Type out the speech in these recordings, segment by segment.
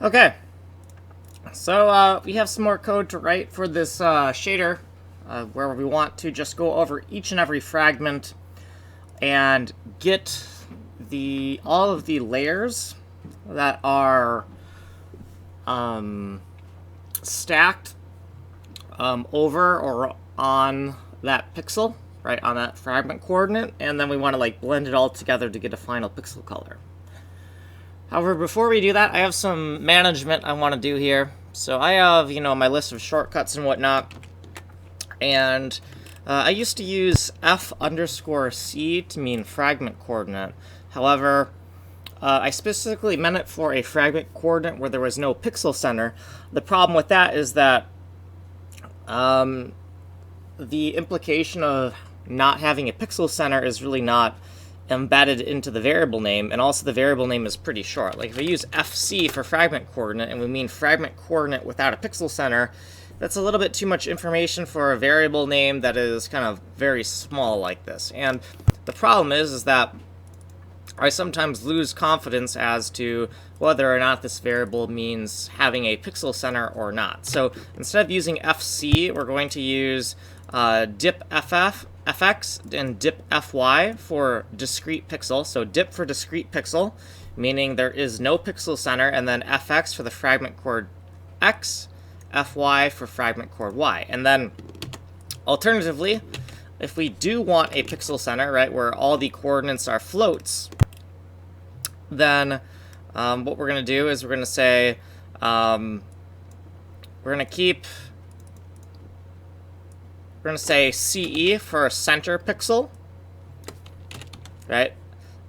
Okay, so we have some more code to write for this shader, where we want to just go over each and every fragment and get all of the layers that are stacked over or on that pixel, right, on that fragment coordinate, and then we want to like blend it all together to get a final pixel color. However, before we do that, I have some management I want to do here. So I have, my list of shortcuts and whatnot, and I used to use f_c to mean fragment coordinate. However, I specifically meant it for a fragment coordinate where there was no pixel center. The problem with that is that the implication of not having a pixel center is really not embedded into the variable name, and also the variable name is pretty short. Like if I use fc for fragment coordinate and we mean fragment coordinate without a pixel center, that's a little bit too much information for a variable name that is kind of very small like this. And the problem is that I sometimes lose confidence as to whether or not this variable means having a pixel center or not. So instead of using fc, we're going to use dip_fx and dip_fy for discrete pixel. So dip for discrete pixel, meaning there is no pixel center, and then fx for the fragment chord x, fy for fragment chord y. And then alternatively, if we do want a pixel center, right, where all the coordinates are floats, then what we're going to do is we're going to say we're going to say CE for center pixel, right?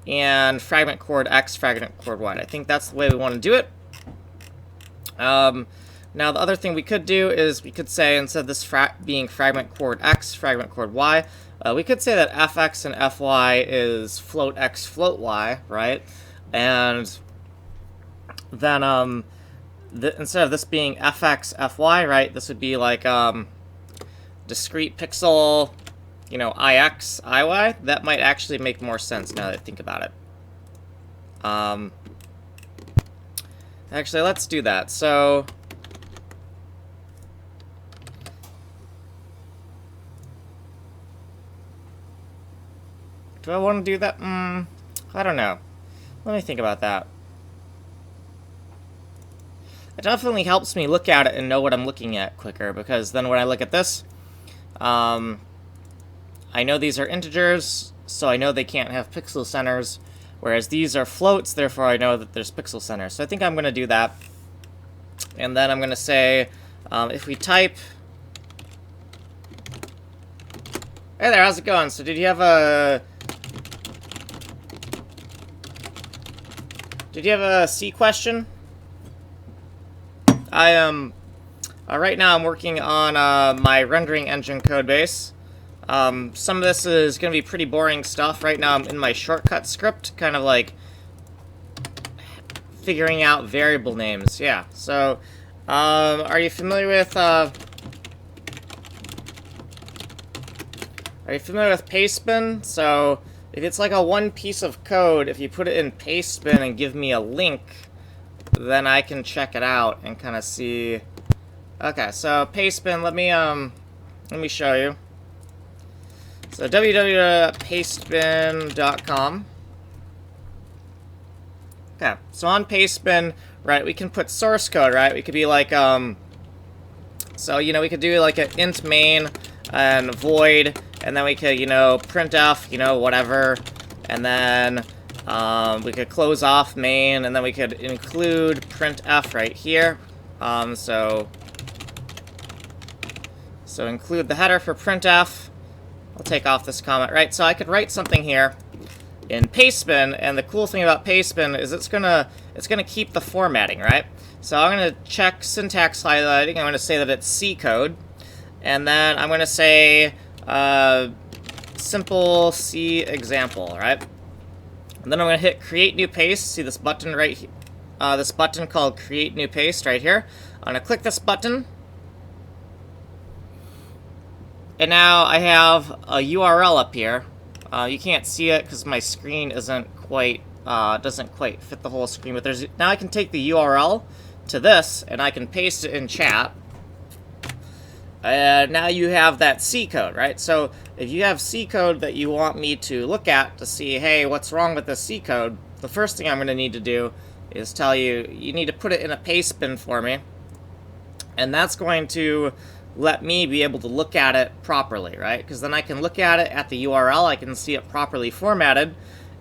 And fragment chord X, fragment chord Y. I think that's the way we want to do it. Now the other thing we could do is we could say, instead of this being fragment chord X, fragment chord Y, we could say that FX and FY is float X, float Y, right? And then instead of this being FX, FY, right, this would be like discrete pixel, IX, IY. That might actually make more sense now that I think about it. Actually, let's do that. So do I want to do that? I don't know. Let me think about that. It definitely helps me look at it and know what I'm looking at quicker, because then when I look at this, I know these are integers, so I know they can't have pixel centers, whereas these are floats, therefore I know that there's pixel centers. So I think I'm going to do that. And then I'm going to say, if we type... Hey there, how's it going? So did you have a... C question? I am... right now I'm working on my rendering engine codebase. Some of this is going to be pretty boring stuff. Right now I'm in my shortcut script, kind of like figuring out variable names. Yeah, so are you familiar with pastebin? So if it's like a one piece of code, if you put it in pastebin and give me a link, then I can check it out and kind of see. Okay, so pastebin, let me show you. So www.pastebin.com. Okay, so on pastebin, right, we can put source code, right? We could be like, so, we could do like an int main and void, and then we could, printf, whatever, and then we could close off main, and then we could include printf right here. So include the header for printf. I'll take off this comment, right? So I could write something here in pastebin, and the cool thing about pastebin is it's gonna keep the formatting, right? So I'm gonna check syntax highlighting. I'm gonna say that it's C code, and then I'm gonna say simple C example, right? And then I'm gonna hit create new paste. See this button right here? This button called create new paste right here. I'm gonna click this button. And now I have a URL up here. You can't see it because my screen doesn't quite fit the whole screen. But now I can take the URL to this, and I can paste it in chat. Now you have that C code, right? So if you have C code that you want me to look at to see, hey, what's wrong with this C code, the first thing I'm going to need to do is tell you, you need to put it in a paste bin for me. And that's going to let me be able to look at it properly, right? Because then I can look at it at the URL, I can see it properly formatted,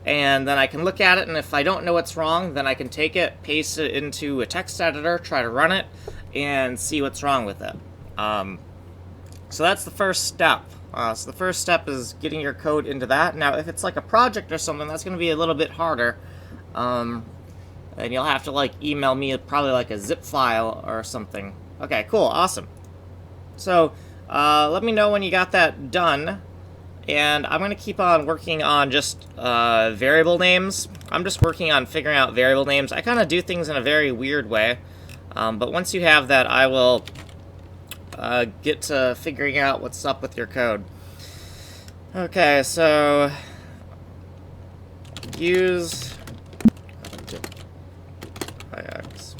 and then I can look at it, and if I don't know what's wrong, then I can take it, paste it into a text editor, try to run it, and see what's wrong with it. So that's the first step. So the first step is getting your code into that. Now, if it's like a project or something, that's going to be a little bit harder. And you'll have to like email me probably like a zip file or something. Okay, cool, awesome. So let me know when you got that done. And I'm going to keep on working on just variable names. I'm just working on figuring out variable names. I kind of do things in a very weird way. But once you have that, I will get to figuring out what's up with your code. Okay, so use Ix.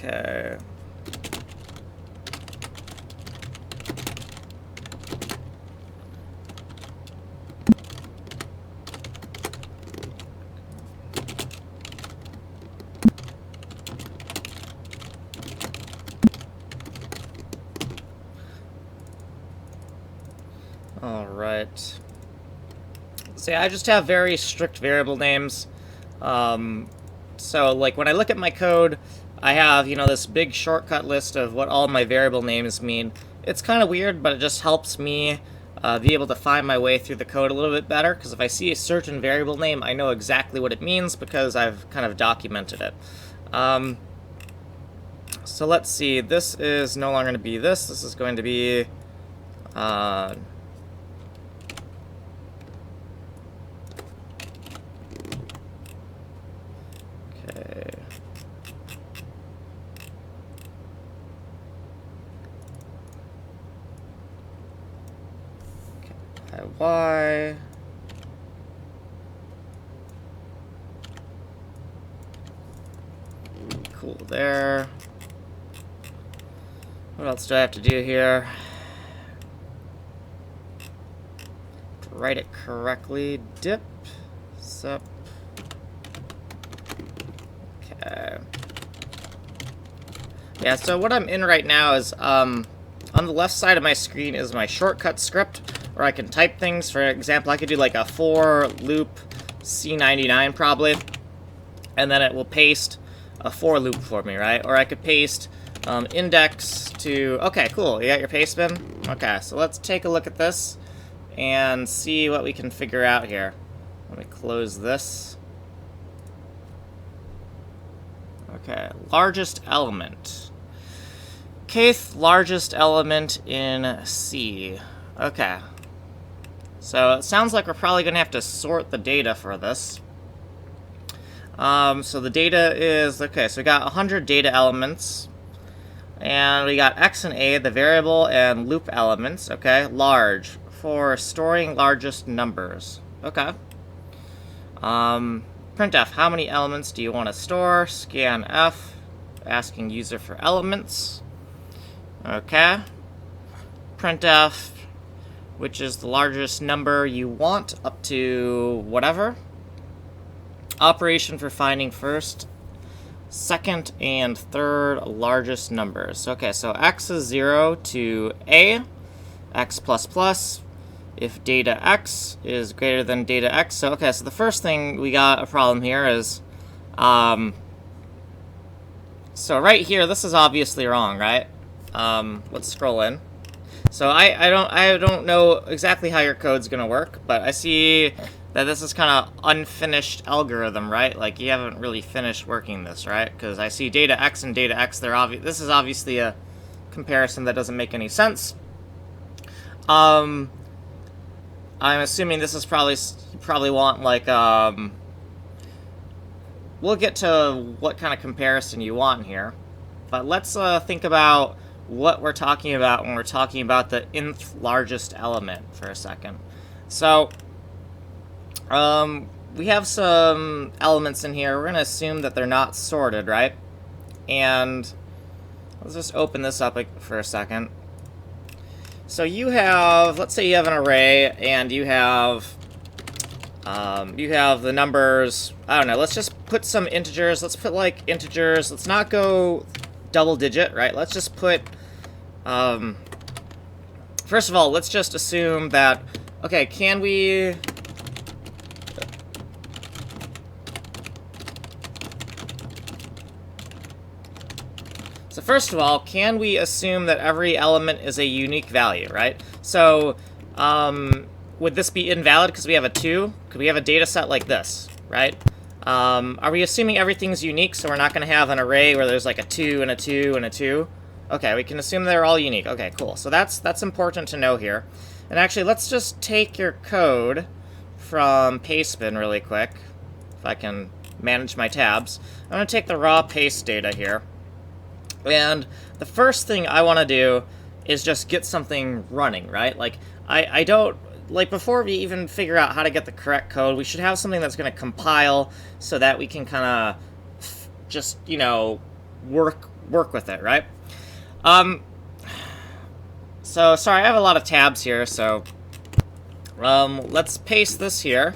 Okay. All right. See, I just have very strict variable names. So, like, when I look at my code, I have, you know, this big shortcut list of what all my variable names mean. It's kind of weird, but it just helps me be able to find my way through the code a little bit better, because if I see a certain variable name, I know exactly what it means because I've kind of documented it. So let's see, this is no longer going to be this. This is going to be... okay. Y. Cool there. What else do I have to do here? To write it correctly. Dip. Sup. Okay. Yeah, so what I'm in right now is, on the left side of my screen is my shortcut script, where I can type things. For example, I could do like a for loop C99 probably, and then it will paste a for loop for me, right? Or I could paste index to... Okay, cool. You got your paste bin? Okay, so let's take a look at this and see what we can figure out here. Let me close this. Okay, largest element. Kth largest element in C. Okay. So it sounds like we're probably going to have to sort the data for this. So the data is, okay, so we got 100 data elements. And we got X and A, the variable and loop elements, okay? Large, for storing largest numbers. Okay. Printf, how many elements do you want to store? Scanf, asking user for elements. Okay. Printf, which is the largest number you want, up to whatever. Operation for finding first, second, and third largest numbers. Okay, so X is 0 to A, X plus plus, if data X is greater than data X. So, okay, so the first thing we got a problem here is, so right here, this is obviously wrong, right? Let's scroll in. So I don't know exactly how your code's gonna work, but I see that this is kind of unfinished algorithm, right? Like, you haven't really finished working this, right? Because I see data X and data X, this is obviously a comparison that doesn't make any sense. I'm assuming this is probably, you probably want like, we'll get to what kind of comparison you want here. But let's think about what we're talking about when we're talking about the nth largest element for a second. So, we have some elements in here. We're going to assume that they're not sorted, right? And let's just open this up for a second. So you have, let's say you have an array, and you have the numbers, I don't know, let's just put some integers. Let's put, like, integers. Let's not go double digit, right? Let's just put, first of all, let's just assume that, okay, can we... So first of all, can we assume that every element is a unique value, right? So, would this be invalid because we have a 2? Could we have a data set like this, right? Are we assuming everything's unique, so we're not going to have an array where there's like a 2 and a 2 and a 2? Okay, we can assume they're all unique. Okay, cool. So that's important to know here. And actually, let's just take your code from Pastebin really quick, if I can manage my tabs. I'm going to take the raw paste data here. And the first thing I want to do is just get something running, right? Like, I don't... Like, before we even figure out how to get the correct code, we should have something that's going to compile so that we can kind of just, you know, work with it, right? So, sorry, I have a lot of tabs here, so... let's paste this here.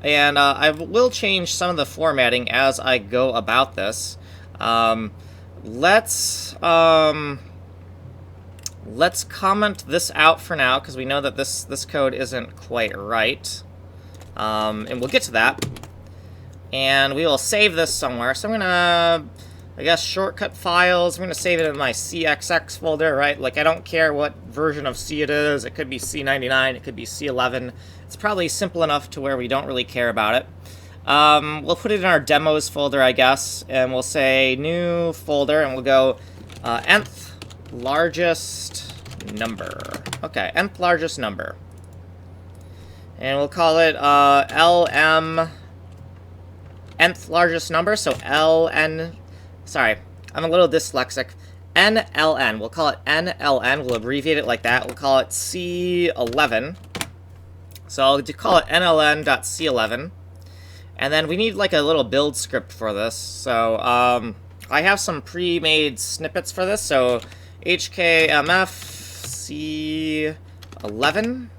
And I will change some of the formatting as I go about this. Let's comment this out for now, because we know that this code isn't quite right. And we'll get to that. And we will save this somewhere. So I'm gonna, I guess, shortcut files. I'm gonna save it in my CXX folder, right? Like, I don't care what version of C it is. It could be C99, it could be C11. It's probably simple enough to where we don't really care about it. We'll put it in our demos folder, I guess, and we'll say new folder, and we'll go nth largest number. Okay, nth largest number. And we'll call it LM nth largest number, so LN, sorry, I'm a little dyslexic. NLN, we'll call it NLN, we'll abbreviate it like that. We'll call it C11. So I'll call it NLN.C11. And then we need like a little build script for this. So I have some pre-made snippets for this. So HKMF C11.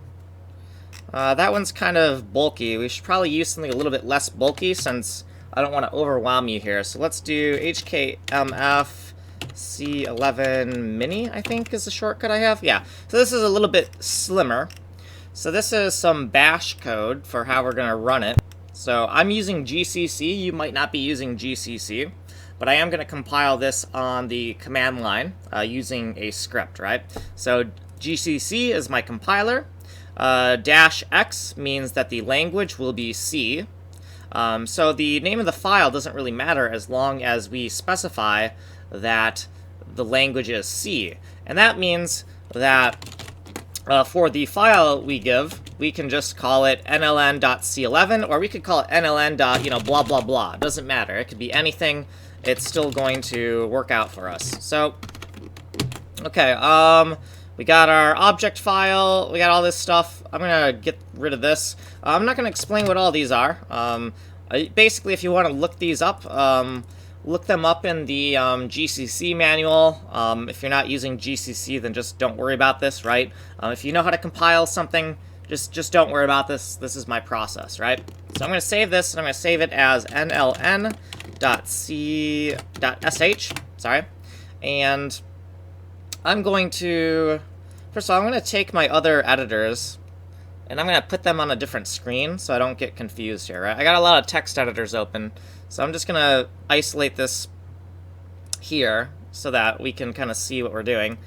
That one's kind of bulky. We should probably use something a little bit less bulky since I don't want to overwhelm you here. So let's do HKMF C11 mini, I think is the shortcut I have. Yeah, so this is a little bit slimmer. So this is some bash code for how we're going to run it. So I'm using GCC. You might not be using GCC, but I am going to compile this on the command line using a script, right? So GCC is my compiler. -x means that the language will be C. So the name of the file doesn't really matter as long as we specify that the language is C. And that means that for the file we give, we can just call it nln.c11, or we could call it nln. Blah blah blah. It doesn't matter. It could be anything. It's still going to work out for us. So, okay, we got our object file. We got all this stuff. I'm gonna get rid of this. I'm not gonna explain what all these are. Basically, if you want to look these up, look them up in the GCC manual. If you're not using GCC, then just don't worry about this, right? If you know how to compile something, just don't worry about this. This is my process, right? So I'm going to save this, and I'm going to save it as nln.c.sh, sorry. And I'm going to, first of all, I'm going to take my other editors, and I'm going to put them on a different screen so I don't get confused here, right? I got a lot of text editors open, so I'm just going to isolate this here so that we can kind of see what we're doing.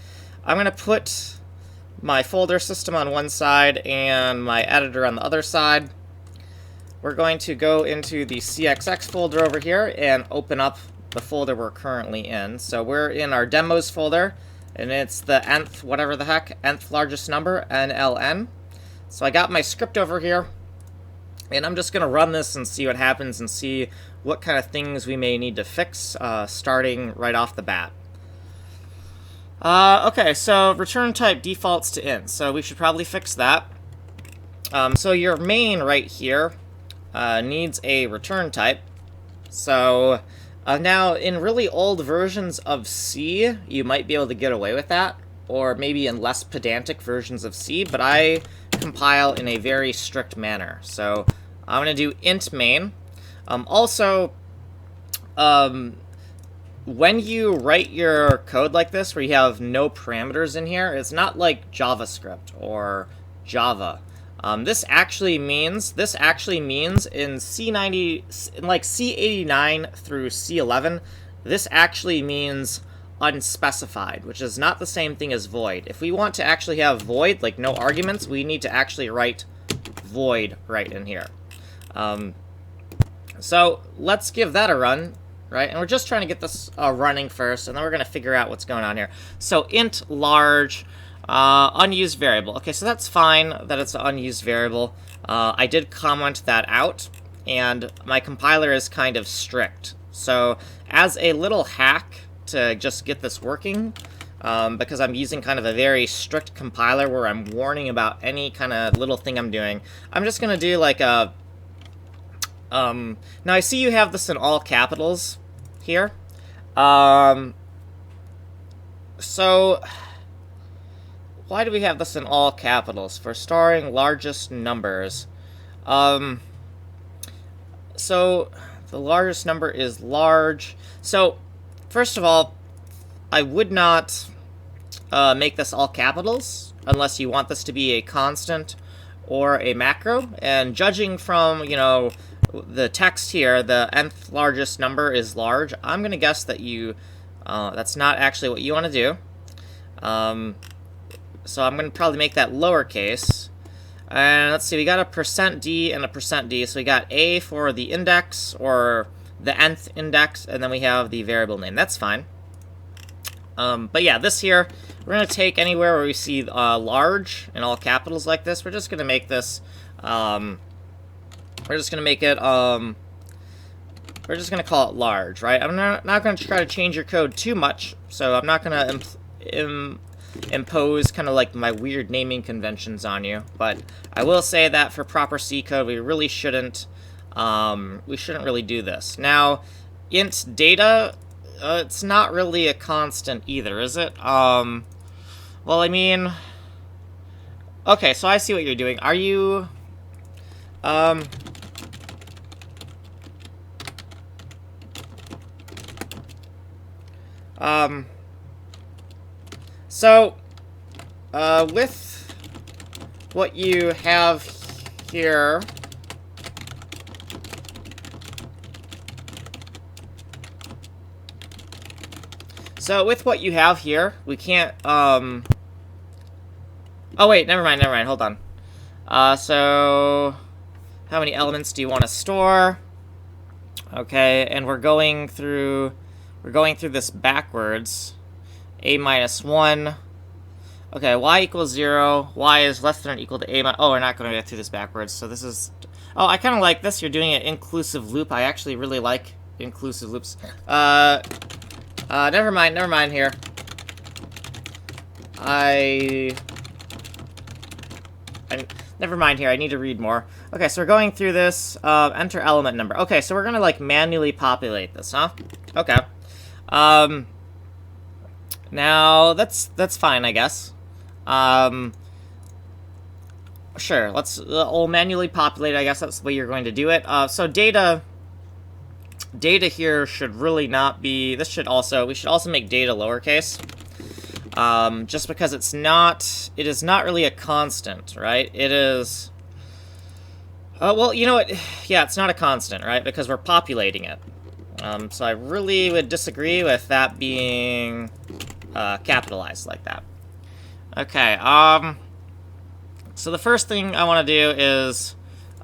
I'm going to put my folder system on one side and my editor on the other side. We're going to go into the CXX folder over here and open up the folder we're currently in. So we're in our demos folder, and it's the nth, whatever the heck, nth largest number, NLN. So I got my script over here, and I'm just going to run this and see what happens and see what kind of things we may need to fix, starting right off the bat. Okay, so return type defaults to int, so we should probably fix that. So your main right here needs a return type. So now in really old versions of C, you might be able to get away with that, or maybe in less pedantic versions of C, but I compile in a very strict manner. So I'm going to do int main. When you write your code like this, where you have no parameters in here, it's not like JavaScript or Java. This actually means in C90, in like C89 through C11, this actually means unspecified, which is not the same thing as void. If we want to actually have void, like no arguments, we need to actually write void right in here. So let's give that a run, right? And we're just trying to get this running first, and then we're going to figure out what's going on here. So int large, unused variable. Okay, so that's fine that it's an unused variable. I did comment that out, and my compiler is kind of strict. So as a little hack to just get this working, because I'm using kind of a very strict compiler where I'm warning about any kind of little thing I'm doing, I'm just going to do like a... now I see you have this in all capitals here. So why do we have this in all capitals? For storing largest numbers. So the largest number is large. So first of all, I would not make this all capitals unless you want this to be a constant or a macro. And judging from, you know, the text here, the nth largest number is large. I'm going to guess that you, that's not actually what you want to do. So I'm going to probably make that lowercase. And let's see, we got a %d and a %d. So we got a for the index, or the nth index, and then we have the variable name. That's fine. But yeah, this here, we're going to take anywhere where we see large in all capitals like this. We're just going to make this, we're just going to make it, we're just going to call it large, right? I'm not going to try to change your code too much, so I'm not going to impose kind of like my weird naming conventions on you. But I will say that for proper C code, we really shouldn't really do this. Now, int data, it's not really a constant either, is it? Well, I mean, okay, so I see what you're doing. Are you, so, with what you have here, we can't, oh wait, never mind, hold on. So, how many elements do you want to store? Okay, and we're going through this backwards. A minus 1. Okay, y equals 0. Y is less than or equal to a minus... Oh, we're not going to get through this backwards. So this is... Oh, I kind of like this. You're doing an inclusive loop. I actually really like inclusive loops. Never mind here. Never mind here. I need to read more. Okay, so we're going through this. Enter element number. Okay, so we're going to, like, manually populate this, huh? Okay. Now, that's fine, I guess. Sure, we'll manually populate, I guess that's the way you're going to do it. So data here should really not be, we should also make data lowercase. Just because it is not really a constant, right? It is, well, you know what, yeah, it's not a constant, right? Because we're populating it. So I really would disagree with that being capitalized like that. Okay, so the first thing I want to do is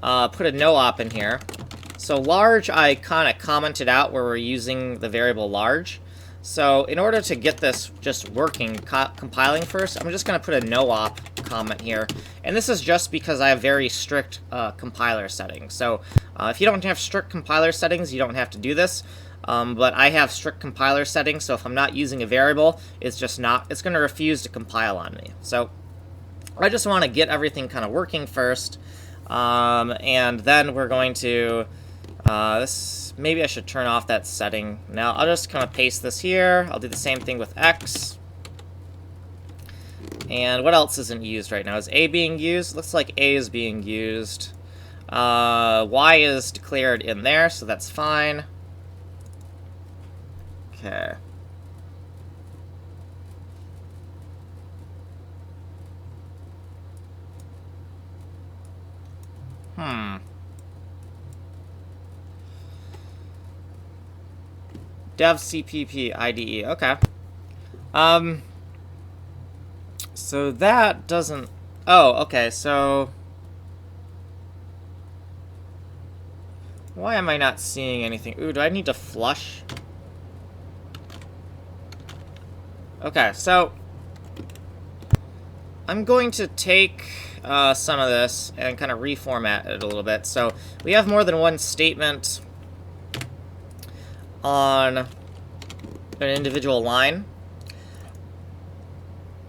put a no-op in here. So large, I kind of commented out where we're using the variable large. So in order to get this just working, compiling first, I'm just going to put a no-op comment here. And this is just because I have very strict compiler settings. So if you don't have strict compiler settings, you don't have to do this. But I have strict compiler settings, so if I'm not using a variable, it's going to refuse to compile on me. So I just want to get everything kind of working first. And then we're going to, maybe I should turn off that setting. Now I'll just kind of paste this here. I'll do the same thing with X. And what else isn't used right now? Is A being used? Looks like A is being used. Y is declared in there, so that's fine. Okay. Dev CPP IDE. Okay. So that doesn't... Oh, okay, so... Why am I not seeing anything? Ooh, do I need to flush? Okay, so... I'm going to take some of this and kind of reformat it a little bit. So we have more than one statement on an individual line.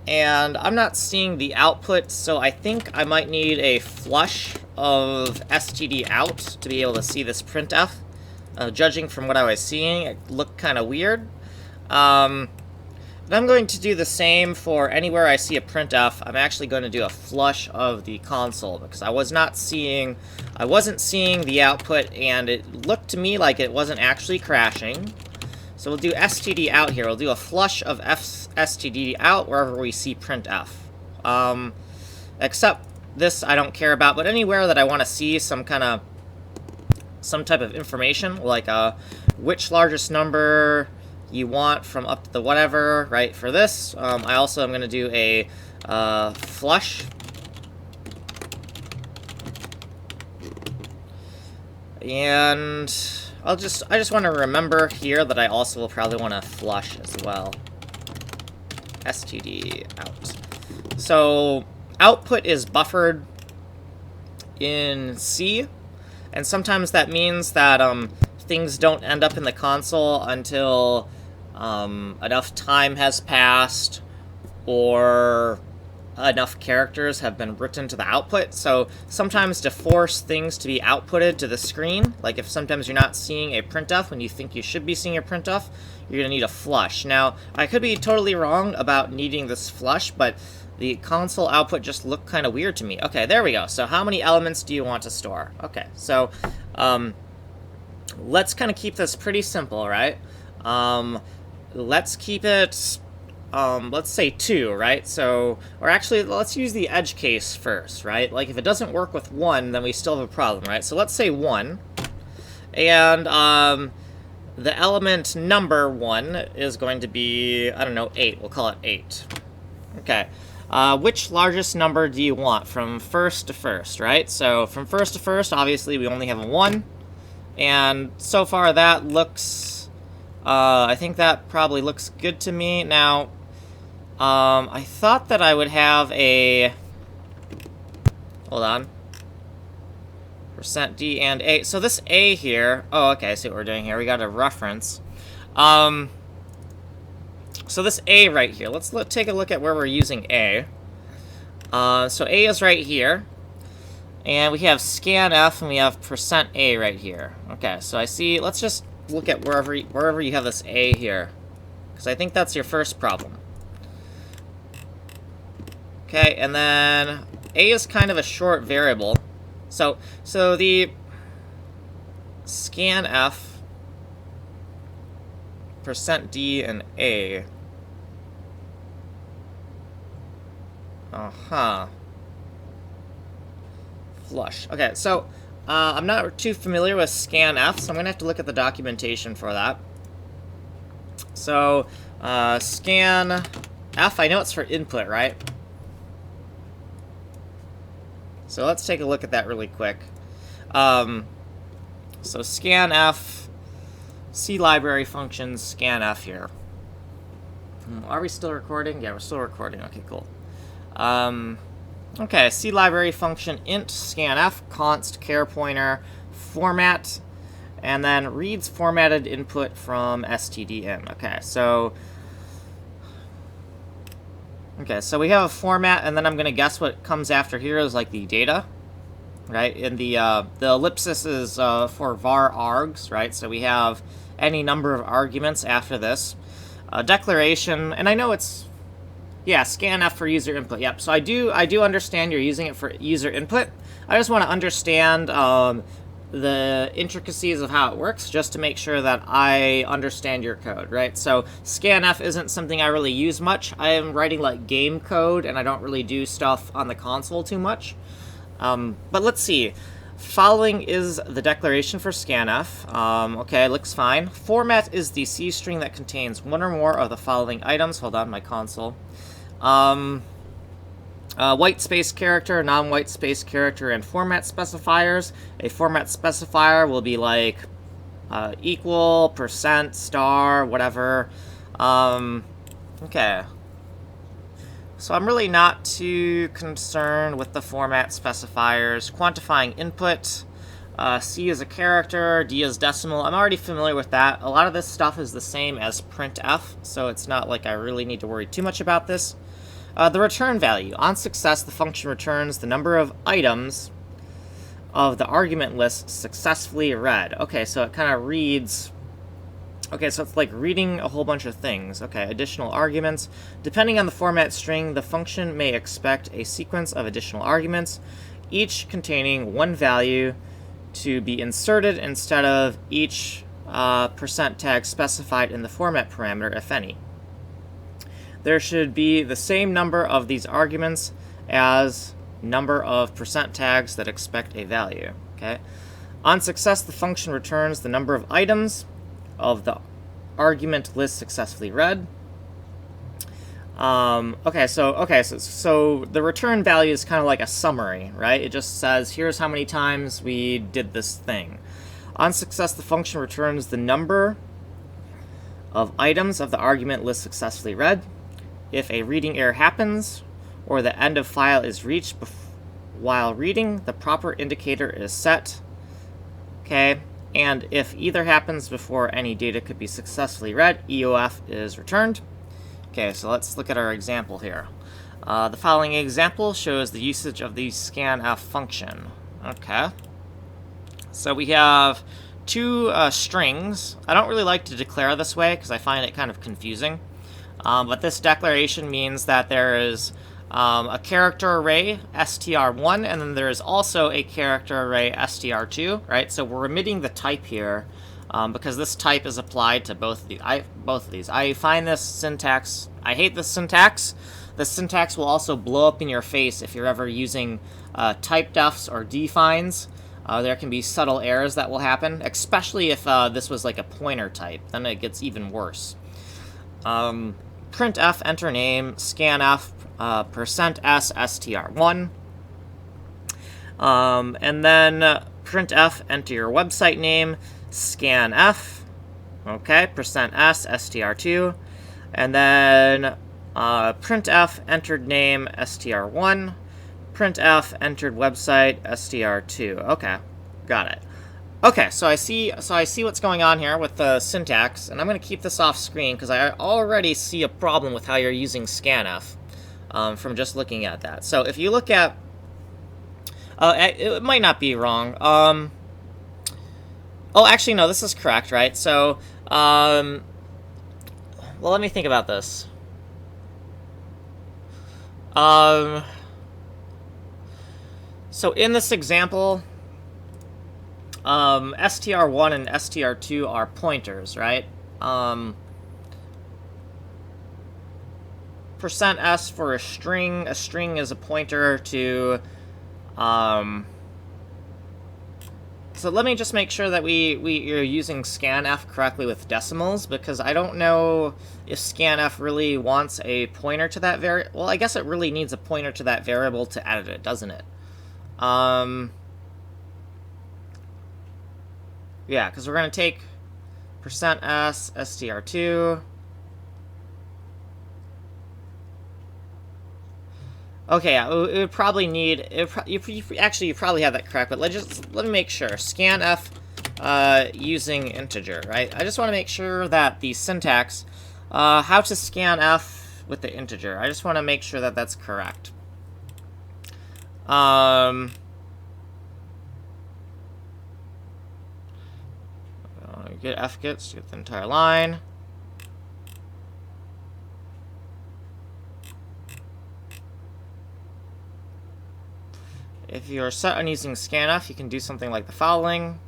And I'm not seeing the output, so I think I might need a flush of std out to be able to see this printf. Judging from what I was seeing, it looked kind of weird. And I'm going to do the same for anywhere I see a printf. I'm actually going to do a flush of the console because I wasn't seeing the output, and it looked to me like it wasn't actually crashing. So we'll do std out here. We'll do a flush of std out wherever we see printf. Except this I don't care about, but anywhere that I want to see some type of information, like which largest number you want from up to the whatever, right, for this. I also am going to do a flush. And I just want to remember here that I also will probably want to flush as well. std out. So output is buffered in C, and sometimes that means that things don't end up in the console until enough time has passed or enough characters have been written to the output. So sometimes to force things to be outputted to the screen, like if sometimes you're not seeing a printf when you think you should be seeing a printf, you're going to need a flush. Now, I could be totally wrong about needing this flush, but the console output just looked kind of weird to me. Okay, there we go. So how many elements do you want to store? Okay, so let's kind of keep this pretty simple, right? Let's keep it, let's say 2, right? So, or actually, let's use the edge case first, right? Like, if it doesn't work with 1, then we still have a problem, right? So let's say 1, and the element number 1 is going to be, I don't know, 8. We'll call it 8. Okay. Which largest number do you want from first to first, right? So from first to first, obviously, we only have a 1. And so far, that looks, I think that probably looks good to me. Now, I thought that I would have a, hold on, %d and a. So this a here, oh, okay, I see what we're doing here. We got a reference. So this a right here, let's take a look at where we're using a. So a is right here. And we have scanf and we have %a right here. Okay, so I see, let's just look at wherever you have this a here, because I think that's your first problem. Okay, and then a is kind of a short variable. So the scanf %d and a. Flush. Okay, so I'm not too familiar with scanf, so I'm going to have to look at the documentation for that. So scanf, I know it's for input, right? So let's take a look at that really quick. So scanf, C library functions, scanf here. Are we still recording? Yeah, we're still recording. Okay, cool. Okay, C library function int scanf const char pointer format, and then reads formatted input from stdin. Okay, so we have a format, and then I'm gonna guess what comes after here is like the data, right? And the ellipsis is for var args, right? So we have any number of arguments after this. Declaration, and I know it's, yeah, scanf for user input. Yep. So I do understand you're using it for user input. I just want to understand the intricacies of how it works, just to make sure that I understand your code, right? So scanf isn't something I really use much. I am writing like game code, and I don't really do stuff on the console too much. But let's see. Following is the declaration for scanf. Okay, looks fine. Format is the C string that contains one or more of the following items. Hold on, my console. White space character, non-white space character, and format specifiers. A format specifier will be like equal, percent, star, whatever. Okay. So I'm really not too concerned with the format specifiers. Quantifying input. C is a character, D is decimal. I'm already familiar with that. A lot of this stuff is the same as printf, so it's not like I really need to worry too much about this. The return value. On success, the function returns the number of items of the argument list successfully read. Okay, so it kind of reads... Okay, so it's like reading a whole bunch of things. Okay, additional arguments. Depending on the format string, the function may expect a sequence of additional arguments, each containing one value to be inserted instead of each percent tag specified in the format parameter, if any. There should be the same number of these arguments as number of percent tags that expect a value. Okay. On success, the function returns the number of items of the argument list successfully read. Okay, so the return value is kind of like a summary, right? It just says, here's how many times we did this thing. On success, the function returns the number of items of the argument list successfully read. If a reading error happens, or the end of file is reached while reading, the proper indicator is set. Okay, and if either happens before any data could be successfully read, EOF is returned. Okay, so let's look at our example here. The following example shows the usage of the scanf function. Okay, so we have two strings. I don't really like to declare this way because I find it kind of confusing. But this declaration means that there is a character array, str1, and then there is also a character array, str2, right? So we're omitting the type here because this type is applied to both of these. I find this syntax, I hate this syntax. The syntax will also blow up in your face if you're ever using type defs or defines. There can be subtle errors that will happen, especially if this was like a pointer type. Then it gets even worse. Printf, enter name, scanf, %s, str1. And then printf, enter your website name, scanf, okay, %s, str2. And then printf, entered name, str1. Printf, entered website, str2. Okay, got it. Okay, so I see what's going on here with the syntax, and I'm going to keep this off screen because I already see a problem with how you're using scanf from just looking at that. So if you look at, it might not be wrong. Oh, actually, no, this is correct, right? So, well, let me think about this. So in this example, str1 and str2 are pointers, right? %s for a string. A string is a pointer to... So let me just make sure that you're using scanf correctly with decimals, because I don't know if scanf really wants a pointer to that variable. Well, I guess it really needs a pointer to that variable to edit it, doesn't it? Yeah, because we're going to take %s, str2. Okay, yeah, it would probably need... Actually, you probably have that correct, but let me make sure. Scanf using integer, right? I just want to make sure that the syntax, how to scanf with the integer. I just want to make sure that that's correct. Get fgets, get the entire line. If you're set on using scanf, you can do something like the following.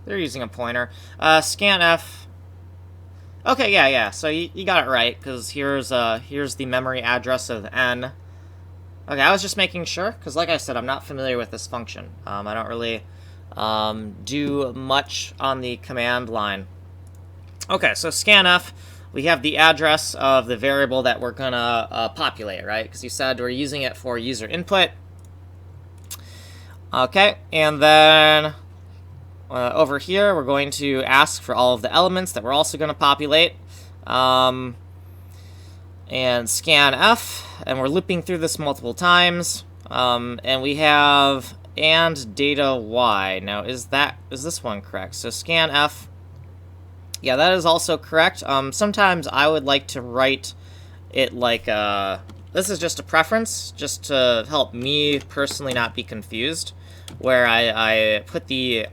They're using a pointer. Scanf. Okay, yeah. So you got it right, because here's the memory address of n. Okay, I was just making sure, because like I said, I'm not familiar with this function. I don't really do much on the command line. Okay, so scanf, we have the address of the variable that we're gonna populate, right? Because you said we're using it for user input. Okay, and then over here, we're going to ask for all of the elements that we're also going to populate. And scanf, and we're looping through this multiple times. And we have and data y. Now, is this one correct? So scanf, yeah, that is also correct. Sometimes I would like to write it like this is just a preference, just to help me personally not be confused, where I put the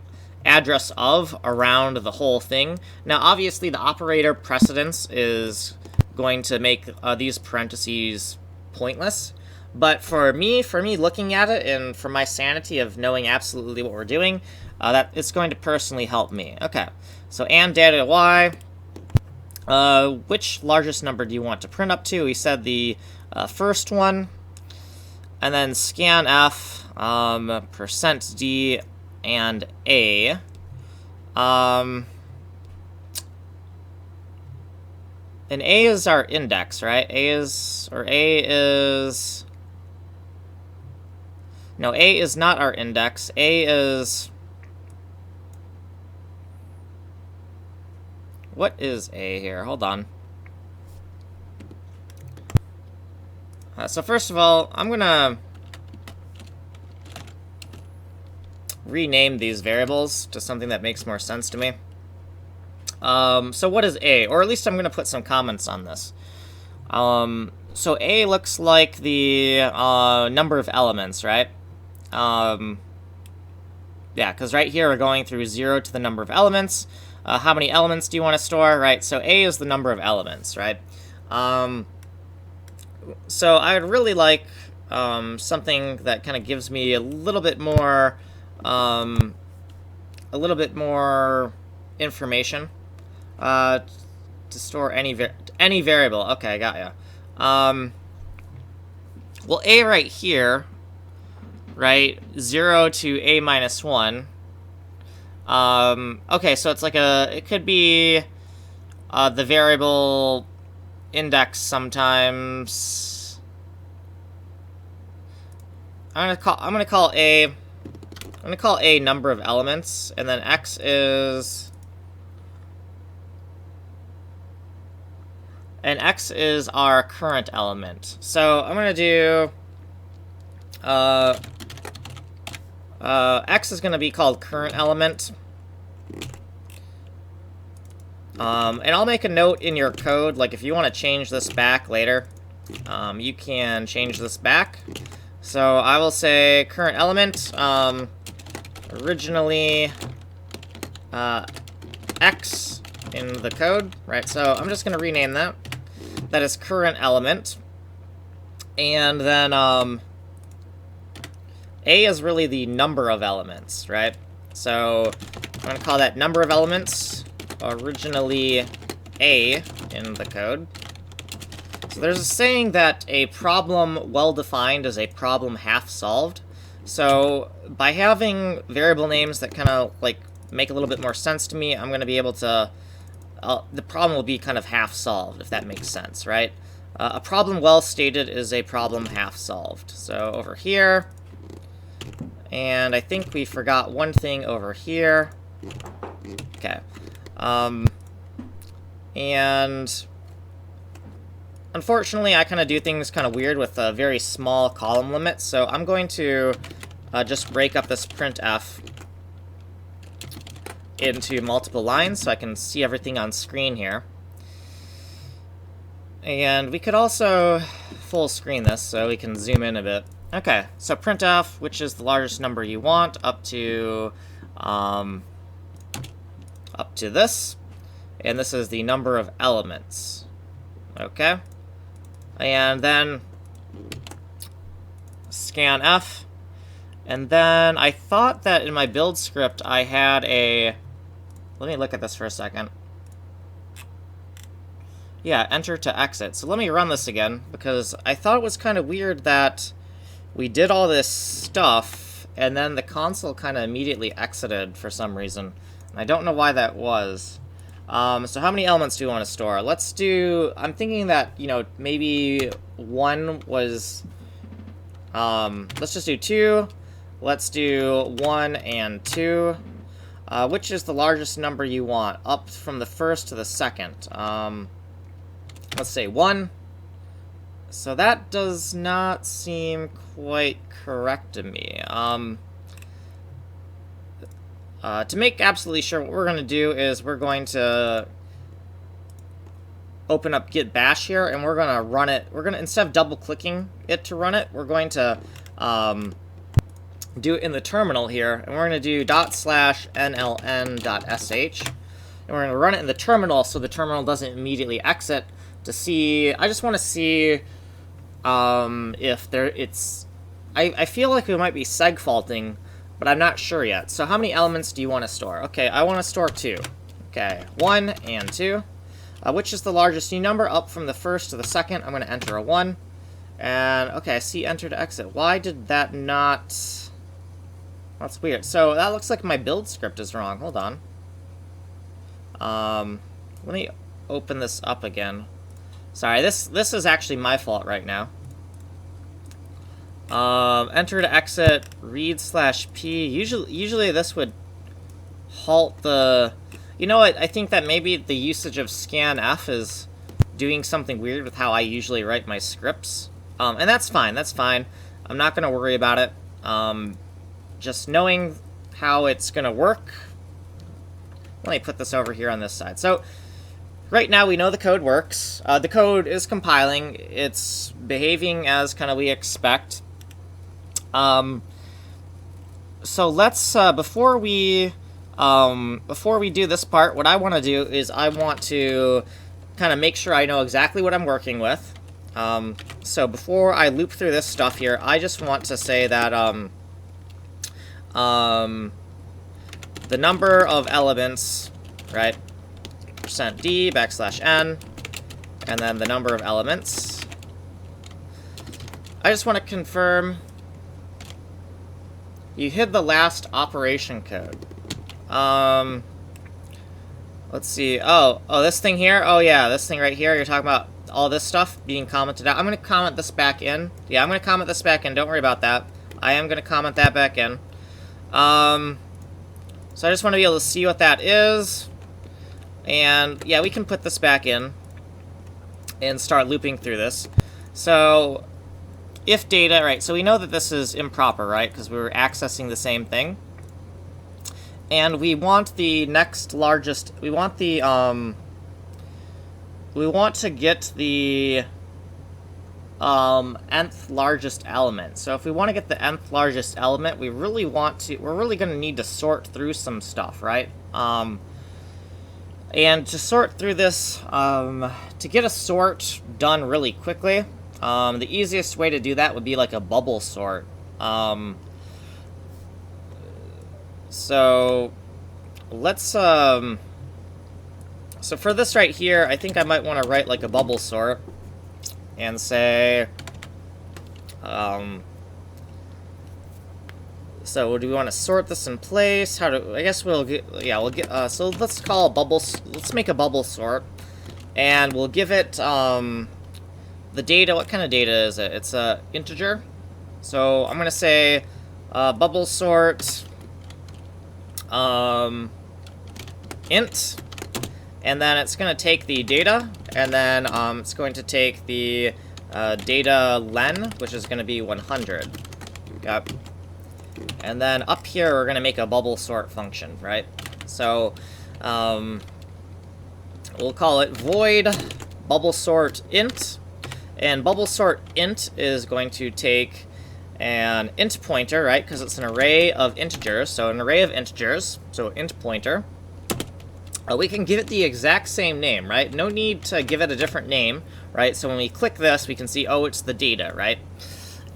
address of around the whole thing. Now, obviously, the operator precedence is going to make these parentheses pointless. But for me looking at it, and for my sanity of knowing absolutely what we're doing, that it's going to personally help me. Okay, so and data y. Which largest number do you want to print up to? We said the first one. And then scanf, %d, and a. And a is our index, right? No, a is not our index. A is... What is a here? Hold on. So first of all, I'm gonna rename these variables to something that makes more sense to me. So what is a? Or at least I'm going to put some comments on this. So a looks like the number of elements, right? Yeah, because right here we're going through 0 to the number of elements. How many elements do you want to store, right? So a is the number of elements, right? So I would really like something that kind of gives me a little bit more information to store any variable. Okay, I got ya. Well, a right here, right, 0 to a minus 1. Okay, so it's like it could be the variable index sometimes. I'm gonna call a number of elements, and then x is our current element. So I'm gonna do x is gonna be called current element. And I'll make a note in your code, like if you want to change this back later, you can change this back. So I will say current element, originally x in the code, right? So I'm just going to rename that. That is current element. And then a is really the number of elements, right? So I'm going to call that number of elements, originally a in the code. So there's a saying that a problem well-defined is a problem half-solved. So by having variable names that kind of like make a little bit more sense to me, I'm going to be able to... the problem will be kind of half-solved, if that makes sense, right? A problem well-stated is a problem half-solved. So over here, and I think we forgot one thing over here. Okay. And... unfortunately, I kind of do things kind of weird with a very small column limit, so I'm going to just break up this printf into multiple lines so I can see everything on screen here. And we could also full screen this so we can zoom in a bit. Okay, so printf, which is the largest number you want, up to this, and this is the number of elements. Okay, and then scanf, and then I thought that in my build script I had a. Let me look at this for a second. Yeah, enter to exit. So let me run this again, because I thought it was kind of weird that we did all this stuff, and then the console kind of immediately exited for some reason. And I don't know why that was. So how many elements do we want to store? Let's do... I'm thinking that, you know, maybe one was... let's just do 2. Let's do 1 and 2. Which is the largest number you want? Up from the first to the second. Let's say 1. So that does not seem quite correct to me. To make absolutely sure, what we're going to do is we're going to open up git bash here, and we're going to run it. We're going to, instead of double-clicking it to run it, we're going to do it in the terminal here, and we're going to do /nln.sh, and we're going to run it in the terminal so the terminal doesn't immediately exit. To see, I just want to see if I feel like we might be seg faulting, but I'm not sure yet. So how many elements do you want to store? Okay, I want to store 2. Okay, 1 and 2. Which is the largest new number? Up from the first to the second, I'm going to enter a 1. And, okay, I see enter to exit. Why did that not... That's weird. So that looks like my build script is wrong. Hold on. Let me open this up again. Sorry, this is actually my fault right now. Enter to exit, read/p. Usually this would halt the... You know what? I think that maybe the usage of scanf is doing something weird with how I usually write my scripts. And that's fine. That's fine. I'm not going to worry about it. Just knowing how it's going to work. Let me put this over here on this side. So... Right now, we know the code works. The code is compiling. It's behaving as kind of we expect. So let's before we do this part, what I want to do is I want to kind of make sure I know exactly what I'm working with. So before I loop through this stuff here, I just want to say that the number of elements, right? %d \n, and then the number of elements. I just want to confirm you hid the last operation code. Let's see. Oh, this thing here? Oh yeah, this thing right here. You're talking about all this stuff being commented out. I'm going to comment this back in. Yeah, I'm going to comment this back in. Don't worry about that. I am going to comment that back in. So I just want to be able to see what that is. And, yeah, we can put this back in and start looping through this. So, if data, right, so we know that this is improper, right, because we were accessing the same thing. And we want the next largest, we want to get the nth largest element. So if we want to get the nth largest element, we're really going to need to sort through some stuff, right? And to sort through this, to get a sort done really quickly, the easiest way to do that would be like a bubble sort. So let's, so for this right here, I think I might want to write like a bubble sort and say, so do we want to sort this in place? How do, I guess we'll get, yeah, we'll get, so let's call a bubble, let's make a bubble sort, and we'll give it, the data, what kind of data is it? It's a integer, so I'm going to say, bubble sort, int, and then it's going to take the data, and then it's going to take the data len, which is going to be 100. Yep. And then up here, we're going to make a bubble sort function, right? So we'll call it void bubble sort int, and bubble sort int is going to take an int pointer, right? Because it's an array of integers, so an array of integers, so int pointer. We can give it the exact same name, right? No need to give it a different name, right? So when we click this, we can see, oh, it's the data, right?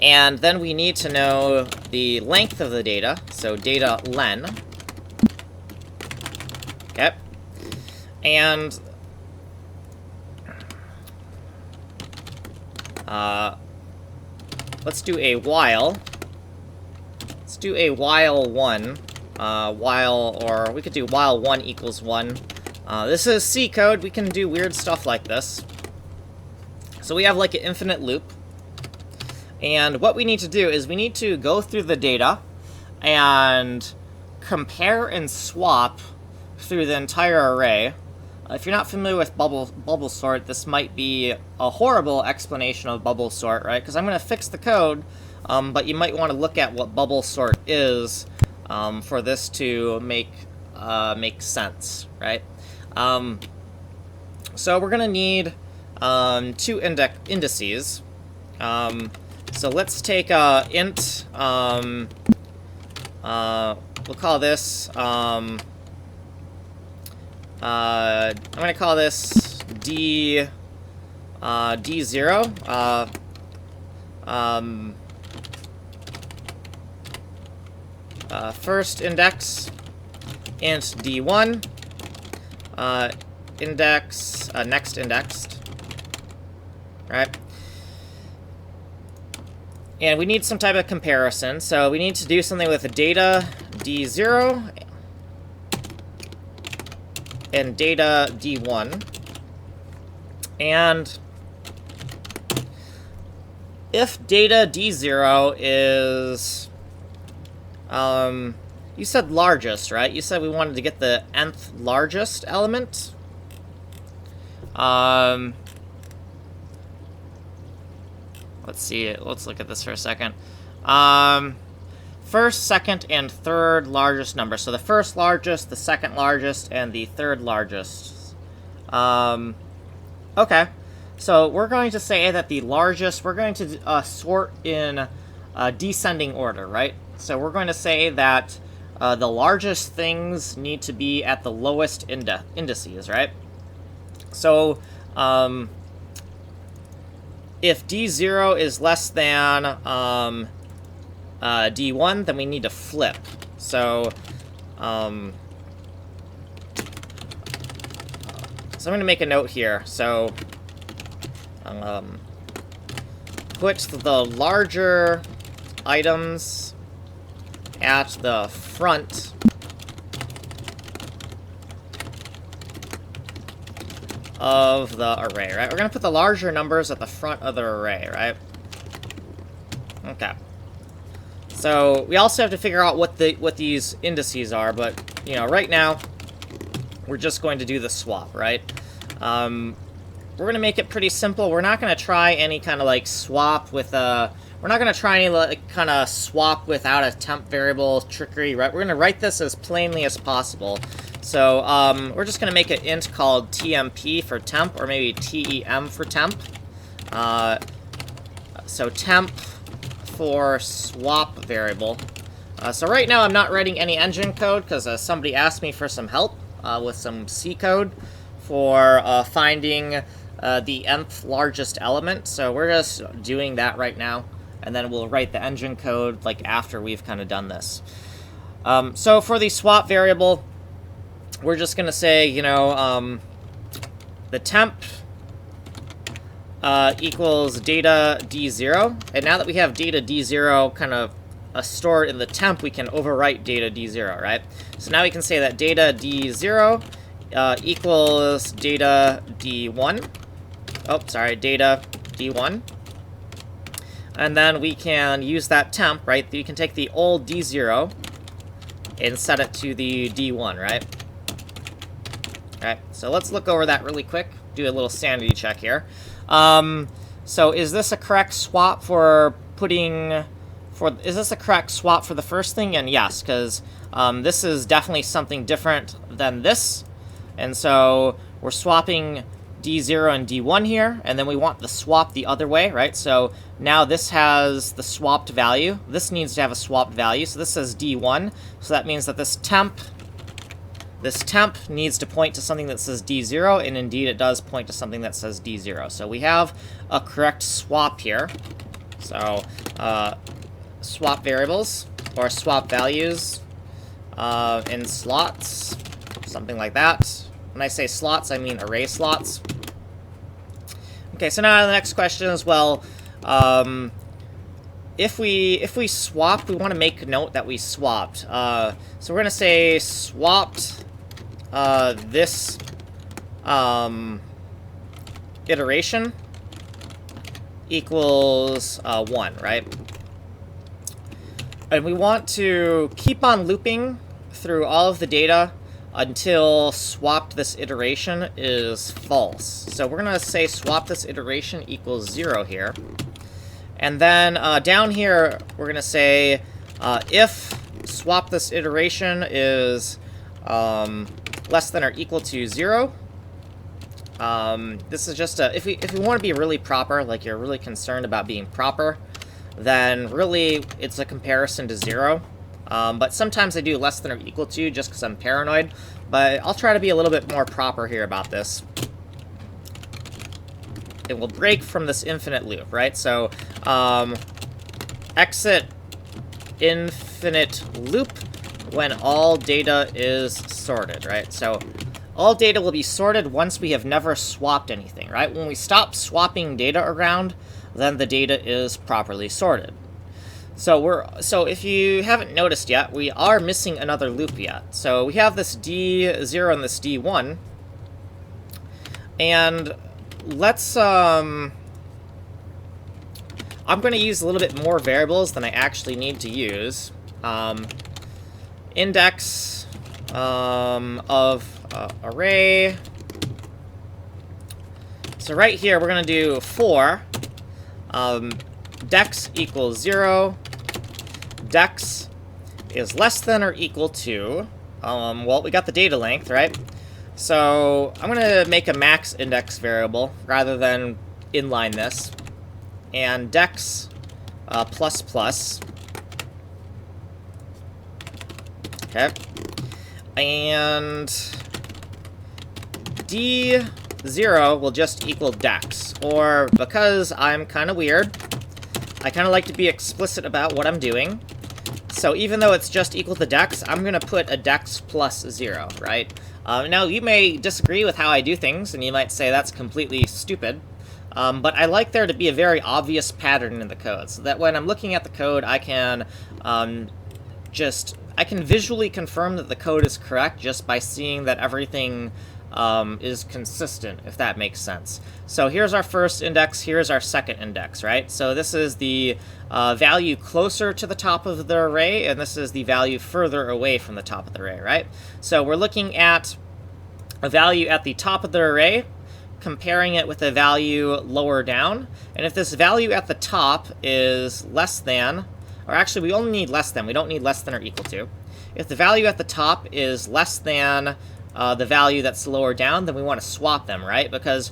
And then we need to know the length of the data, so data len. Okay. And let's do a while. Let's do a while 1. Or we could do while 1 equals 1. This is C code. We can do weird stuff like this. So we have like an infinite loop. And what we need to do is we need to go through the data and compare and swap through the entire array. If you're not familiar with bubble sort, this might be a horrible explanation of bubble sort, right? Because I'm going to fix the code, but you might want to look at what bubble sort is for this to make sense, right? So we're going to need 2 indices. So let's take int. We'll call this. I'm going to call this d0. First index int d1. Index next indexed. Right. And we need some type of comparison, so we need to do something with data d0 and data d1. And if data d0 is, you said largest, right? You said we wanted to get the nth largest element. Let's see. Let's look at this for a second. First, second, and third largest number. So the first largest, the second largest, and the third largest. Okay. So we're going to say that the largest, we're going to sort in descending order, right? So we're going to say that the largest things need to be at the lowest indices, right? So, if d0 is less than d1, then we need to flip. So, I'm going to make a note here. So, put the larger items at the front of the array, right? We're going to put the larger numbers at the front of the array, right? Okay. So we also have to figure out what these indices are, but, you know, right now, we're just going to do the swap, right? We're going to make it pretty simple. We're not going to try any kind of, like, swap with a... We're not going to try any, like, kind of swap without a temp variable trickery, right? We're going to write this as plainly as possible. So, we're just going to make an int called tmp for temp, or maybe tem for temp. So temp for swap variable. So right now I'm not writing any engine code, because somebody asked me for some help with some C code for finding the nth largest element. So we're just doing that right now, and then we'll write the engine code like after we've kind of done this. So for the swap variable, we're just going to say, you know, the temp equals data d0. And now that we have data d0 kind of stored in the temp, we can overwrite data d0, right? So now we can say that data d0 equals data d1. Oh, sorry, data d1. And then we can use that temp, right? You can take the old d0 and set it to the d1, right? Alright, so let's look over that really quick. do a little sanity check here. So is this a correct swap for putting... Is this a correct swap for the first thing? And yes, because this is definitely something different than this. And so we're swapping D0 and D1 here, and then we want the swap the other way, right? So now this has the swapped value. This needs to have a swapped value, so this says D1. So that means that this temp needs to point to something that says D0, and indeed it does point to something that says D0. So we have a correct swap here. So swap variables, or swap values in slots, something like that. When I say slots, I mean array slots. Okay, so now the next question is, well, if we swap, we want to make note that we swapped. So we're going to say swapped this iteration equals 1, right? And we want to keep on looping through all of the data until swapped this iteration is false. So we're going to say swap this iteration equals 0 here. And then down here, we're going to say if swap this iteration is less than or equal to 0. This is just if we want to be really proper, like you're really concerned about being proper, then really it's a comparison to 0. But sometimes I do less than or equal to just because I'm paranoid. But I'll try to be a little bit more proper here about this. It will break from this infinite loop, right? So exit infinite loop when all data is sorted, right? So all data will be sorted once we have never swapped anything, right? When we stop swapping data around, then the data is properly sorted. So if you haven't noticed yet, we are missing another loop yet. So we have this D0 and this D1. And let's I'm going to use a little bit more variables than I actually need to use. Index of array. So right here we're going to do 4. Dex equals 0. Dex is less than or equal to, well, we got the data length, right? So I'm going to make a max index variable rather than inline this. And dex plus plus. Okay. And D0 will just equal dex. Or, because I'm kind of weird, I kind of like to be explicit about what I'm doing. So even though it's just equal to dex, I'm going to put a dex plus 0, right? Now, you may disagree with how I do things, and you might say that's completely stupid. But I like there to be a very obvious pattern in the code, so that when I'm looking at the code, I can I can visually confirm that the code is correct just by seeing that everything is consistent, if that makes sense. So here's our first index, here's our second index, right? So this is the value closer to the top of the array, and this is the value further away from the top of the array, right? So we're looking at a value at the top of the array, comparing it with a value lower down, and if this value at the top is less than, or actually we only need less than, we don't need less than or equal to. If the value at the top is less than the value that's lower down, then we want to swap them, right? Because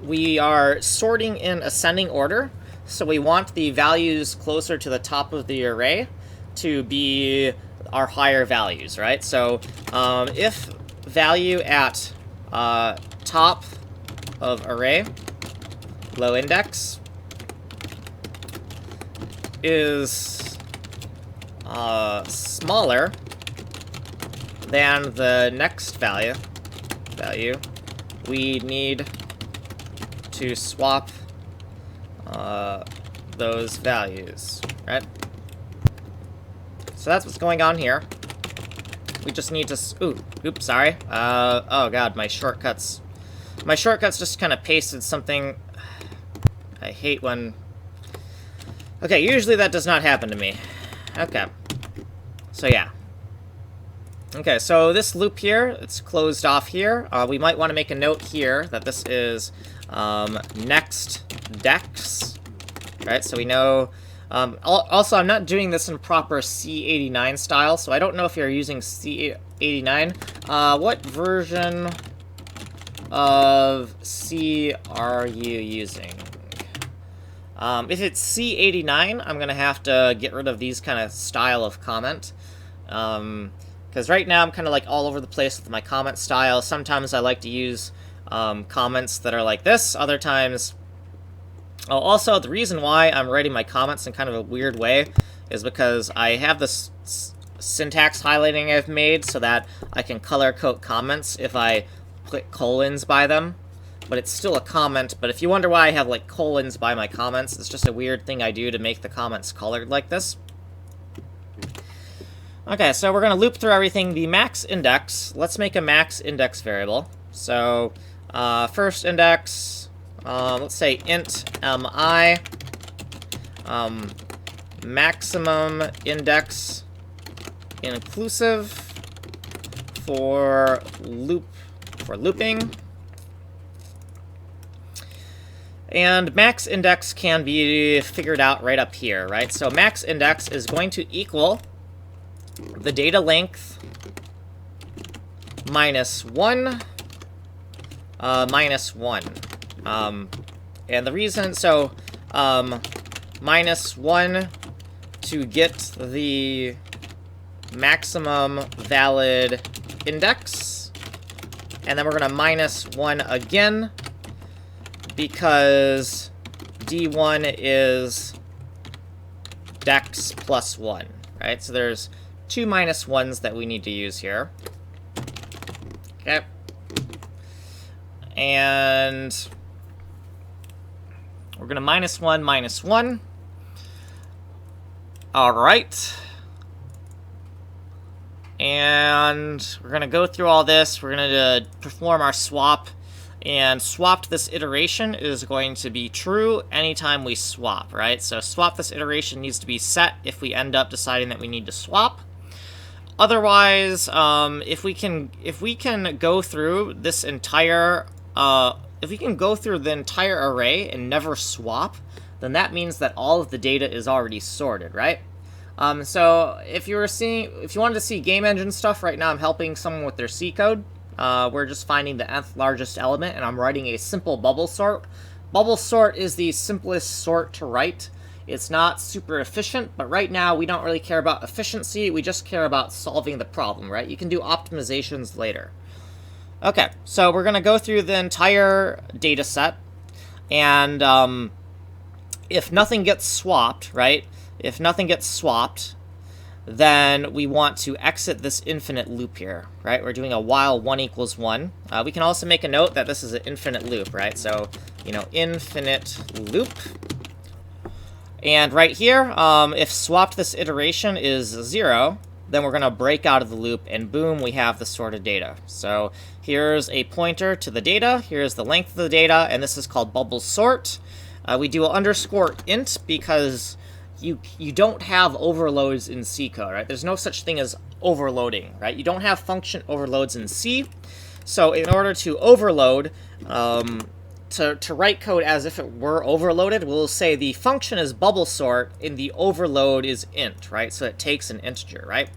we are sorting in ascending order, so we want the values closer to the top of the array to be our higher values, right? So if value at top of array, low index, is smaller than the next value, we need to swap those values, right? So that's what's going on here. We just need to, oops, sorry. Oh god, my shortcuts just kind of pasted something. I hate when, okay, usually that does not happen to me. Okay, so yeah. Okay, so this loop here, it's closed off here. We might want to make a note here that this is next dex, right? So we know. Also, I'm not doing this in proper C89 style, so I don't know if you're using C89. What version of C are you using? If it's C89, I'm going to have to get rid of these kind of style of comment. Because right now I'm kind of like all over the place with my comment style. Sometimes I like to use comments that are like this. Other times... Oh, also, the reason why I'm writing my comments in kind of a weird way is because I have this syntax highlighting I've made so that I can color code comments if I put colons by them. But it's still a comment. But if you wonder why I have like colons by my comments, it's just a weird thing I do to make the comments colored like this. Okay, so we're going to loop through everything. The max index, let's make a max index variable. So, first index, let's say int mi, maximum index inclusive for looping. And max index can be figured out right up here, right? So max index is going to equal the data length minus 1, minus 1. And the reason, so, minus 1 to get the maximum valid index. And then we're going to minus 1 again, because D1 is dex plus 1, right? So there's 2 minus 1s that we need to use here. Okay. And we're going to minus 1, minus 1. All right. And we're going to go through all this. We're going to perform our swap. And swapped this iteration is going to be true anytime we swap, right? So swap this iteration needs to be set if we end up deciding that we need to swap. Otherwise, if we can go through this entire if we can go through the entire array and never swap, then that means that all of the data is already sorted, right? So if you wanted to see game engine stuff, right now I'm helping someone with their C code. We're just finding the nth largest element, and I'm writing a simple bubble sort. Bubble sort is the simplest sort to write. It's not super efficient, but right now we don't really care about efficiency. We just care about solving the problem, right? You can do optimizations later. Okay, so we're going to go through the entire data set, and if nothing gets swapped, right? If nothing gets swapped, then we want to exit this infinite loop here, right? We're doing a while 1 equals 1. We can also make a note that this is an infinite loop, right? So, you know, infinite loop. And right here, if swapped this iteration is 0, then we're going to break out of the loop, and boom, we have the sorted data. So here's a pointer to the data, here's the length of the data, and this is called bubble sort. We do an underscore int because you don't have overloads in C code, right? There's no such thing as overloading, right? You don't have function overloads in C. So in order to overload, to write code as if it were overloaded, we'll say the function is bubble sort and the overload is int, right? So it takes an integer, right?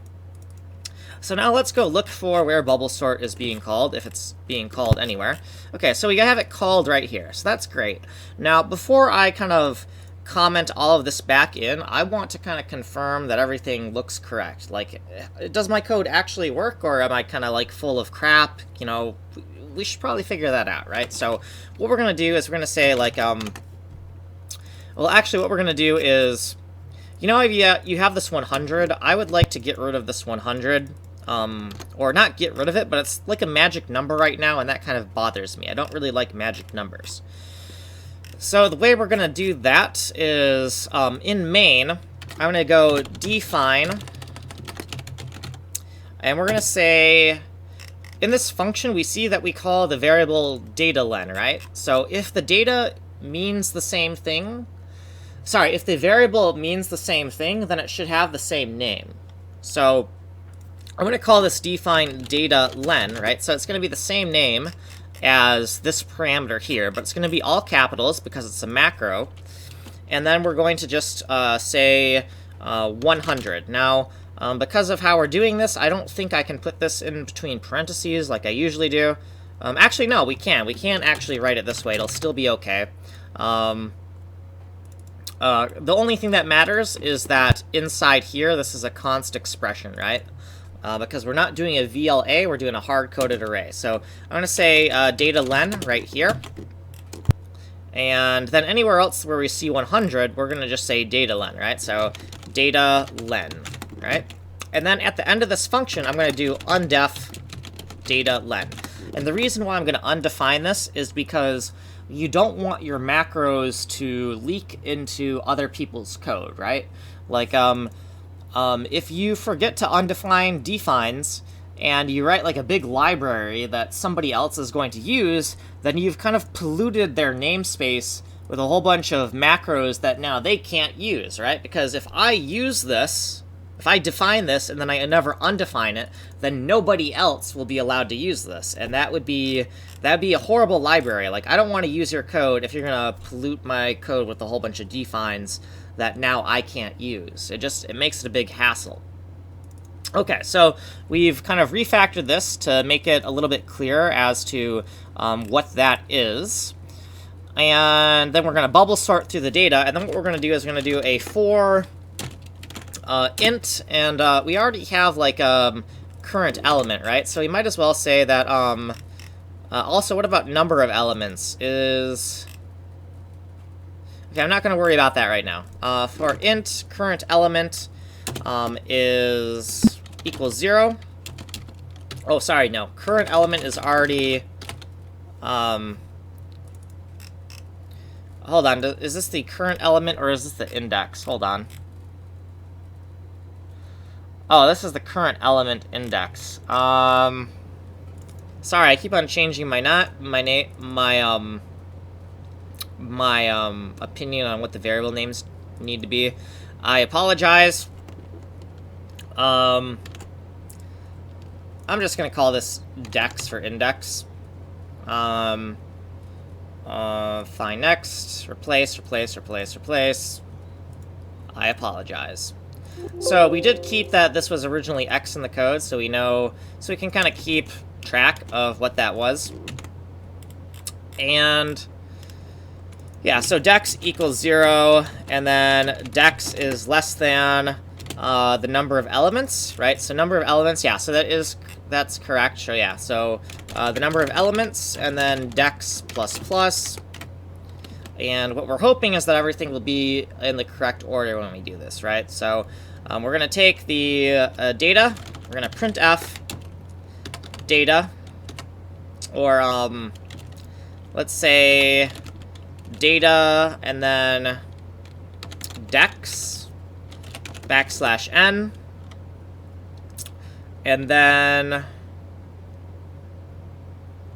So now let's go look for where bubble sort is being called, if it's being called anywhere. Okay, so we have it called right here, so that's great. Now, before I kind of comment all of this back in, I want to kind of confirm that everything looks correct. Like, does my code actually work, or am I kind of like full of crap? You know, we should probably figure that out, right? So what we're going to do is we're going to say, like, well, actually, what we're going to do is, you know, you have this 100. I would like to get rid of this 100. Or not get rid of it, but it's like a magic number right now, and that kind of bothers me. I don't really like magic numbers. So the way we're going to do that is, in main, I'm going to go define, and we're going to say, in this function, we see that we call the variable dataLen, right? So if the data means the same thing, if the variable means the same thing, then it should have the same name. So I'm going to call this define data len, right? So it's going to be the same name as this parameter here, but it's going to be all capitals because it's a macro. And then we're going to just say 100. Now, because of how we're doing this, I don't think I can put this in between parentheses like I usually do. Actually, no, we can. We can actually write it this way. It'll still be okay. The only thing that matters is that inside here, this is a const expression, right? Because we're not doing a VLA, we're doing a hard-coded array. So I'm going to say data len right here. And then anywhere else where we see 100, we're going to just say data len, right? So data len, right? And then at the end of this function, I'm going to do undef data len. And the reason why I'm going to undefine this is because you don't want your macros to leak into other people's code, right? Like, if you forget to undefine defines, and you write like a big library that somebody else is going to use, then you've kind of polluted their namespace with a whole bunch of macros that now they can't use, right? Because if I use this, if I define this and then I never undefine it, then nobody else will be allowed to use this, and that'd be a horrible library. Like, I don't want to use your code if you're gonna pollute my code with a whole bunch of defines that now I can't use. It makes it a big hassle. Okay, so we've kind of refactored this to make it a little bit clearer as to what that is. And then we're going to bubble sort through the data, and then what we're going to do is we're going to do a for int, and we already have like current element, right? So we might as well say that also, what about number of elements is... Okay, I'm not going to worry about that right now. For int, current element is equals 0. Oh, sorry, no. Current element is already... hold on, is this the current element or is this the index? Hold on. Oh, this is the current element index. Sorry, I keep on changing my opinion on what the variable names need to be. I apologize. I'm just gonna call this dex for index. Find next, replace. I apologize. So we did keep that this was originally x in the code, so we know, so we can kind of keep track of what that was. And yeah, so dex equals 0, and then dex is less than the number of elements, right? So number of elements, yeah, so that's correct. So yeah, so the number of elements, and then dex plus plus. And what we're hoping is that everything will be in the correct order when we do this, right? So we're going to take the data, we're going to printf data, or let's say data, and then dex \n, and then,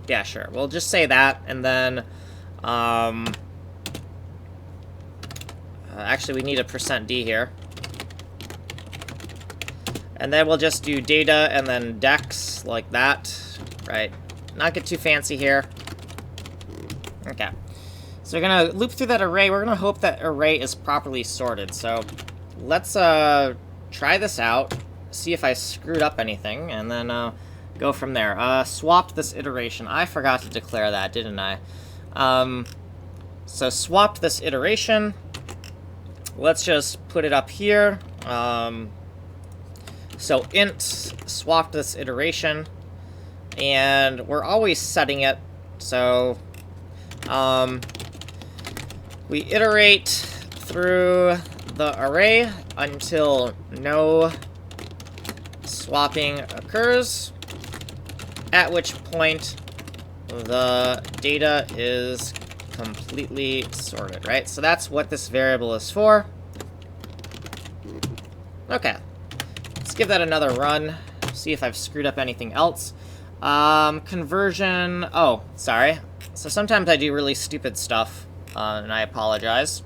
yeah, sure, we'll just say that, and then actually we need a %d here, and then we'll just do data and then dex like that, right? Not get too fancy here. Okay, so we're gonna loop through that array. We're gonna hope that array is properly sorted. So let's try this out, see if I screwed up anything, and then go from there. Swapped this iteration. I forgot to declare that, didn't I? So swapped this iteration. Let's just put it up here. So int swapped this iteration, and we're always setting it. So we iterate through the array until no swapping occurs, at which point the data is completely sorted, right? So that's what this variable is for. Okay, let's give that another run, see if I've screwed up anything else. Conversion, oh, sorry. So sometimes I do really stupid stuff, and I apologize.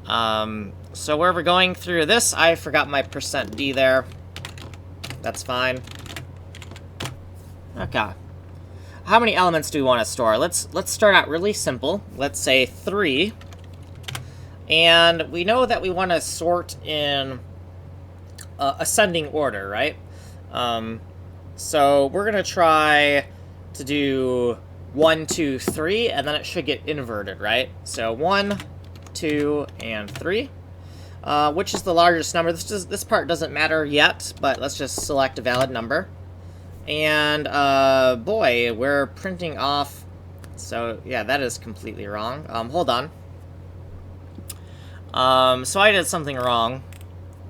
So where we're going through this, I forgot my %d there. That's fine. Okay. How many elements do we want to store? Let's start out really simple. Let's say 3. And we know that we want to sort in ascending order, right? So we're going to try to do 1, 2, 3, and then it should get inverted, right? So 1, 2, and 3. Which is the largest number? This part doesn't matter yet, but let's just select a valid number. And, boy, we're printing off... So, yeah, that is completely wrong. Hold on. So I did something wrong.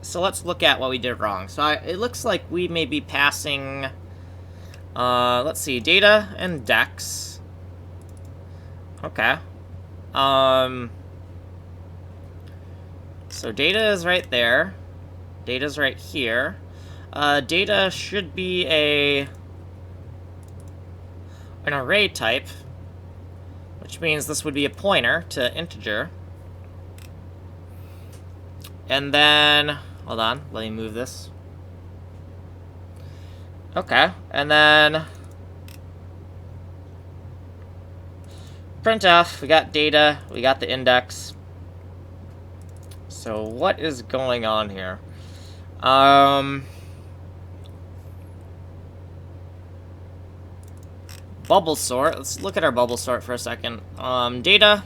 So let's look at what we did wrong. So it looks like we may be passing... let's see, data and dex. Okay. So data is right there. Data's right here. Data should be an array type, which means this would be a pointer to integer. And then, hold on, let me move this. Okay, and then printf, we got data, we got the index. So what is going on here? Bubble sort. Let's look at our bubble sort for a second. Data.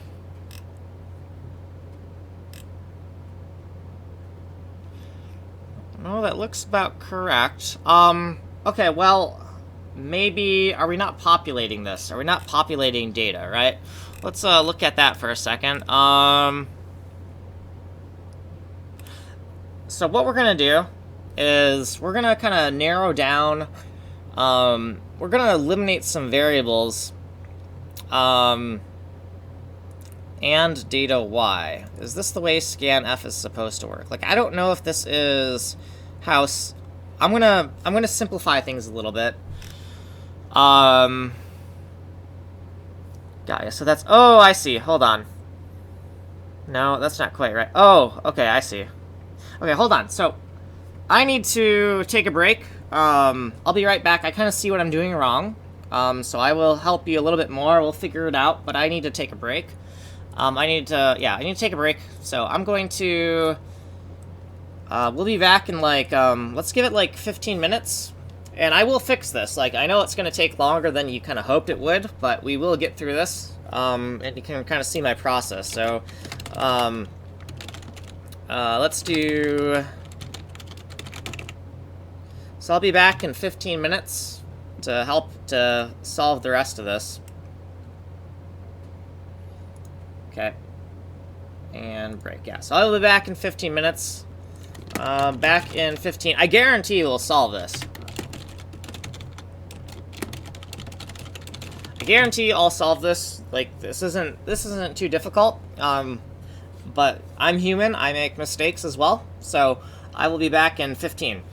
No, that looks about correct. Okay, well, maybe, are we not populating this? Are we not populating data, right? Let's look at that for a second. So what we're going to do is we're going to kind of narrow down, we're going to eliminate some variables, and data y. Is this the way scanf is supposed to work? Like, I don't know if this is how... I'm gonna simplify things a little bit. Got you. So that's... Oh, I see. Hold on. No, that's not quite right. Oh, okay, I see. Okay, hold on. So, I need to take a break. I'll be right back. I kind of see what I'm doing wrong. So I will help you a little bit more. We'll figure it out, but I need to take a break. I need to take a break. So I'm going to... we'll be back in, like, let's give it, like, 15 minutes. And I will fix this. Like, I know it's going to take longer than you kind of hoped it would, but we will get through this. And you can kind of see my process. So, let's do... So I'll be back in 15 minutes to help to solve the rest of this. Okay. And break, yeah. So I'll be back in 15 minutes. Back in 15... I guarantee we'll solve this. I guarantee I'll solve this. Like, this isn't too difficult. But I'm human. I make mistakes as well. So I will be back in 15.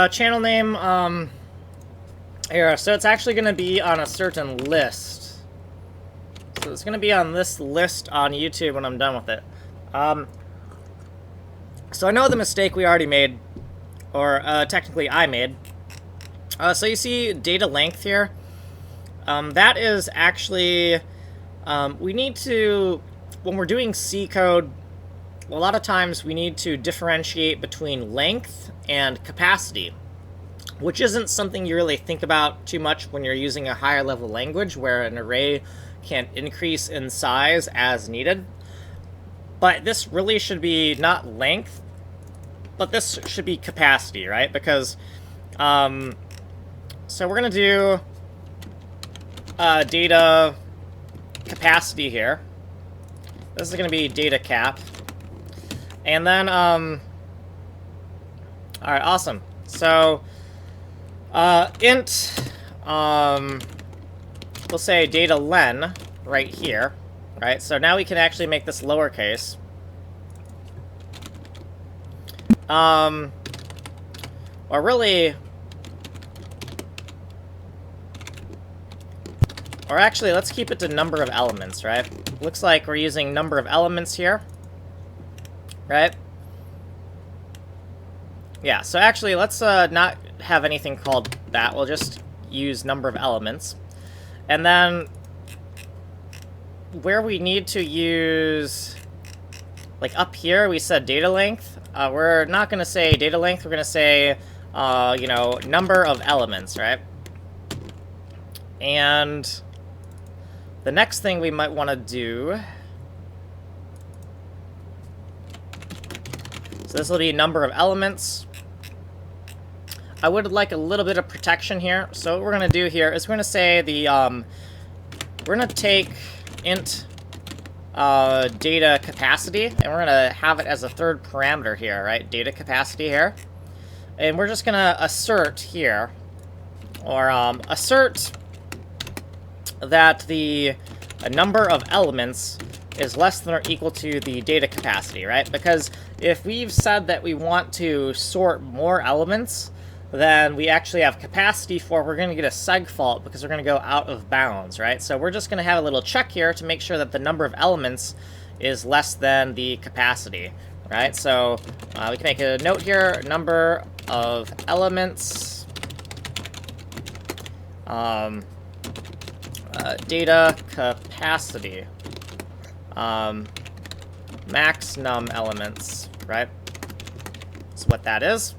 channel name, here, so it's actually going to be on a certain list. So it's going to be on this list on YouTube when I'm done with it. So I know the mistake we already made, or technically I made. So you see data length here. That is actually, we need to, when we're doing C code, a lot of times we need to differentiate between length and capacity, which isn't something you really think about too much when you're using a higher level language where an array can increase in size as needed. But this really should be not length, but this should be capacity, right? Because, so we're going to do data capacity here. This is going to be data cap. And then, alright, awesome. So, int, we'll say data len right here, right? So now we can actually make this lowercase. Or really, or actually, let's keep it to number of elements, right? Looks like we're using number of elements here, right? Yeah, so actually, let's not have anything called that. We'll just use number of elements. And then, where we need to use, like up here, we said data length. We're not going to say data length. We're going to say, you know, number of elements, right? And the next thing we might want to do, so this will be number of elements. I would like a little bit of protection here. So what we're going to do here is we're going to say the, we're going to take int data capacity, and we're going to have it as a third parameter here, right? Data capacity here. And we're just going to assert here, or assert that the number of elements is less than or equal to the data capacity, right? Because if we've said that we want to sort more elements, then we actually have capacity for, we're going to get a seg fault because we're going to go out of bounds, right? So we're just going to have a little check here to make sure that the number of elements is less than the capacity, right? So we can make a note here, number of elements, data capacity, max num elements, right? That's what that is.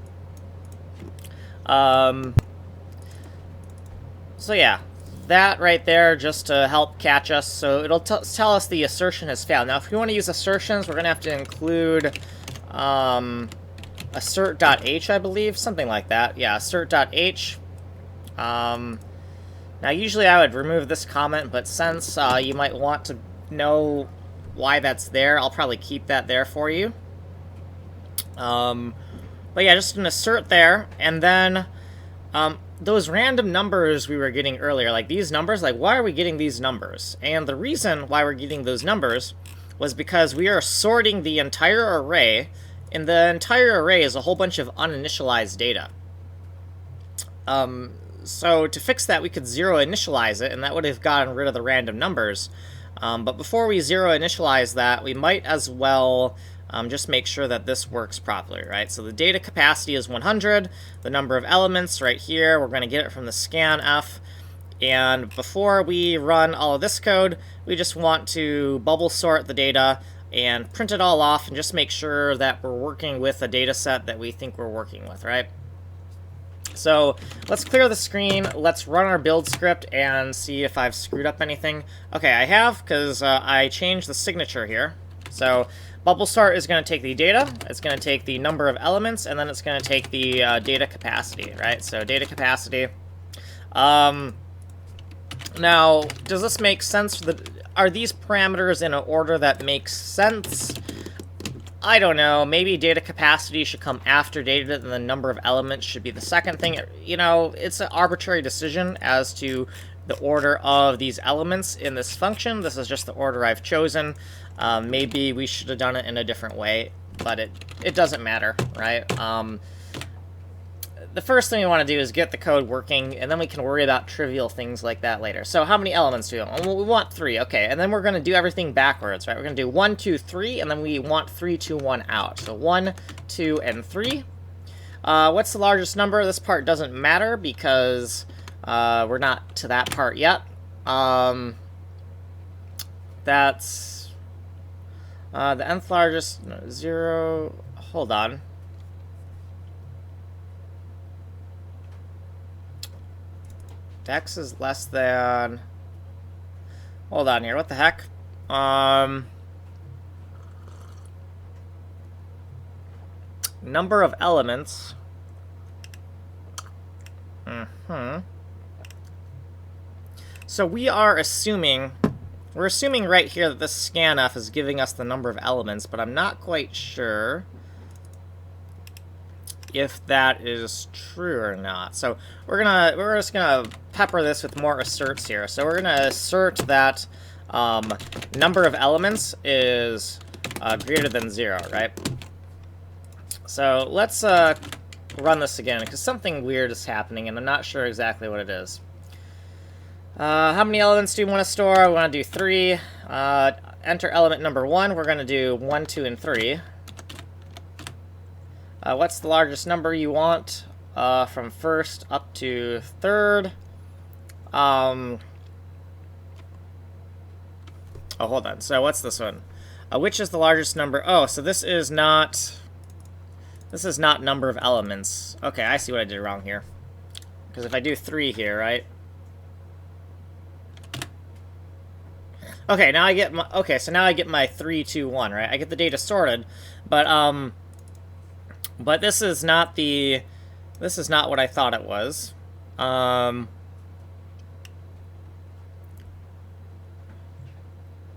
So yeah, that right there just to help catch us. So it'll tell us the assertion has failed. Now, if we want to use assertions, we're going to have to include assert.h, I believe, something like that. Yeah, assert.h. Now, usually I would remove this comment, but since you might want to know why that's there, I'll probably keep that there for you. But yeah, just an assert there, and then those random numbers we were getting earlier, like these numbers, like why are we getting these numbers? And the reason why we're getting those numbers was because we are sorting the entire array, and the entire array is a whole bunch of uninitialized data. So to fix that, we could zero initialize it, and that would have gotten rid of the random numbers. But before we zero initialize that, we might as well just make sure that this works properly, right? So the data capacity is 100, the number of elements right here, we're going to get it from the scanf, and before we run all of this code, we just want to bubble sort the data and print it all off and just make sure that we're working with a data set that we think we're working with, right? So let's clear the screen, let's run our build script and see if I've screwed up anything. Okay, I have, because I changed the signature here. So bubble sort is going to take the data, it's going to take the number of elements, and then it's going to take the data capacity, right? So data capacity. Now, does this make sense? Are these parameters in an order that makes sense? I don't know. Maybe data capacity should come after data, and the number of elements should be the second thing. You know, it's an arbitrary decision as to the order of these elements in this function. This is just the order I've chosen. Maybe we should have done it in a different way, but it doesn't matter, right? the first thing we want to do is get the code working, and then we can worry about trivial things like that later. So how many elements do we want? Well, we want 3. Okay, and then we're going to do everything backwards, right? We're going to do 1, 2, 3, and then we want 3, 2, 1 out. So 1, 2, and 3. What's the largest number? This part doesn't matter because we're not to that part yet. That's the nth largest, no, 0, hold on. Dex is less than, hold on here, what the heck? Number of elements. So we are assuming, we're assuming right here that this scanf is giving us the number of elements, but I'm not quite sure if that is true or not. So we're just gonna pepper this with more asserts here. So we're gonna assert that number of elements is greater than 0, right? So let's run this again, because something weird is happening, and I'm not sure exactly what it is. How many elements do we want to store? We want to do 3. Enter element number 1. We're going to do 1, 2, and 3. What's the largest number you want from first up to third? Oh, hold on. So what's this one? Which is the largest number? Oh, so this is not number of elements. Okay, I see what I did wrong here. Because if I do 3 here, right? Okay, now I get my, okay, so now I get my 3, 2, 1, right? I get the data sorted, but this is not what I thought it was.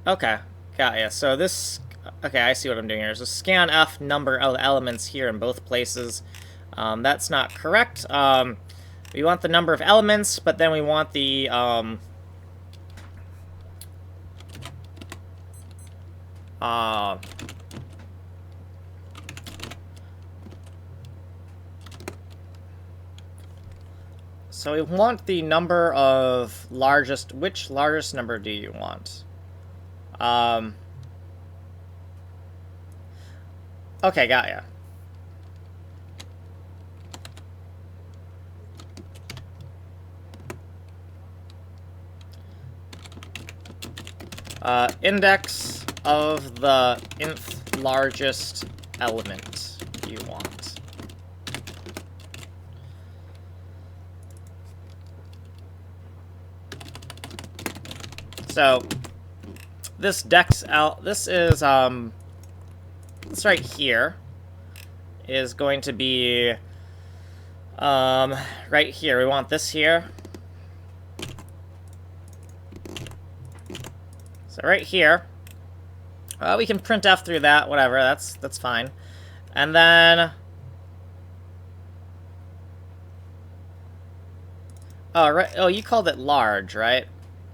Okay, got ya. So this, okay, I see what I'm doing here. So scanf number of elements here in both places. That's not correct. We want the number of elements, but then we want the, so we want the number of largest, which largest number do you want? Okay, got ya. Index of the nth largest element you want. So this dex out, this is this right here is going to be right here. We want this here. So right here, we can print f through that, whatever, that's fine. And then, oh, right, oh, you called it large, right?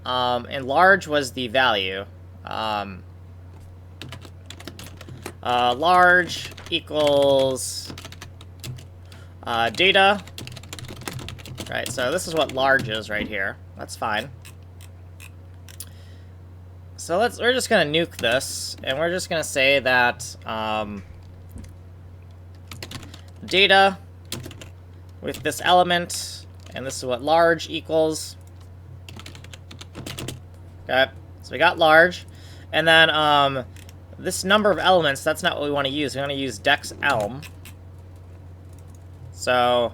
And large was the value. Large equals data. Right, so this is what large is right here. That's fine. So we're just gonna nuke this, and we're just gonna say that data with this element, and this is what large equals. Okay, so we got large, and then this number of elements, that's not what we want to use. We want to use dex elm. So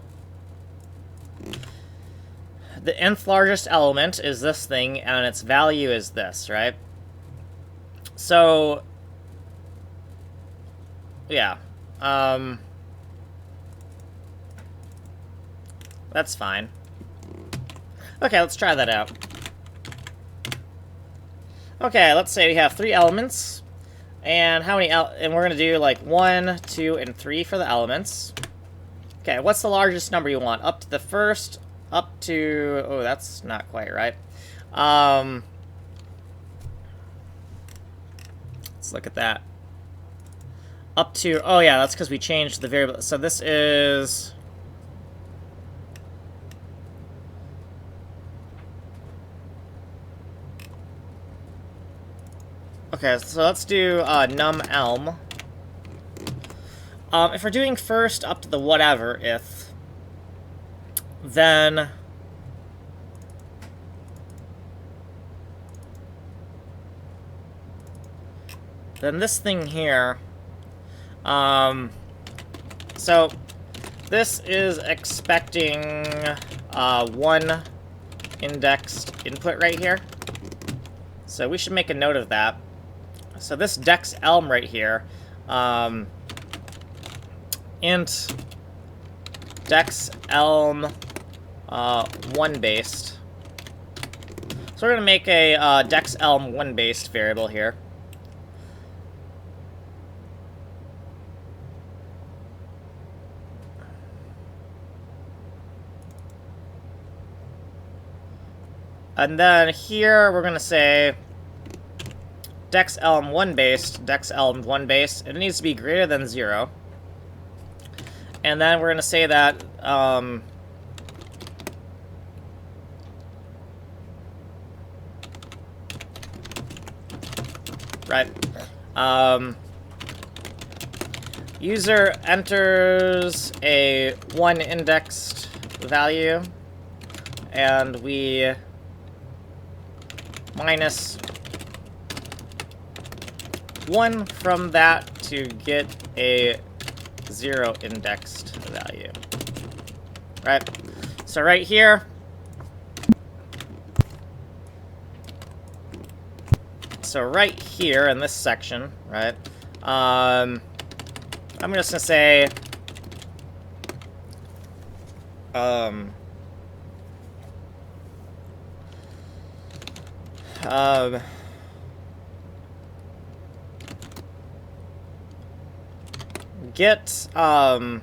the nth largest element is this thing, and its value is this, right? So, yeah, that's fine. Okay, let's try that out. Okay, let's say we have 3 elements, and how many, and we're gonna do like 1, 2, and 3 for the elements. Okay, what's the largest number you want? Up to the first, up to, oh, that's not quite right. Let's look at that. Up to, oh yeah, that's because we changed the variable. So this is, Okay, so let's do num elm. If we're doing first up to the whatever if, then this thing here, so this is expecting one indexed input right here. So we should make a note of that. So this dex elm right here, int dex elm 1 based. So we're going to make a dex elm 1 based variable here. And then here we're going to say dex elm 1 based, dex elm 1 based. It needs to be greater than 0. And then we're going to say that user enters a 1 indexed value, and we minus 1 from that to get a 0 indexed value. Right? So right here, in this section, right, I'm just going to say get nth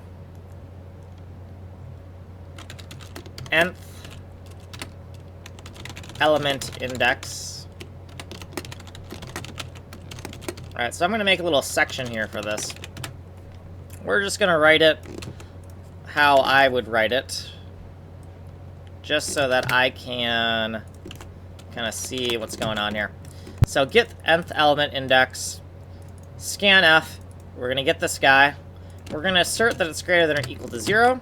element index. Alright, so I'm going to make a little section here for this. We're just going to write it how I would write it, just so that I can kind of see what's going on here. So get nth element index, scanf, we're going to get this guy, we're going to assert that it's greater than or equal to 0,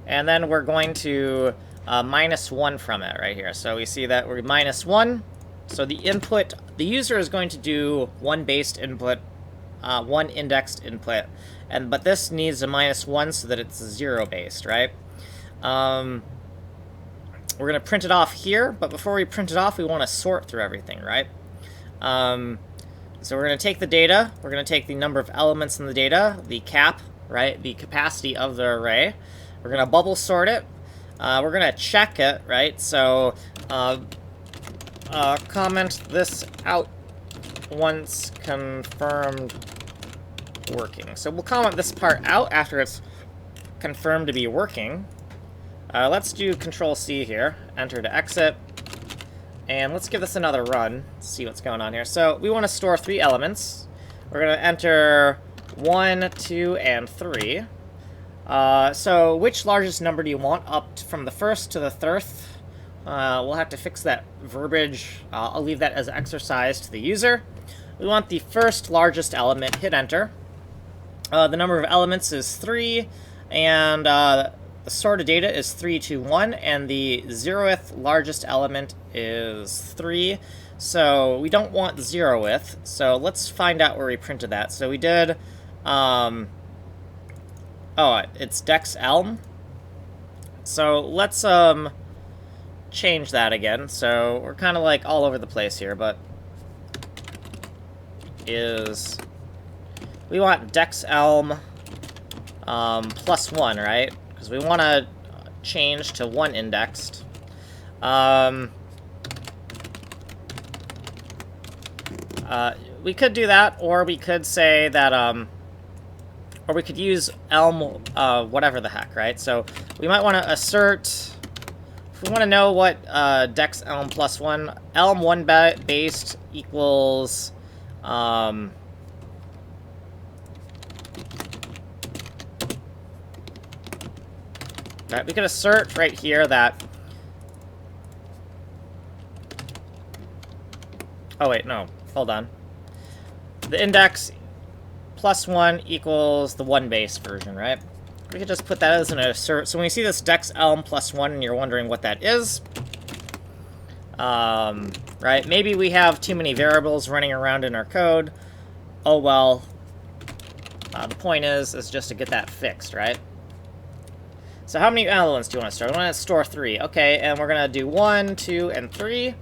and then we're going to minus 1 from it right here. So we see that we're minus 1, so the input, the user is going to do 1 based input, 1 indexed input, but this needs a minus 1 so that it's 0 based, right? We're going to print it off here, but before we print it off, we want to sort through everything, right? So we're going to take the data, we're going to take the number of elements in the data, the cap, right, the capacity of the array. We're going to bubble sort it. We're going to check it, right? So comment this out once confirmed working. So we'll comment this part out after it's confirmed to be working. Let's do Control-C here, enter to exit, and let's give this another run, see what's going on here. So we want to store 3 elements. We're going to enter 1, 2, and 3. So which largest number do you want, up from the first to the 3rd? We'll have to fix that verbiage. I'll leave that as an exercise to the user. We want the first largest element, hit enter. The number of elements is 3, and the sorted data is 3, 2, 1, and the 0th largest element is 3. So we don't want 0th, so let's find out where we printed that. So we did, it's dex elm. So let's change that again. So we're kind of like all over the place here, but we want dex elm plus 1, right? Because we want to change to 1 indexed. We could do that, or we could say that, or we could use elm, whatever the heck, right? So we might want to assert, if we want to know what dex elm plus 1, elm 1 based equals, right, we could assert right here that... Oh, wait, no. Hold on. the index plus 1 equals the 1 base version, right? We could just put that as an assert. So when you see this dex elm plus 1 and you're wondering what that is, right? Maybe we have too many variables running around in our code. Oh well. The point is just to get that fixed, right? So how many elements do you want to store? We want to store 3. Okay, and we're going to do 1, 2, and 3.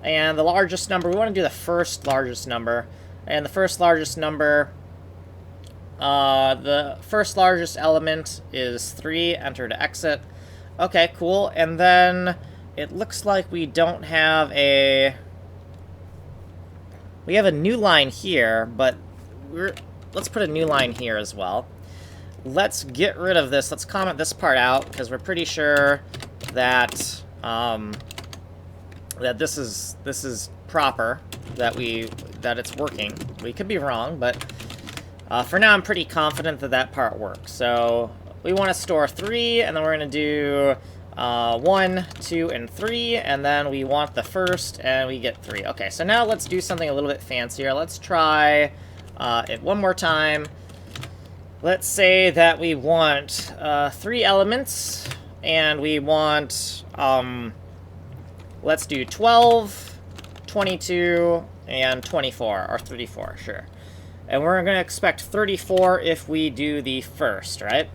And the largest number, we want to do the first largest number. And the first largest number, the first largest element is 3, enter to exit. Okay, cool. And then it looks like we don't have a... We have a new line here, but let's put a new line here as well. Let's get rid of this. Let's comment this part out, because we're pretty sure that that this is proper, that it's working. We could be wrong, but for now I'm pretty confident that that part works. So we want to store 3, and then we're going to do 1, 2, and 3, and then we want the first, and we get 3. Okay, so now let's do something a little bit fancier. Let's try it one more time. Let's say that we want 3 elements, and we want, let's do 12, 22, and 24, or 34, sure. And we're going to expect 34 if we do the first, right?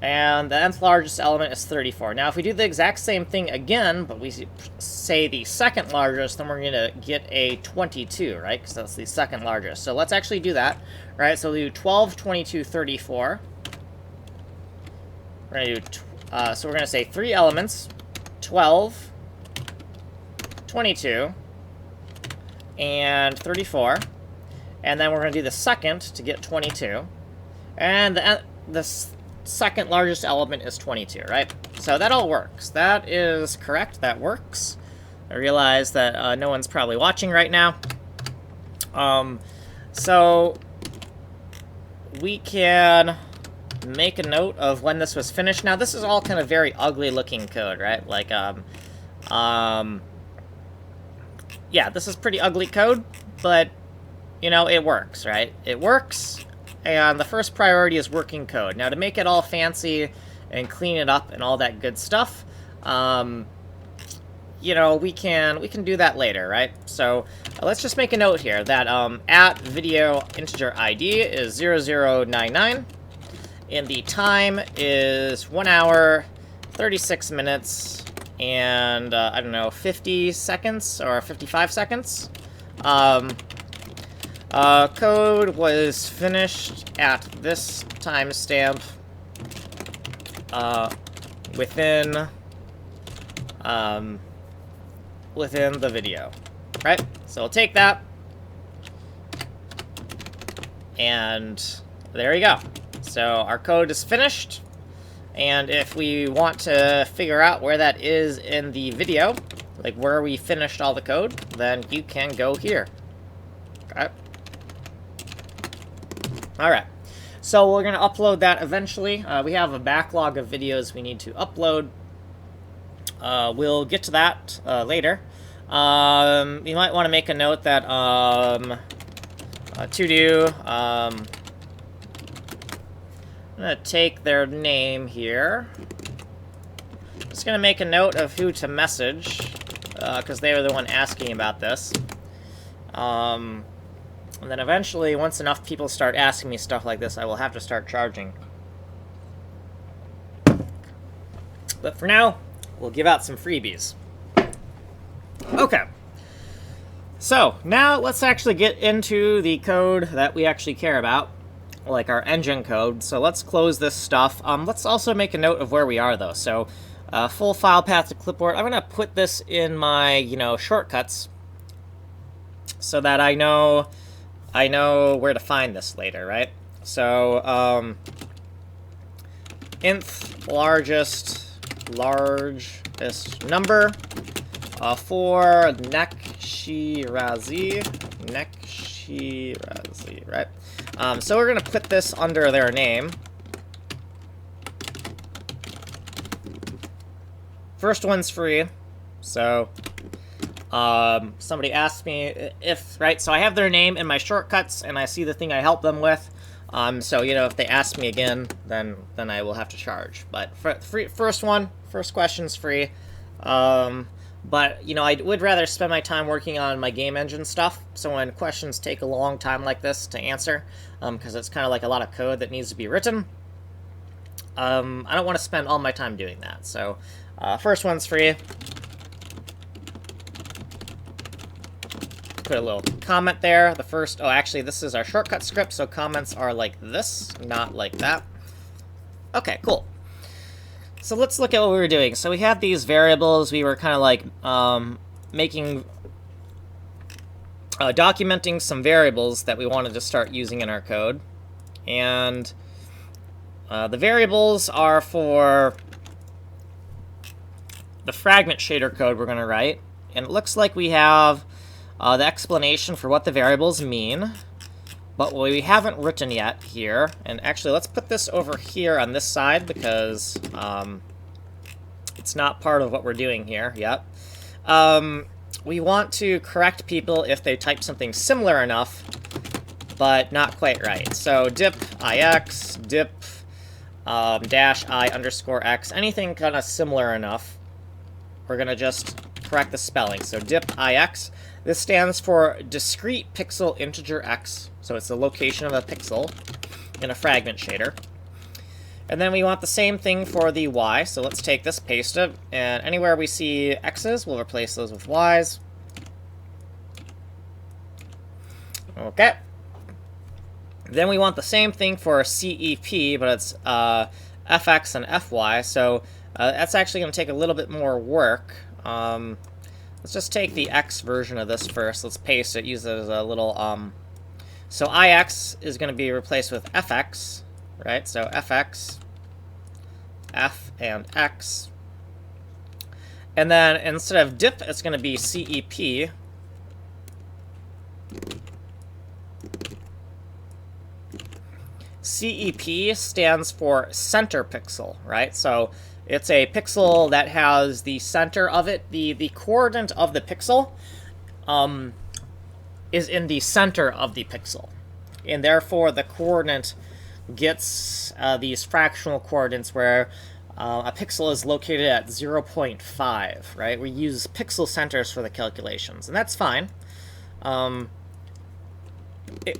And the nth largest element is 34. Now, if we do the exact same thing again, but we say the second largest, then we're going to get a 22, right? Because that's the second largest. So let's actually do that, right? So we'll do 12, 22, 34. We're going to do, so we're going to say 3 elements, 12, 22, and 34. And then we're going to do the second to get 22. And the second largest element is 22, right? So that all works. That is correct. That works. I realize that no one's probably watching right now. So we can make a note of when this was finished. Now, this is all kind of very ugly looking code, right? Like, yeah, this is pretty ugly code, but, you know, it works, right? It works. And the first priority is working code. Now, to make it all fancy and clean it up and all that good stuff, you know, we can do that later, right? So let's just make a note here that at video integer ID is 0099, and the time is 1 hour, 36 minutes, and I don't know, 50 seconds or 55 seconds. Code was finished at this timestamp within the video, right? So we'll take that, and there you go. So our code is finished, and if we want to figure out where that is in the video, like where we finished all the code, then you can go here. Okay. Alright, so we're going to upload that eventually. We have a backlog of videos we need to upload. We'll get to that later. You might want to make a note that to do, I'm going to take their name here. Just going to make a note of who to message, because they were the one asking about this. And then eventually, once enough people start asking me stuff like this, I will have to start charging. But for now, we'll give out some freebies. Okay. So, now let's actually get into the code that we actually care about, like our engine code. So let's close this stuff. Let's also make a note of where we are, though. So, full file path to clipboard. I'm going to put this in my, shortcuts so that I know where to find this later, right? So, nth largest number for Nekshirazi, right? So we're gonna put this under their name. First one's free, so Somebody asked me if, right, so I have their name in my shortcuts, and I see the thing I help them with. So, you know, if they ask me again, then I will have to charge. But first question's free. But, you know, I would rather spend my time working on my game engine stuff, so when questions take a long time like this to answer, because it's kind of like a lot of code that needs to be written, I don't want to spend all my time doing that. So, first one's free. Put a little comment there. The first, oh, actually, this is our shortcut script, so comments are like this, not like that. Okay, cool. So let's look at what we were doing. So we had these variables. We were kind of like documenting some variables that we wanted to start using in our code. And the variables are for the fragment shader code we're going to write. And it looks like we have the explanation for what the variables mean, but what we haven't written yet here, and actually let's put this over here on this side because it's not part of what we're doing here yet. We want to correct people if they type something similar enough, but not quite right. So dip ix, dip dash I underscore x, anything kind of similar enough, we're going to just correct the spelling. So dip ix. This stands for discrete pixel integer x, so it's the location of a pixel in a fragment shader. And then we want the same thing for the y, so let's take this, paste it, and anywhere we see x's, we'll replace those with y's. Okay. Then we want the same thing for CEP, but it's fx and fy, so that's actually going to take a little bit more work. Let's just take the x version of this first. Let's paste it, use it as a little, so ix is going to be replaced with fx, right? So fx, f, and x. And then instead of dip, it's going to be CEP. CEP stands for center pixel, right? So it's a pixel that has the center of it. The coordinate of the pixel is in the center of the pixel. And therefore, the coordinate gets these fractional coordinates where a pixel is located at 0.5, right? We use pixel centers for the calculations, and that's fine.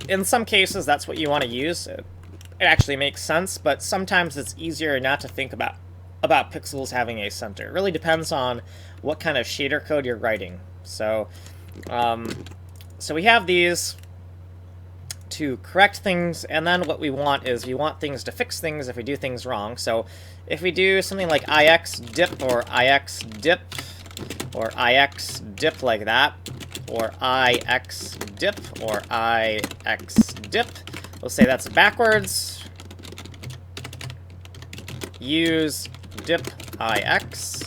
In some cases, that's what you want to use. It actually makes sense, but sometimes it's easier not to think about pixels having a center. It really depends on what kind of shader code you're writing. So, so we have these to correct things, and then what we want is we want things to fix things if we do things wrong. So if we do something like ix dip or ix dip or ix dip like that, or ix dip or ix dip, we'll say that's backwards. Use dip ix.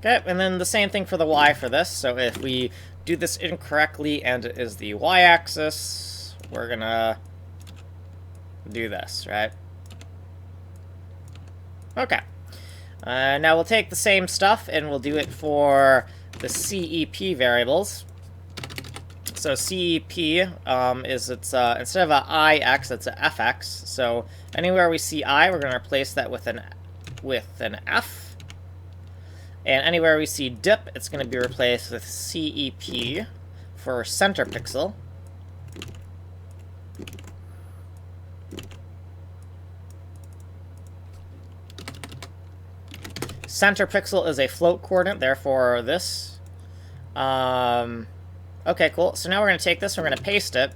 Okay, and then the same thing for the y for this. So if we do this incorrectly and it is the y-axis, we're gonna do this, right? Okay. Now we'll take the same stuff and we'll do it for the CEP variables. So CEP is it's instead of a ix, it's a fx. So anywhere we see I, we're going to replace that with an f. And anywhere we see dip, it's going to be replaced with CEP for center pixel. Center pixel is a float coordinate, therefore this. Okay, cool. So now we're going to take this, we're going to paste it,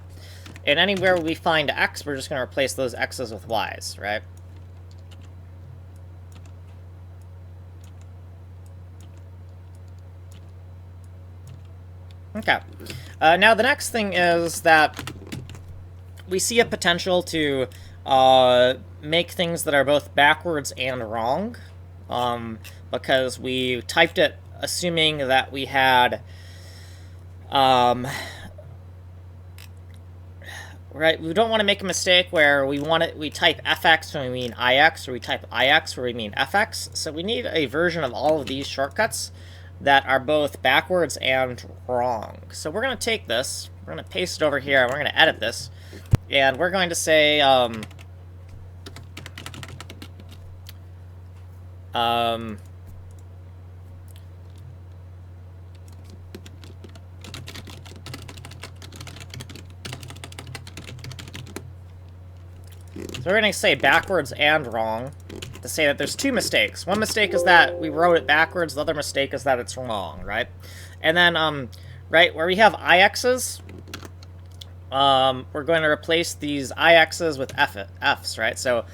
and anywhere we find x, we're just going to replace those x's with y's, right? Okay. Now the next thing is that we see a potential to make things that are both backwards and wrong, because we typed it assuming that we had right, we don't want to make a mistake where we type fx when we mean ix, or we type ix where we mean fx. So we need a version of all of these shortcuts that are both backwards and wrong. So we're going to take this, we're going to paste it over here, and we're going to edit this, and we're going to say, so we're going to say backwards and wrong to say that there's two mistakes. One mistake is that we wrote it backwards. The other mistake is that it's wrong, right? And then, right, where we have IXs, we're going to replace these IXs with Fs, right? So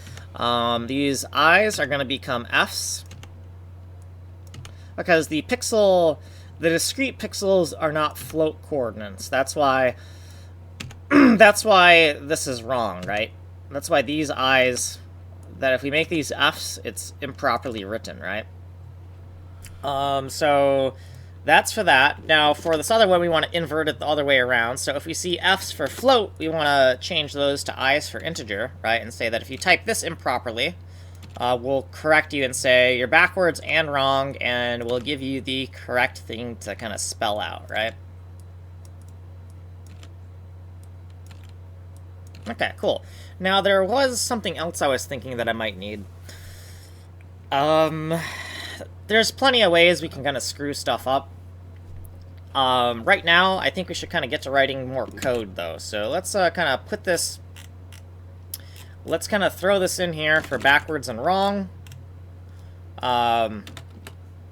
these I's are going to become Fs because the discrete pixels are not float coordinates. That's why that's why this is wrong, right? That's why these I's, that if we make these F's, it's improperly written, right? So that's for that. Now, for this other one, we want to invert it the other way around. So if we see F's for float, we want to change those to I's for integer, right? And say that if you type this improperly, we'll correct you and say you're backwards and wrong, and we'll give you the correct thing to kind of spell out, right? Okay, cool. Now, there was something else I was thinking that I might need. There's plenty of ways we can kind of screw stuff up. Right now, I think we should kind of get to writing more code, though. So let's kind of put this... Let's kind of throw this in here for backwards and wrong.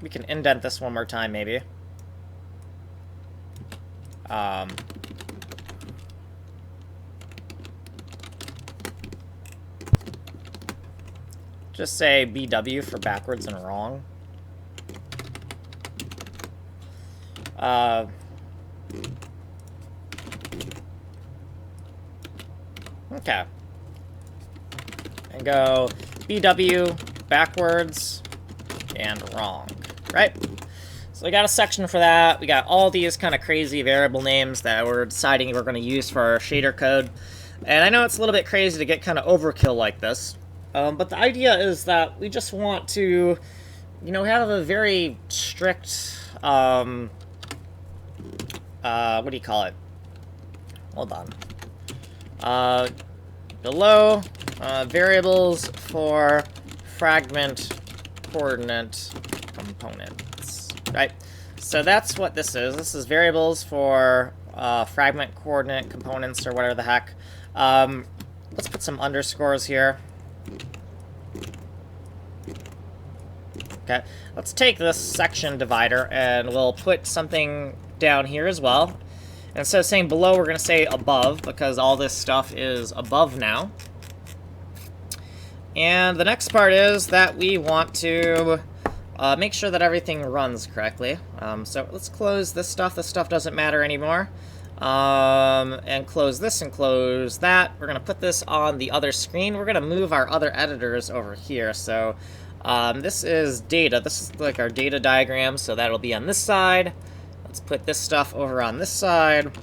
We can indent this one more time, maybe. Just say BW for backwards and wrong. Okay. And go BW backwards and wrong, right? So we got a section for that. We got all these kind of crazy variable names that we're deciding we're going to use for our shader code. And I know it's a little bit crazy to get kind of overkill like this. But the idea is that we just want to, you know, have a very strict, what do you call it? Hold on. Below, variables for fragment coordinate components, right? So that's what this is. This is variables for fragment coordinate components, or whatever the heck. Let's put some underscores here. Okay, let's take this section divider and we'll put something down here as well. And instead of saying below, we're going to say above, because all this stuff is above now. And the next part is that we want to make sure that everything runs correctly. So let's close this stuff. This stuff doesn't matter anymore. And close this and close that. We're going to put this on the other screen. We're going to move our other editors over here. So this is data. This is like our data diagram, so that'll be on this side. Let's put this stuff over on this side.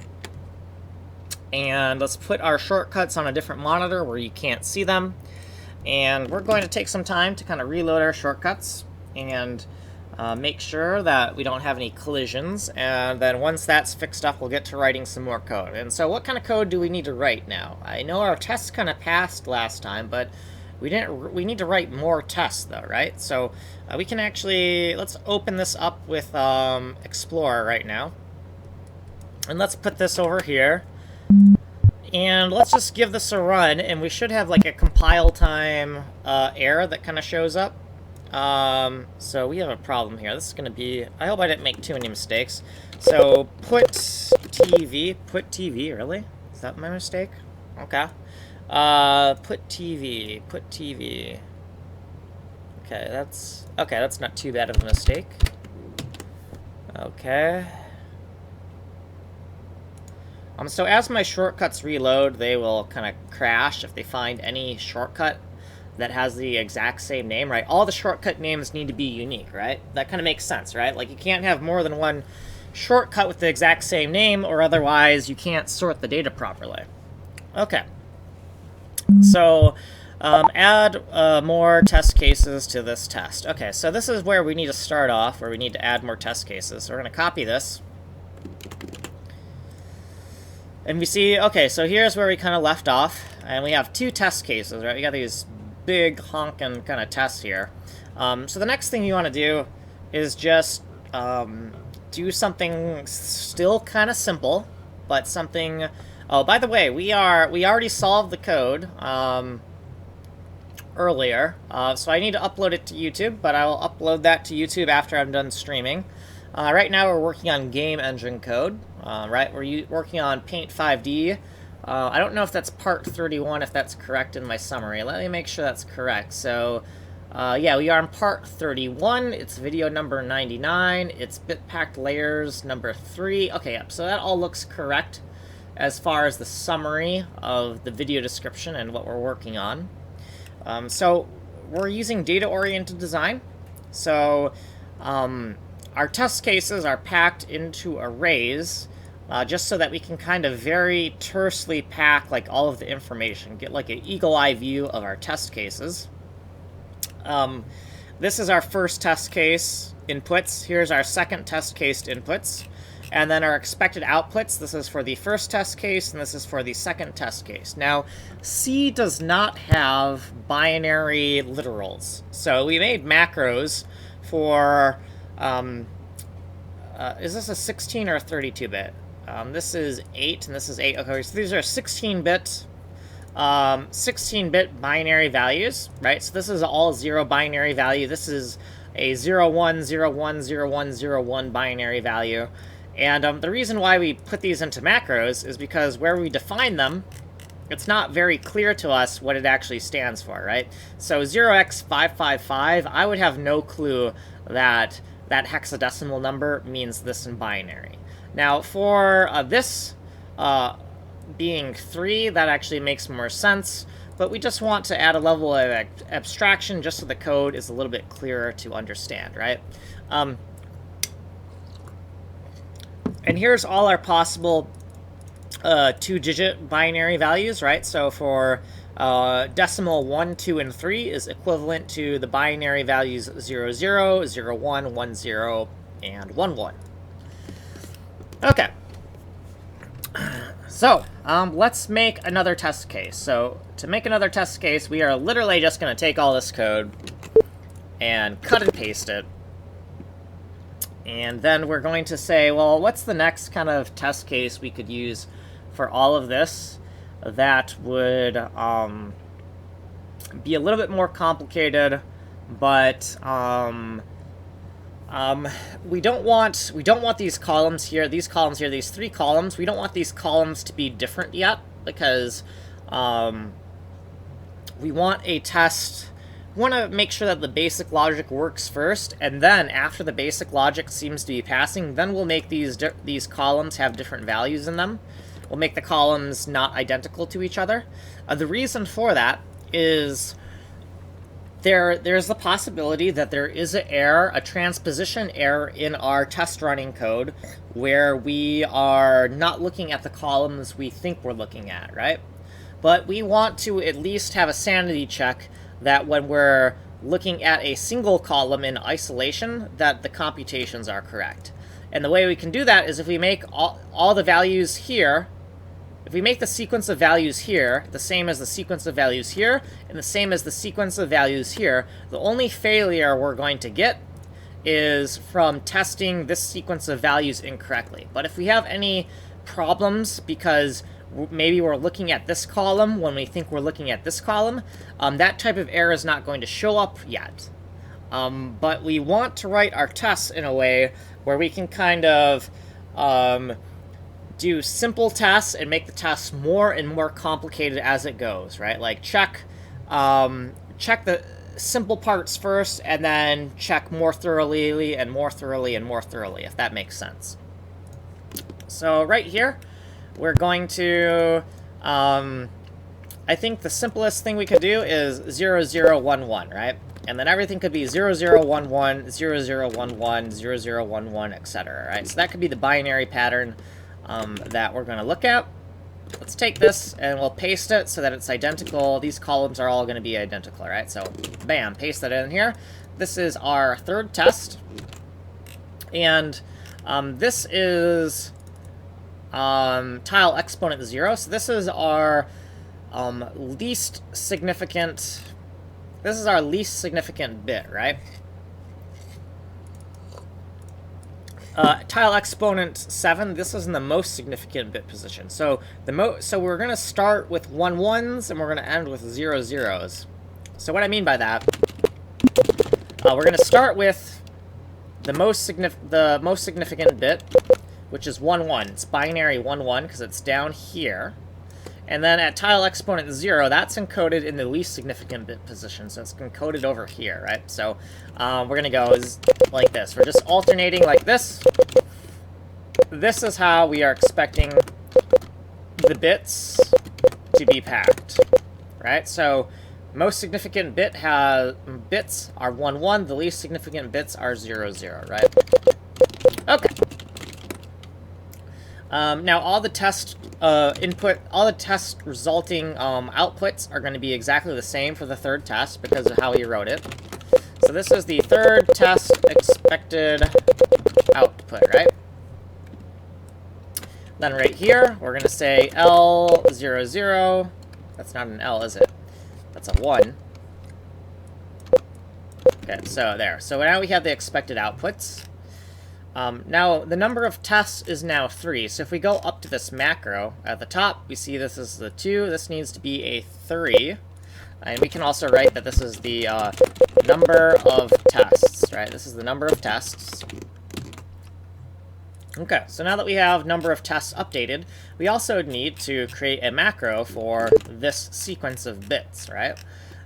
And let's put our shortcuts on a different monitor where you can't see them. And we're going to take some time to kind of reload our shortcuts and make sure that we don't have any collisions. And then once that's fixed up, we'll get to writing some more code. And so what kind of code do we need to write now? I know our tests kind of passed last time, but we need to write more tests though, right? So we can actually, let's open this up with Explorer right now. And let's put this over here. And let's just give this a run, and we should have like a compile time error that kind of shows up. So we have a problem here. This is going to be, I hope I didn't make too many mistakes. So put TV, really? Is that my mistake? Okay. Put TV. Okay, that's not too bad of a mistake. Okay. So as my shortcuts reload, they will kind of crash if they find any shortcut that has the exact same name, right? All the shortcut names need to be unique, right? That kind of makes sense, right? Like, you can't have more than one shortcut with the exact same name, or otherwise you can't sort the data properly. Okay. So Add more test cases to this test. Okay, so this is where we need to start off, where we need to add more test cases. So we're going to copy this. And we see, okay, so here's where we kind of left off. And we have 2 test cases, right? We got these big honking kind of tests here. So the next thing you want to do is just do something still kind of simple, but something... Oh, by the way, we already solved the code earlier, so I need to upload it to YouTube, but I will upload that to YouTube after I'm done streaming. Right now we're working on game engine code, right? We're working on PAINT5D. I don't know if that's part 31, if that's correct in my summary. Let me make sure that's correct. So, yeah, we are on part 31. It's video number 99. It's Bitpacked layers number 3. Okay, yep, so that all looks correct as far as the summary of the video description and what we're working on. So we're using data-oriented design. So our test cases are packed into arrays just so that we can kind of very tersely pack like all of the information, get like an eagle-eye view of our test cases. This is our first test case inputs. Here's our second test case inputs. And then our expected outputs, this is for the first test case, and this is for the second test case. Now, C does not have binary literals. So we made macros for, is this a 16 or a 32-bit? This is 8, and this is 8. Okay, so these are 16-bit 16-bit binary values, right? So this is all 0 binary value. This is a 0, 1, 0, 1, 0, 1, 0, 1 binary value. And the reason why we put these into macros is because where we define them, it's not very clear to us what it actually stands for, right? So 0x555, I would have no clue that that hexadecimal number means this in binary. Now, for this being 3, that actually makes more sense, but we just want to add a level of abstraction just so the code is a little bit clearer to understand, right? And here's all our possible 2-digit binary values, right? So for decimal 1, 2, and 3 is equivalent to the binary values 0, 0, 0, 1, 1, 0, and 1, 1. Okay. So, let's make another test case. So, to make another test case, we are literally just going to take all this code and cut and paste it. And then we're going to say, well, what's the next kind of test case we could use for all of this that would be a little bit more complicated, but we don't want these columns here, these 3 columns. We don't want these columns to be different yet because we want a test. We want to make sure that the basic logic works first, and then after the basic logic seems to be passing, then we'll make these columns have different values in them. We'll make the columns not identical to each other. The reason for that is there's the possibility that there is an error, a transposition error in our test running code where we are not looking at the columns we think we're looking at, right? But we want to at least have a sanity check that when we're looking at a single column in isolation, that the computations are correct. And the way we can do that is if we make all the values here, if we make the sequence of values here the same as the sequence of values here, and the same as the sequence of values here, the only failure we're going to get is from testing this sequence of values incorrectly. But if we have any problems because maybe we're looking at this column when we think we're looking at this column, that type of error is not going to show up yet. But we want to write our tests in a way where we can kind of do simple tests and make the tests more and more complicated as it goes, right? Like check the simple parts first, and then check more thoroughly and more thoroughly and more thoroughly, if that makes sense. So right here, we're going to, I think the simplest thing we could do is 0, 0, 1, 1, right? And then everything could be 0, 0, 1, 1, 0, 0, 1, 1, 0, 0, 1, 1, etc., right? So that could be the binary pattern that we're going to look at. let's take this and we'll paste it so that it's identical. These columns are all going to be identical, right? So, bam, paste that in here. This is our third test. And this is tile exponent 0. So this is our least significant... This is our least significant bit, right? Tile exponent 7, this is in the most significant bit position. So so we're going to start with 1 1s and we're going to end with 0 0s. So what I mean by that, we're going to start with the most significant bit, which is 1 1. It's binary 1 1 because it's down here. And then at tile exponent 0, that's encoded in the least significant bit position, so it's encoded over here, right? So we're going to go like this. We're just alternating like this. This is how we are expecting the bits to be packed, right? So most significant bits are 1 1, the least significant bits are 0 0, right? Okay. Now all the test all the test resulting outputs are going to be exactly the same for the third test because of how he wrote it. So this is the third test expected output, right? Then right here, we're going to say L00. 0. That's not an L, is it? That's a 1. Okay, so there. So now we have the expected outputs. Now, the number of tests is now 3, so if we go up to this macro, at the top, we see this is the 2, this needs to be a 3, and we can also write that this is the number of tests, right? This is the number of tests. Okay, so now that we have number of tests updated, we also need to create a macro for this sequence of bits, right?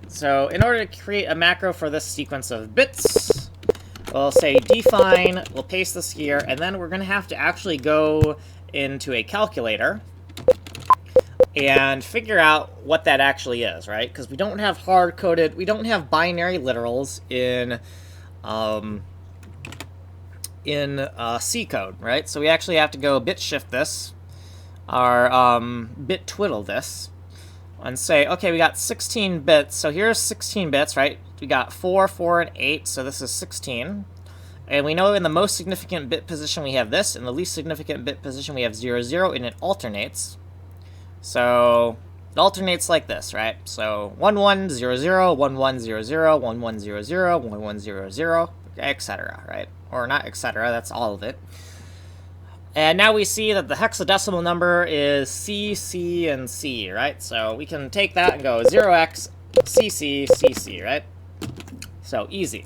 So, in order to create a macro for this sequence of bits, we'll say define, we'll paste this here, and then we're going to have to actually go into a calculator and figure out what that actually is, right? Because we don't have hard-coded, we don't have binary literals in C code, right? So we actually have to go bit shift this, or bit twiddle this, and say, okay, we got 16 bits, so here's 16 bits, right? We got 4, 4, and 8, so this is 16. And we know in the most significant bit position we have this, in the least significant bit position we have 0, 0, and it alternates. So it alternates like this, right? So 1, 1, 0, 0, 1, 1, 0, 0, 1, 1, 0, 0, 1, 1, 0, 0, etc., right? Or not etc., that's all of it. And now we see that the hexadecimal number is C, C, and C, right? So we can take that and go 0x, CC, CC, right? So easy.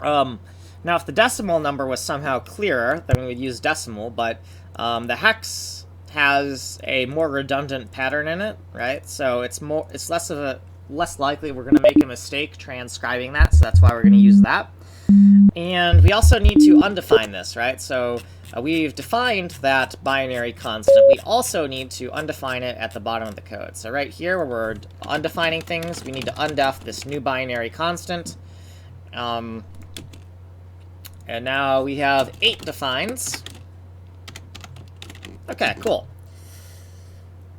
Now, if the decimal number was somehow clearer, then we would use decimal, but the hex has a more redundant pattern in it, right? So it's less likely we're going to make a mistake transcribing that, so that's why we're going to use that. And we also need to undefine this, right? So we've defined that binary constant. We also need to undefine it at the bottom of the code. So right here, where we're undefining things, we need to undef this new binary constant. And now we have 8 defines. Okay, cool.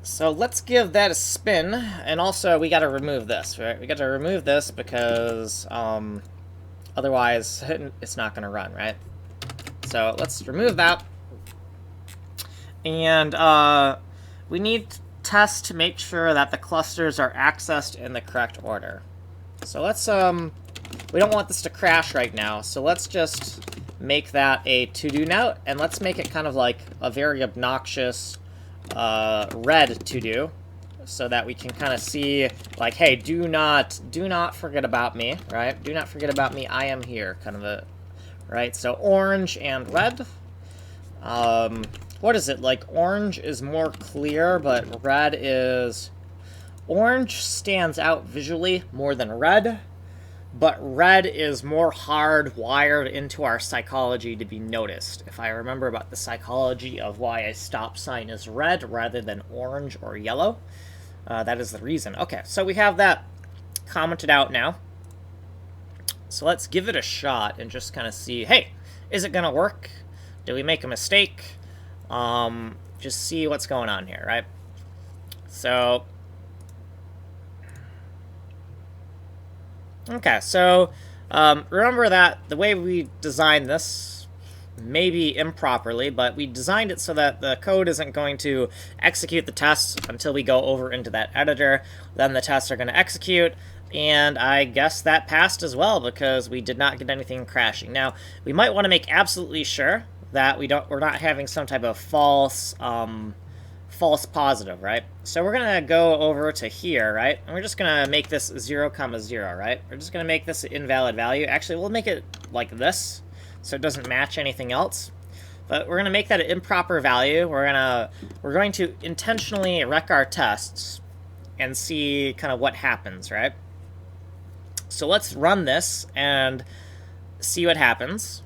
So let's give that a spin. And also, we got to remove this, right? We got to remove this because otherwise it's not going to run, right? So let's remove that. And we need to test to make sure that the clusters are accessed in the correct order. So let's, we don't want this to crash right now, so let's just make that a to-do note, and let's make it kind of like a very obnoxious red to-do, so that we can kind of see, like, hey, do not forget about me, right? Do not forget about me, I am here, kind of a, right? So orange and red. What is it? Like, orange is more clear, but red is... Orange stands out visually more than red, but red is more hardwired into our psychology to be noticed. If I remember about the psychology of why a stop sign is red rather than orange or yellow, that is the reason. Okay, so we have that commented out now. So let's give it a shot and just kind of see, hey, is it going to work? Did we make a mistake? Just see what's going on here, right? So, okay, so remember that the way we designed this, maybe improperly, but we designed it so that the code isn't going to execute the tests until we go over into that editor. Then the tests are going to execute, and I guess that passed as well because we did not get anything crashing. Now, we might want to make absolutely sure that we're not having some type of false positive, right? So we're gonna go over to here, right? And we're just gonna make this 0, 0, right? We're just gonna make this an invalid value. Actually, we'll make it like this, so it doesn't match anything else. But we're gonna make that an improper value. We're going to intentionally wreck our tests and see kind of what happens, right? So let's run this and see what happens.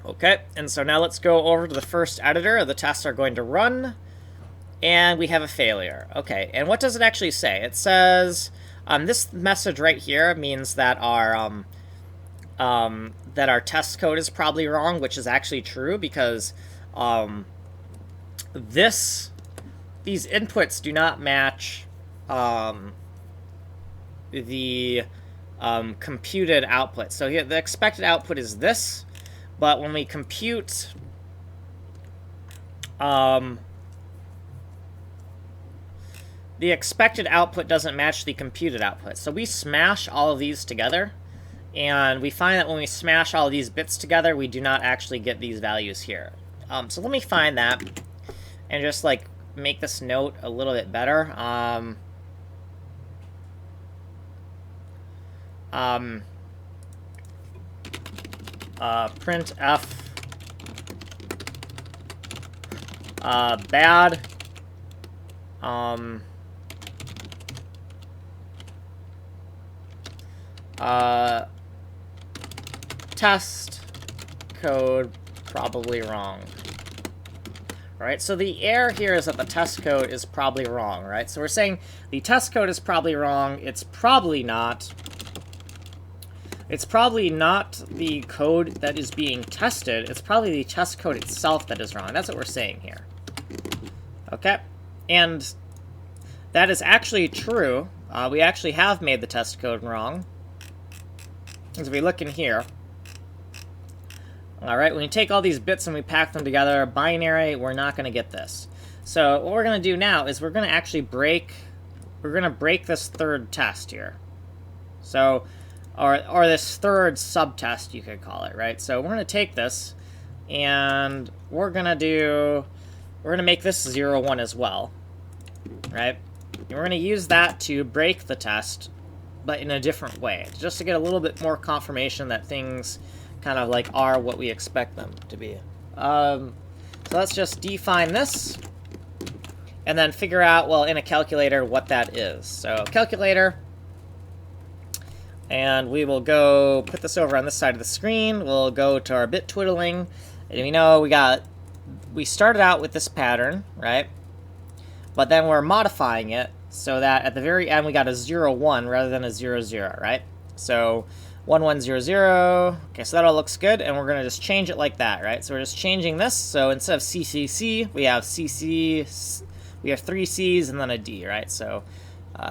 Okay, and so now let's go over to the first editor. The tests are going to run, and we have a failure. Okay, and what does it actually say? It says this message right here means that our test code is probably wrong, which is actually true because these inputs do not match the computed output. So here, the expected output is this. But when we compute the expected output doesn't match the computed output. So we smash all of these together, and we find that when we smash all of these bits together, we do not actually get these values here. So let me find that and just like make this note a little bit better. Printf bad test code probably wrong. Right, so the error here is that the test code is probably wrong, right? So we're saying the test code is probably wrong. It's probably not the code that is being tested. It's probably the test code itself that is wrong. That's what we're saying here. Okay, and that is actually true. We actually have made the test code wrong. As we look in here, all right, when we take all these bits and we pack them together, binary, we're not going to get this. So what we're going to do now is we're going to actually break this third test here. So, or this third subtest, you could call it, right? So we're going to take this, and we're going to make this 0, 1 as well, right? And we're going to use that to break the test, but in a different way, just to get a little bit more confirmation that things kind of like are what we expect them to be. So let's just define this, and then figure out, well, in a calculator, what that is. So calculator, and we will go put this over on this side of the screen. We'll go to our bit twiddling, and we know we started out with this pattern, right? But then we're modifying it so that at the very end we got a 0, 1 rather than a 0, 0, right? So 1, 1, 0, 0. Okay, so that all looks good, and we're going to just change it like that, right? So we're just changing this. So instead of CCC, we have CC, we have 3 C's and then a D, right? So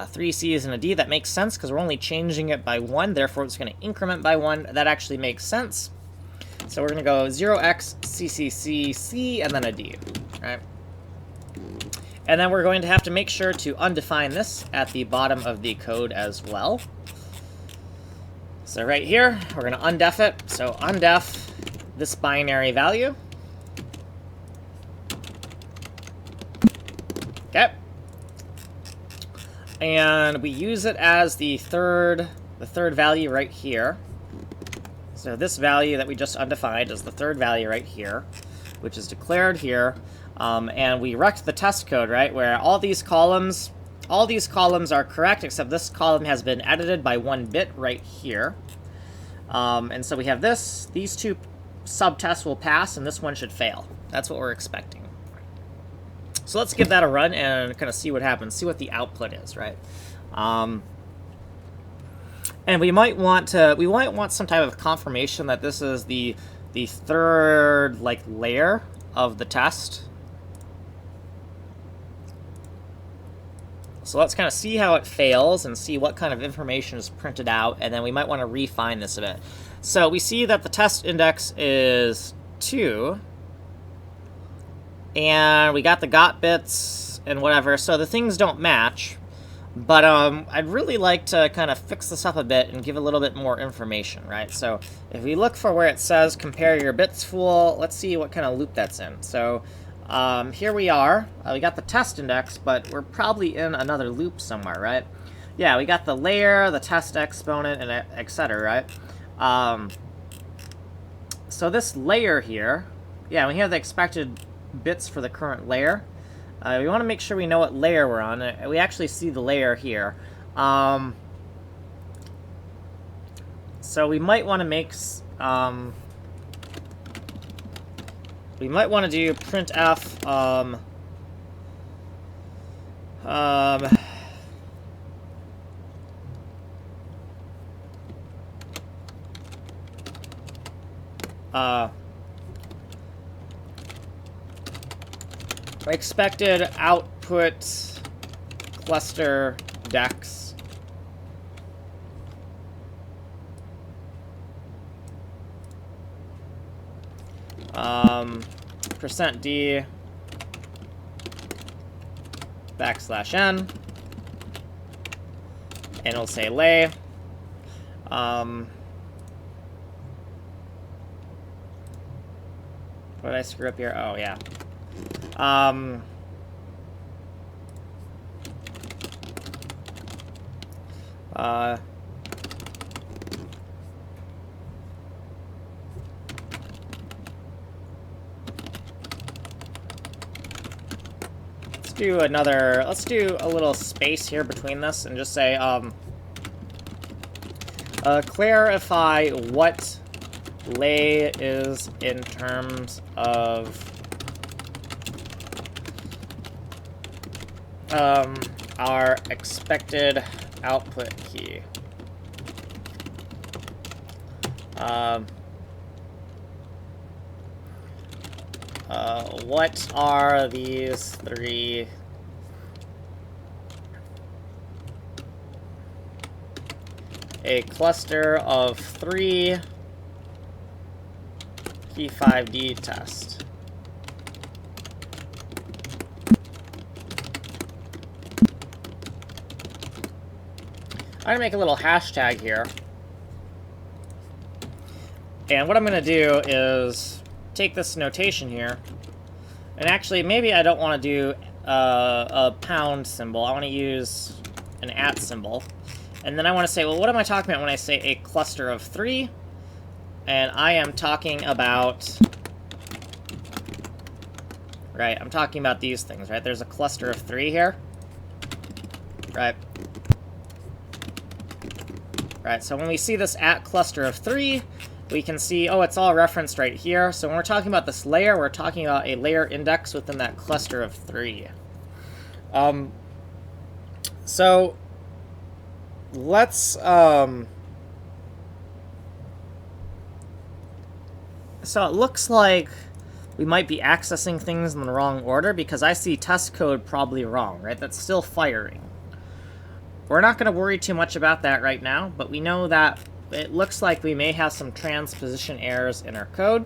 3 C's and a D. That makes sense because we're only changing it by 1, therefore it's going to increment by 1. That actually makes sense. So we're going to go 0x, CCC, C, and then a D, right? And then we're going to have to make sure to undefine this at the bottom of the code as well. So right here, we're going to undef it. So undef this binary value. Okay. And we use it as the third value right here. So this value that we just undefined is the third value right here, which is declared here. And we wrecked the test code, right, where all these columns are correct, except this column has been edited by 1 bit right here. And so we have this. These 2 subtests will pass, and this one should fail. That's what we're expecting. So let's give that a run and kind of see what happens, see what the output is, right? And And we might want some type of confirmation that this is the third like layer of the test. So let's kind of see how it fails and see what kind of information is printed out, and then we might want to refine this a bit. So we see that the test index is 2, and we got the got bits and whatever, so the things don't match. But I'd really like to kind of fix this up a bit and give a little bit more information, right? So if we look for where it says compare your bits full, let's see what kind of loop that's in. So here we are. We got the test index, but we're probably in another loop somewhere, right? Yeah, we got the layer, the test exponent, and etc., right? So this layer here, yeah, we have the expected bits for the current layer. We want to make sure we know what layer we're on. We actually see the layer here. So we might want to make... we might want to do printf... expected output cluster dex %d \n, and it'll say lay. What did I screw up here? Oh yeah. Let's do a little space here between this and just say, clarify what lay is in terms of our expected output key. What are these three a cluster of 3 P5D test? I'm gonna make a little hashtag here. And what I'm gonna do is take this notation here, and actually maybe I don't want to do a pound symbol. I want to use an @ symbol, and then I want to say, well, what am I talking about when I say a cluster of 3? And I am talking about, right, I'm talking about these things, right? There's a cluster of 3 here, right? Right, so when we see this @ cluster of 3, we can see, oh, it's all referenced right here. So when we're talking about this layer, we're talking about a layer index within that cluster of 3. So let's so it looks like we might be accessing things in the wrong order because I see test code probably wrong, right? That's still firing. We're not going to worry too much about that right now, but we know that it looks like we may have some transposition errors in our code.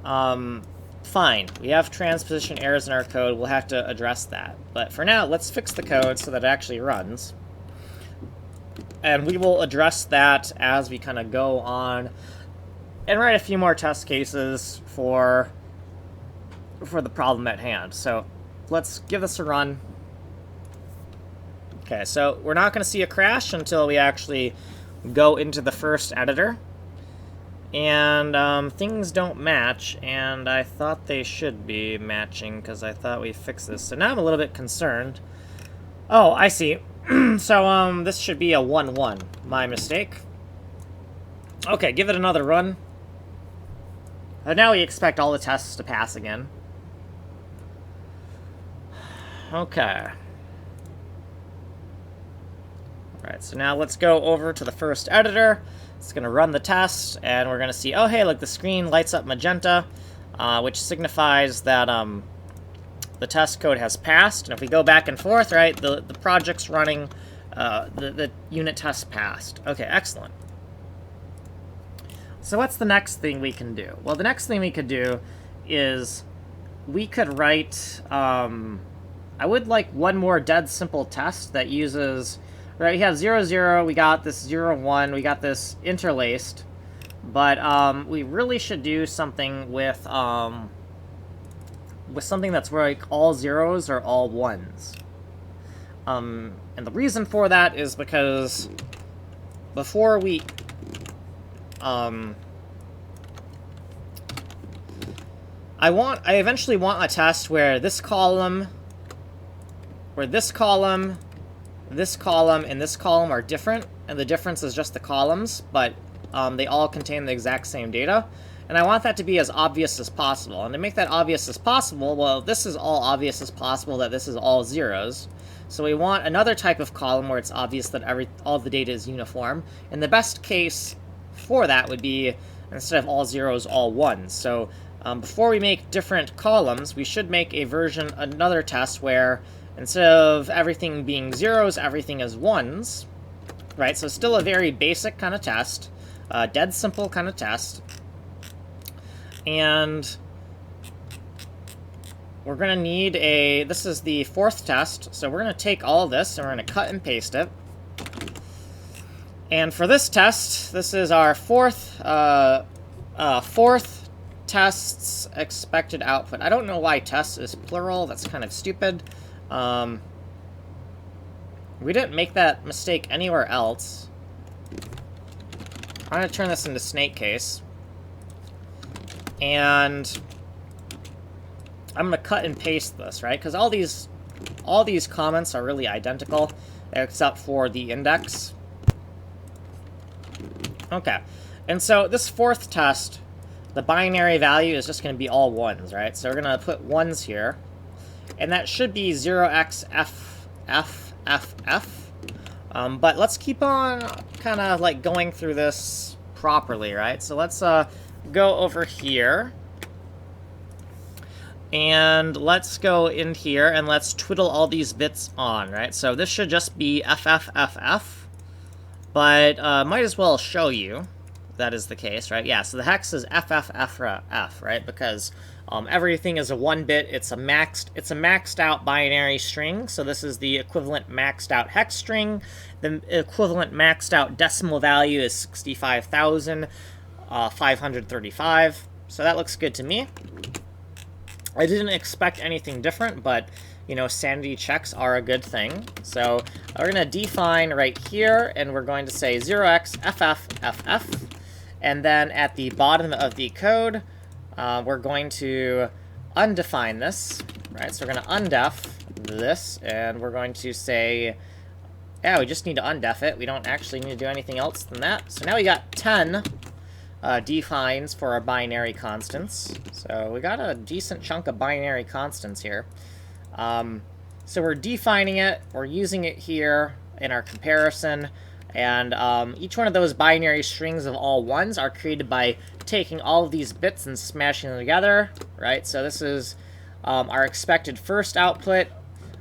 Fine, we have transposition errors in our code. We'll have to address that. But for now, let's fix the code so that it actually runs. And we will address that as we kind of go on and write a few more test cases for the problem at hand. So let's give this a run. Okay, so we're not going to see a crash until we actually go into the first editor. And things don't match, and I thought they should be matching because I thought we fixed this. So now I'm a little bit concerned. Oh, I see. So this should be a 1-1. My mistake. Okay, give it another run. Now we expect all the tests to pass again. Okay. Alright, so now let's go over to the first editor. It's going to run the test, and we're going to see, oh hey, look, the screen lights up magenta, which signifies that the test code has passed. And if we go back and forth, right, the project's running, the unit test passed. Okay, excellent. So what's the next thing we can do? Well, the next thing we could do is we could write, I would like one more dead simple test that uses, right, we have 0, 0, we got this 0, 1, we got this interlaced, but we really should do something with something that's like all zeros or all ones. And the reason for that is because before we, I eventually want a test where this column, and this column are different, and the difference is just the columns, but they all contain the exact same data. And I want that to be as obvious as possible. And to make that obvious as possible, well, this is all obvious as possible that this is all zeros. So we want another type of column where it's obvious that all the data is uniform. And the best case for that would be, instead of all zeros, all ones. So before we make different columns, we should make another test where instead of everything being zeros, everything is ones. Right, so still a very basic kind of test, dead simple kind of test. And we're going to need this is the fourth test, so we're going to take all of this and we're going to cut and paste it. And for this test, this is our fourth test's expected output. I don't know why test is plural, that's kind of stupid. We didn't make that mistake anywhere else. I'm going to turn this into snake case. And I'm going to cut and paste this, right? Because all these comments are really identical, except for the index. Okay. And so this fourth test, the binary value is just going to be all ones, right? So we're going to put ones here. And that should be 0xFFFF. But let's keep on kind of like going through this properly, right? So let's go over here. And let's go in here and let's twiddle all these bits on, right? So this should just be FFFF. But might as well show you that is the case, right? Yeah, so the hex is FFFF, right? Because everything is a 1-bit. It's a maxed out binary string. So this is the equivalent maxed out hex string. The equivalent maxed out decimal value is 65,535. So that looks good to me. I didn't expect anything different, but you know, sanity checks are a good thing. So we're going to define right here, and we're going to say 0xFFFF. And then at the bottom of the code, we're going to undefine this, right? So we're going to undef this, and we're going to say, yeah, we just need to undef it. We don't actually need to do anything else than that. So now we got 10 defines for our binary constants. So we got a decent chunk of binary constants here. So we're defining it, we're using it here in our comparison, and each one of those binary strings of all ones are created by taking all of these bits and smashing them together, right? So this is our expected first output,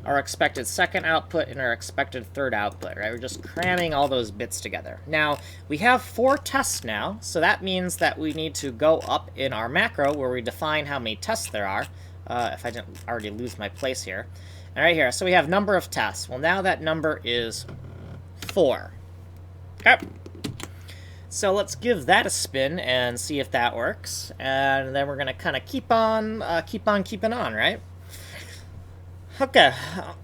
our expected second output, and our expected third output, right? We're just cramming all those bits together. Now, we have 4 tests now, so that means that we need to go up in our macro where we define how many tests there are, if I didn't already lose my place here. And right here, so we have number of tests. Well, now that number is 4. Okay. So let's give that a spin and see if that works. And then we're going to kind of keep on keeping on, right? Okay,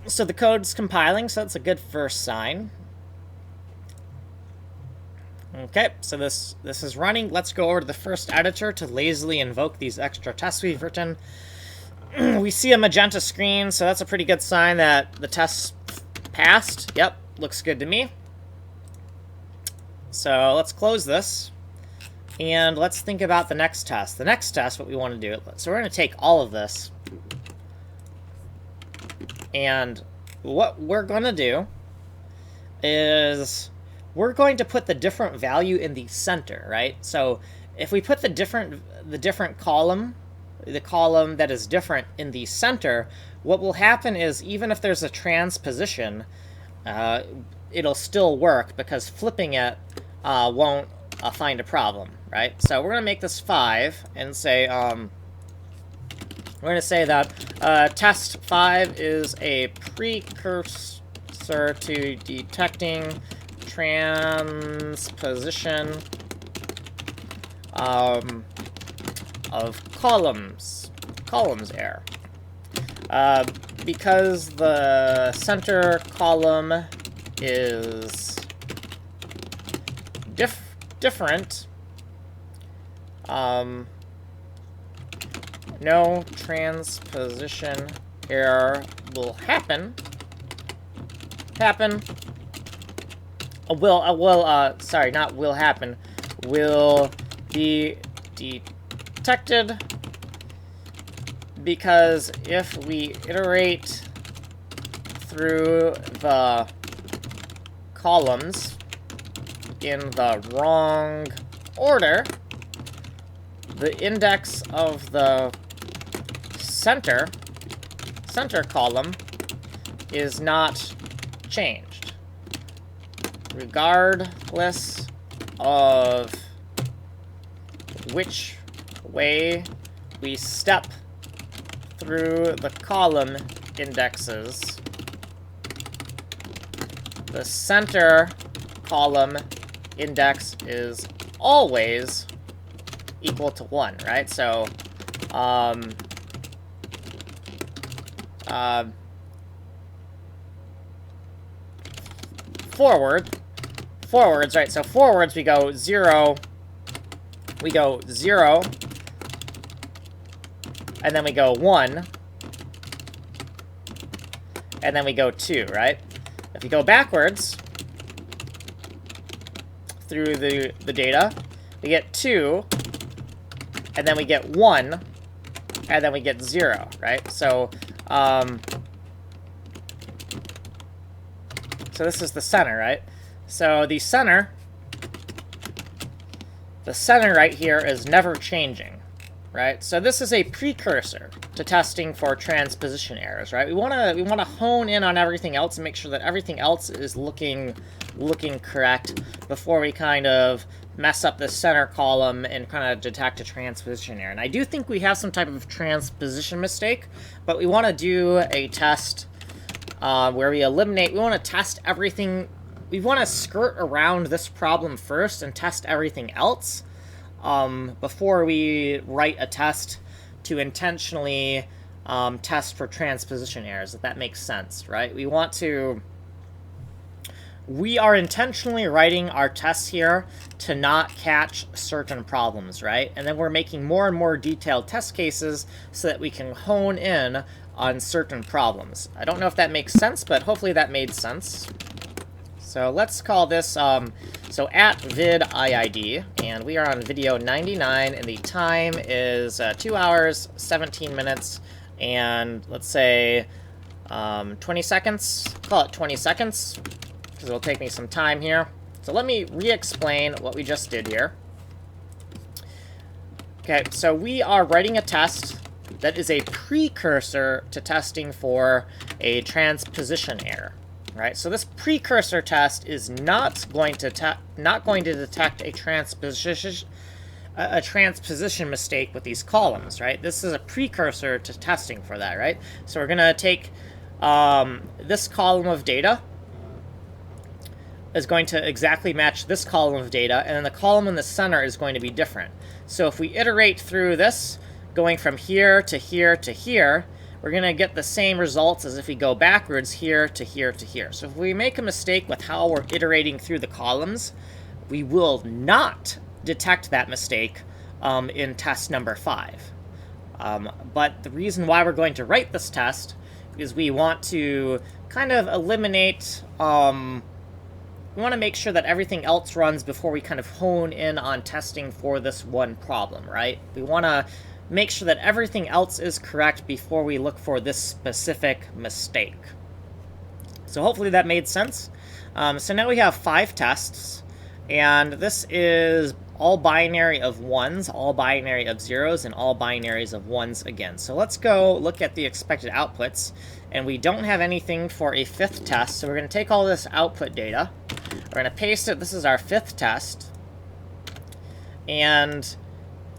so the code's compiling, so that's a good first sign. Okay, so this is running. Let's go over to the first editor to lazily invoke these extra tests we've written. We see a magenta screen, so that's a pretty good sign that the test passed. Yep, looks good to me. So let's close this, and let's think about the next test. The next test, what we want to do, so we're going to take all of this, and what we're going to do is we're going to put the different value in the center, right? So if we put the different column, the column that is different in the center, what will happen is even if there's a transposition, it'll still work because flipping it won't find a problem, right? So we're going to make this 5 and say, we're going to say that test 5 is a precursor to detecting transposition of columns error. Because the center column is different, no transposition error will happen. Sorry, not will happen. Will be detected because if we iterate through the columns in the wrong order, the index of the center column is not changed, regardless of which way we step through the column indexes. The center column index is always equal to 1, right? So, forwards, right? So forwards we go 0, and then we go 1, and then we go 2, right? If you go backwards through the data, we get 2, and then we get 1, and then we get 0, right? So, so this is the center, right? So the center right here is never changing, right? So this is a precursor to testing for transposition errors, right? We want to hone in on everything else and make sure that everything else is looking correct before we kind of mess up the center column and kind of detect a transposition error. And I do think we have some type of transposition mistake, but we want to do a test where we want to test everything. We want to skirt around this problem first and test everything else before we write a test to intentionally test for transposition errors, if that makes sense, right? We are intentionally writing our tests here to not catch certain problems, right? And then we're making more and more detailed test cases so that we can hone in on certain problems. I don't know if that makes sense, but hopefully that made sense. So let's call this, so at vidIID, and we are on video 99, and the time is 2 hours, 17 minutes, and let's say 20 seconds. Call it 20 seconds, because it'll take me some time here. So let me re-explain what we just did here. Okay, so we are writing a test that is a precursor to testing for a transposition error. Right, so this precursor test is not going to detect a transposition mistake with these columns, right? This is a precursor to testing for that, right? So we're gonna take this column of data is going to exactly match this column of data, and then the column in the center is going to be different. So if we iterate through this, going from here to here to here, we're going to get the same results as if we go backwards here to here to here. So if we make a mistake with how we're iterating through the columns, we will not detect that mistake in test number 5. But the reason why we're going to write this test is we want to kind of eliminate, we want to make sure that everything else runs before we kind of hone in on testing for this one problem, right? We want to make sure that everything else is correct before we look for this specific mistake. So hopefully that made sense. So now we have 5 tests, and this is all binary of 1s, all binary of 0s, and all binaries of 1s again. So let's go look at the expected outputs, and we don't have anything for a 5th test, so we're going to take all this output data, we're going to paste it, this is our 5th test, and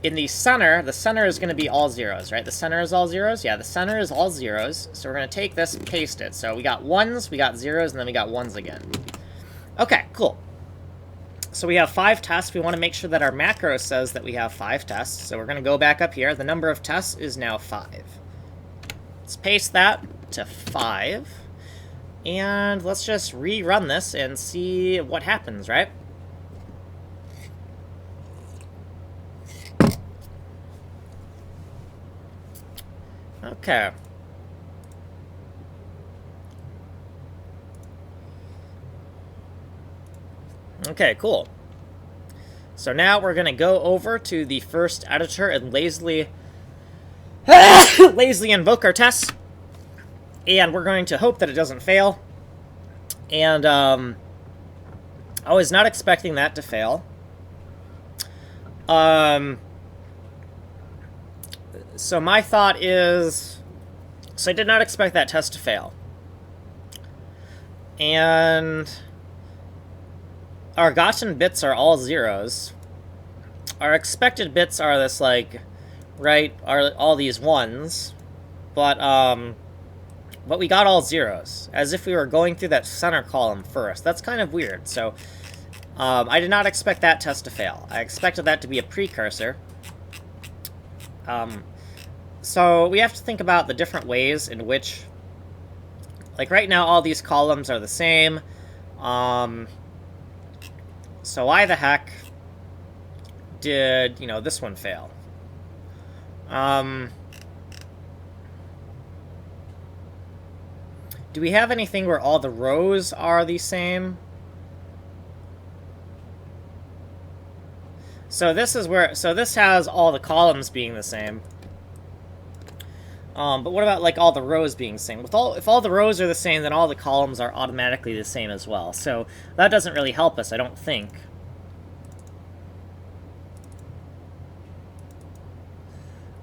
in the center is going to be all 0s, right? The center is all 0s? Yeah, the center is all 0s, so we're going to take this and paste it. So we got 1s, we got 0s, and then we got 1s again. Okay, cool. So we have 5 tests. We want to make sure that our macro says that we have 5 tests. So we're going to go back up here. The number of tests is now 5. Let's paste that to 5. And let's just rerun this and see what happens, right? Okay. Okay, cool. So now we're going to go over to the first editor and lazily invoke our tests. And we're going to hope that it doesn't fail. And I was not expecting that to fail. So my thought is, so I did not expect that test to fail. And our gotten bits are all 0s. Our expected bits are this, like, right, are all these 1s. But we got all 0s, as if we were going through that center column first. That's kind of weird. So I did not expect that test to fail. I expected that to be a precursor. So we have to think about the different ways in which, like right now, all these columns are the same. So why the heck did, this one fail? Do we have anything where all the rows are the same? So this is where, so this has all the columns being the same. But what about, like, all the rows being the same? If all the rows are the same, then all the columns are automatically the same as well. So that doesn't really help us, I don't think.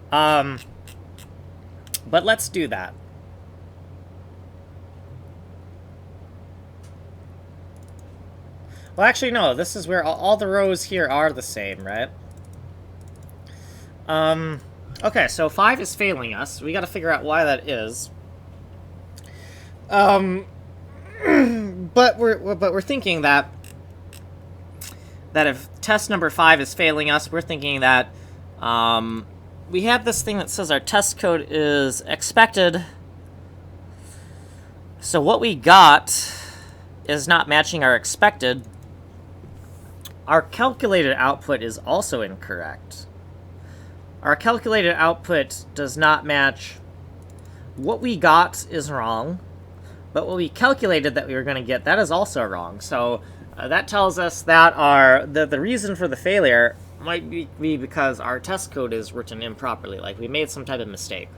But let's do that. Well, actually, no. This is where all the rows here are the same, right? Okay, so 5 is failing us. We got to figure out why that is. But we're thinking that if test number 5 is failing us, we're thinking that we have this thing that says our test code is expected. So what we got is not matching our expected. Our calculated output is also incorrect. Our calculated output does not match. What we got is wrong, but what we calculated that we were going to get, that is also wrong. So that tells us that the reason for the failure might be because our test code is written improperly, like we made some type of mistake.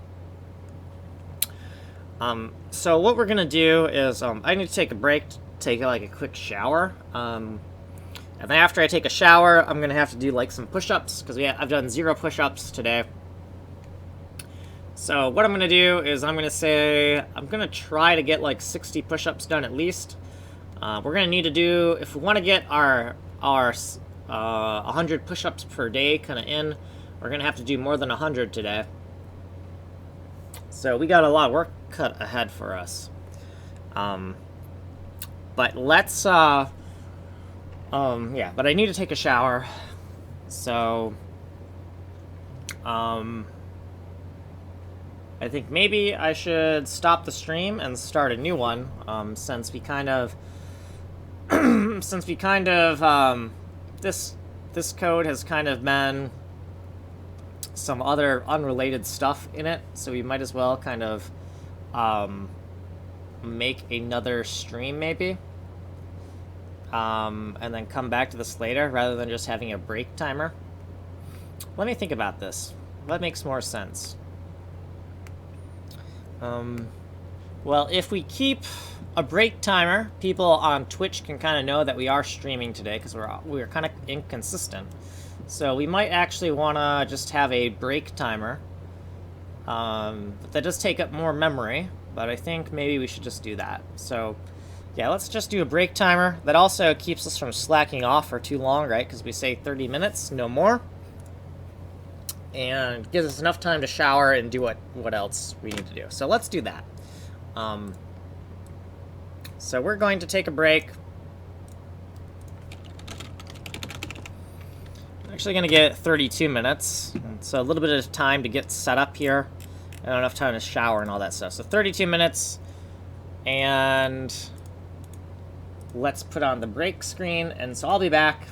So what we're going to do is, I need to take a break, take like a quick shower. And then after I take a shower, I'm going to have to do, like, some push-ups, because I've done 0 push-ups today. So what I'm going to do is I'm going to say, I'm going to try to get, like, 60 push-ups done at least. We're going to need to do, if we want to get our 100 push-ups per day kind of in, we're going to have to do more than 100 today. So we got a lot of work cut ahead for us. But let's... yeah, but I need to take a shower, so, I think maybe I should stop the stream and start a new one, since we kind of, this code has kind of been some other unrelated stuff in it, so we might as well kind of, make another stream, maybe. And then come back to this later, rather than just having a break timer. Let me think about this. What makes more sense? Well, if we keep a break timer. People on Twitch can kind of know that we are streaming today because we're kind of inconsistent. So we might actually want to just have a break timer. But that does take up more memory, but I think maybe we should just do that. So yeah, let's just do a break timer. That also keeps us from slacking off for too long, right? Because we say 30 minutes, no more. And gives us enough time to shower and do what else we need to do. So let's do that. So we're going to take a break. I'm actually going to get 32 minutes. So a little bit of time to get set up here. And enough time to shower and all that stuff. So 32 minutes. And let's put on the break screen. And so I'll be back.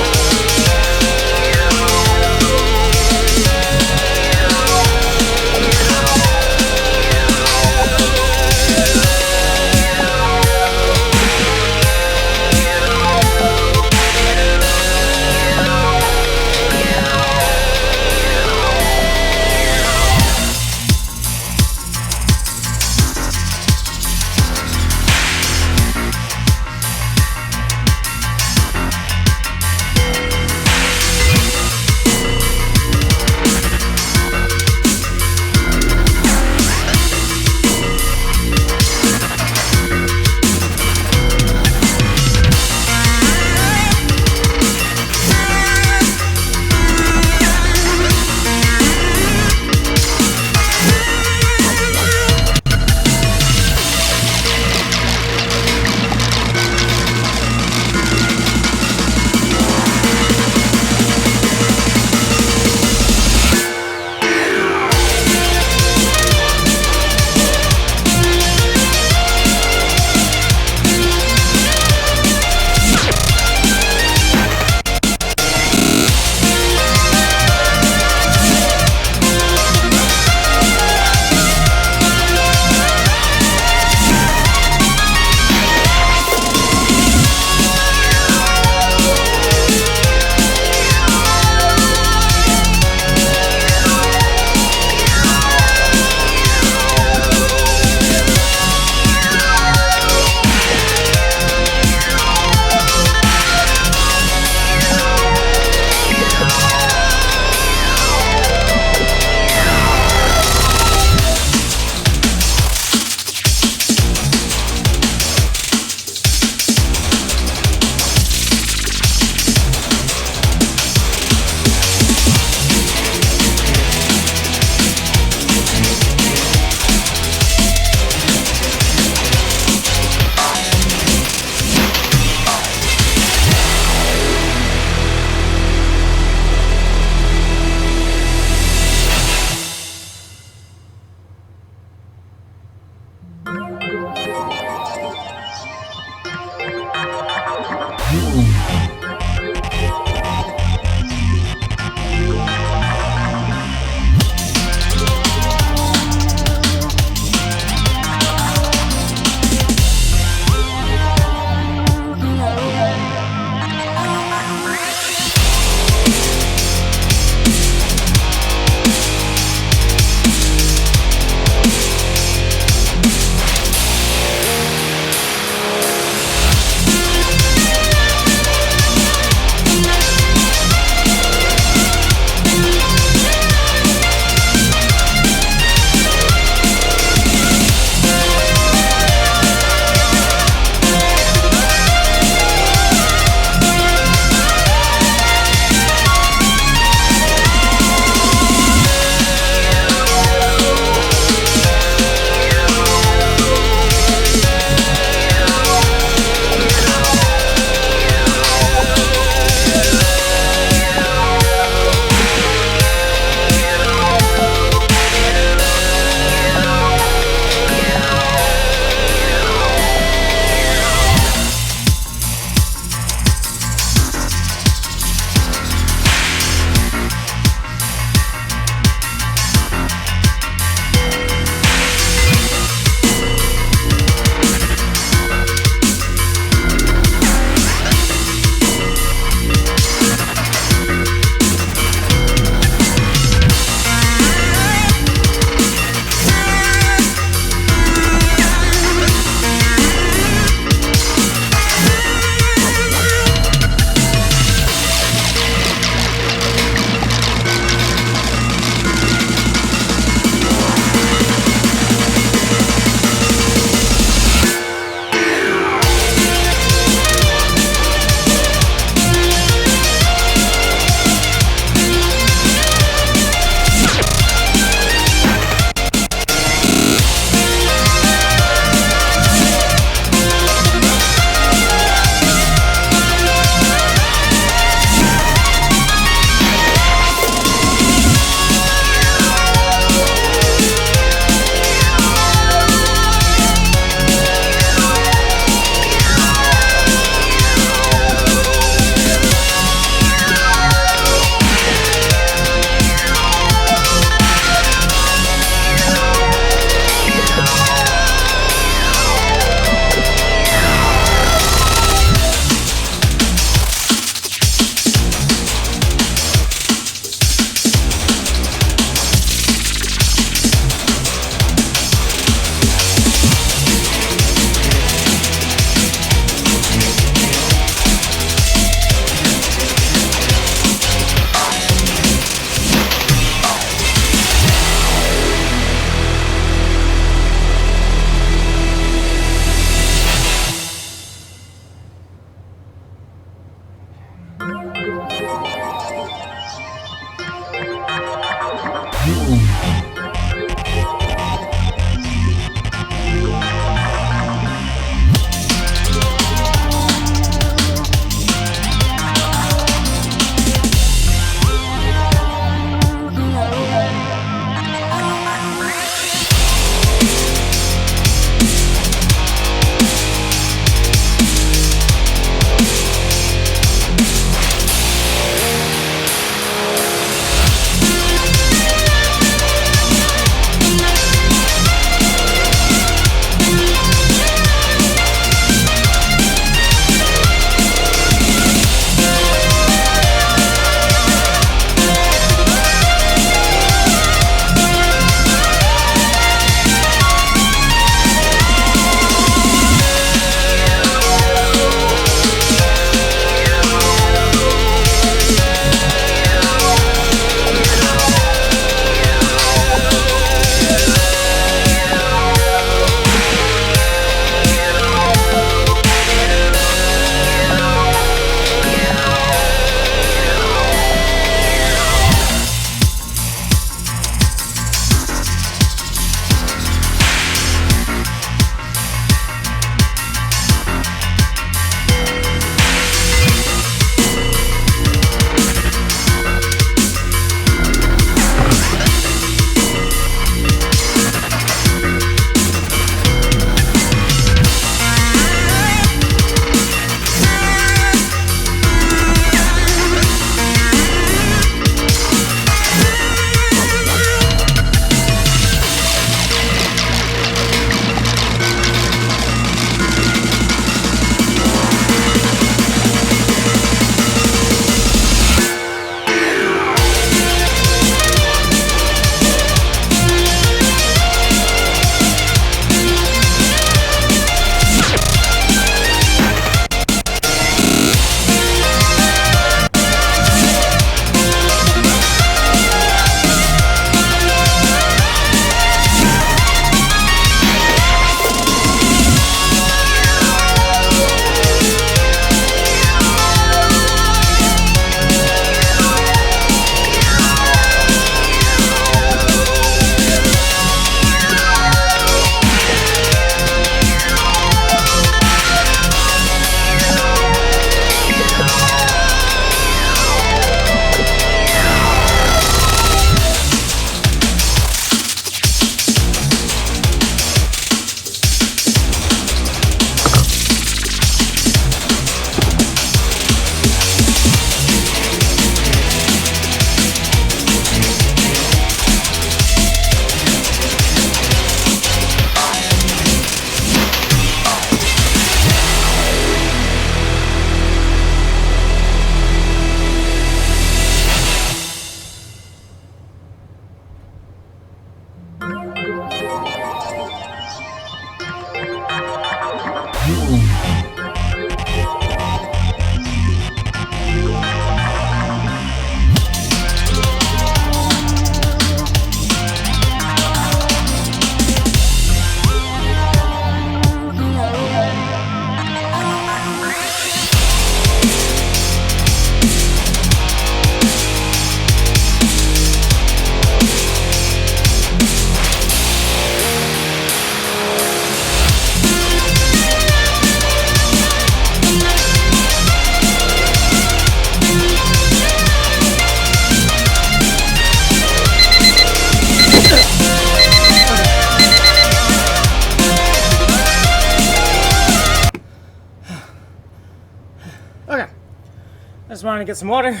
just wanted to get some water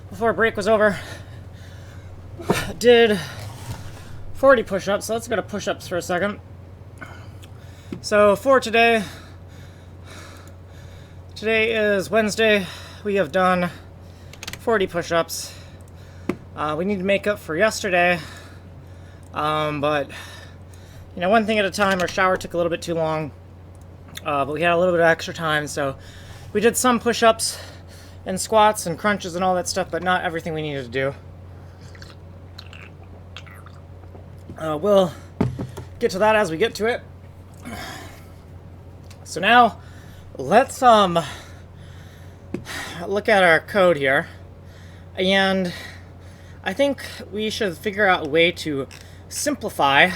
before break was over. Did 40 push-ups, so let's go to push-ups for a second. So for today is Wednesday. We have done 40 push-ups. We need to make up for yesterday, but you know, one thing at a time. Our shower took a little bit too long, but we had a little bit of extra time, so we did some push-ups and squats and crunches and all that stuff, but not everything we needed to do. We'll get to that as we get to it. So now, let's look at our code here, and I think we should figure out a way to simplify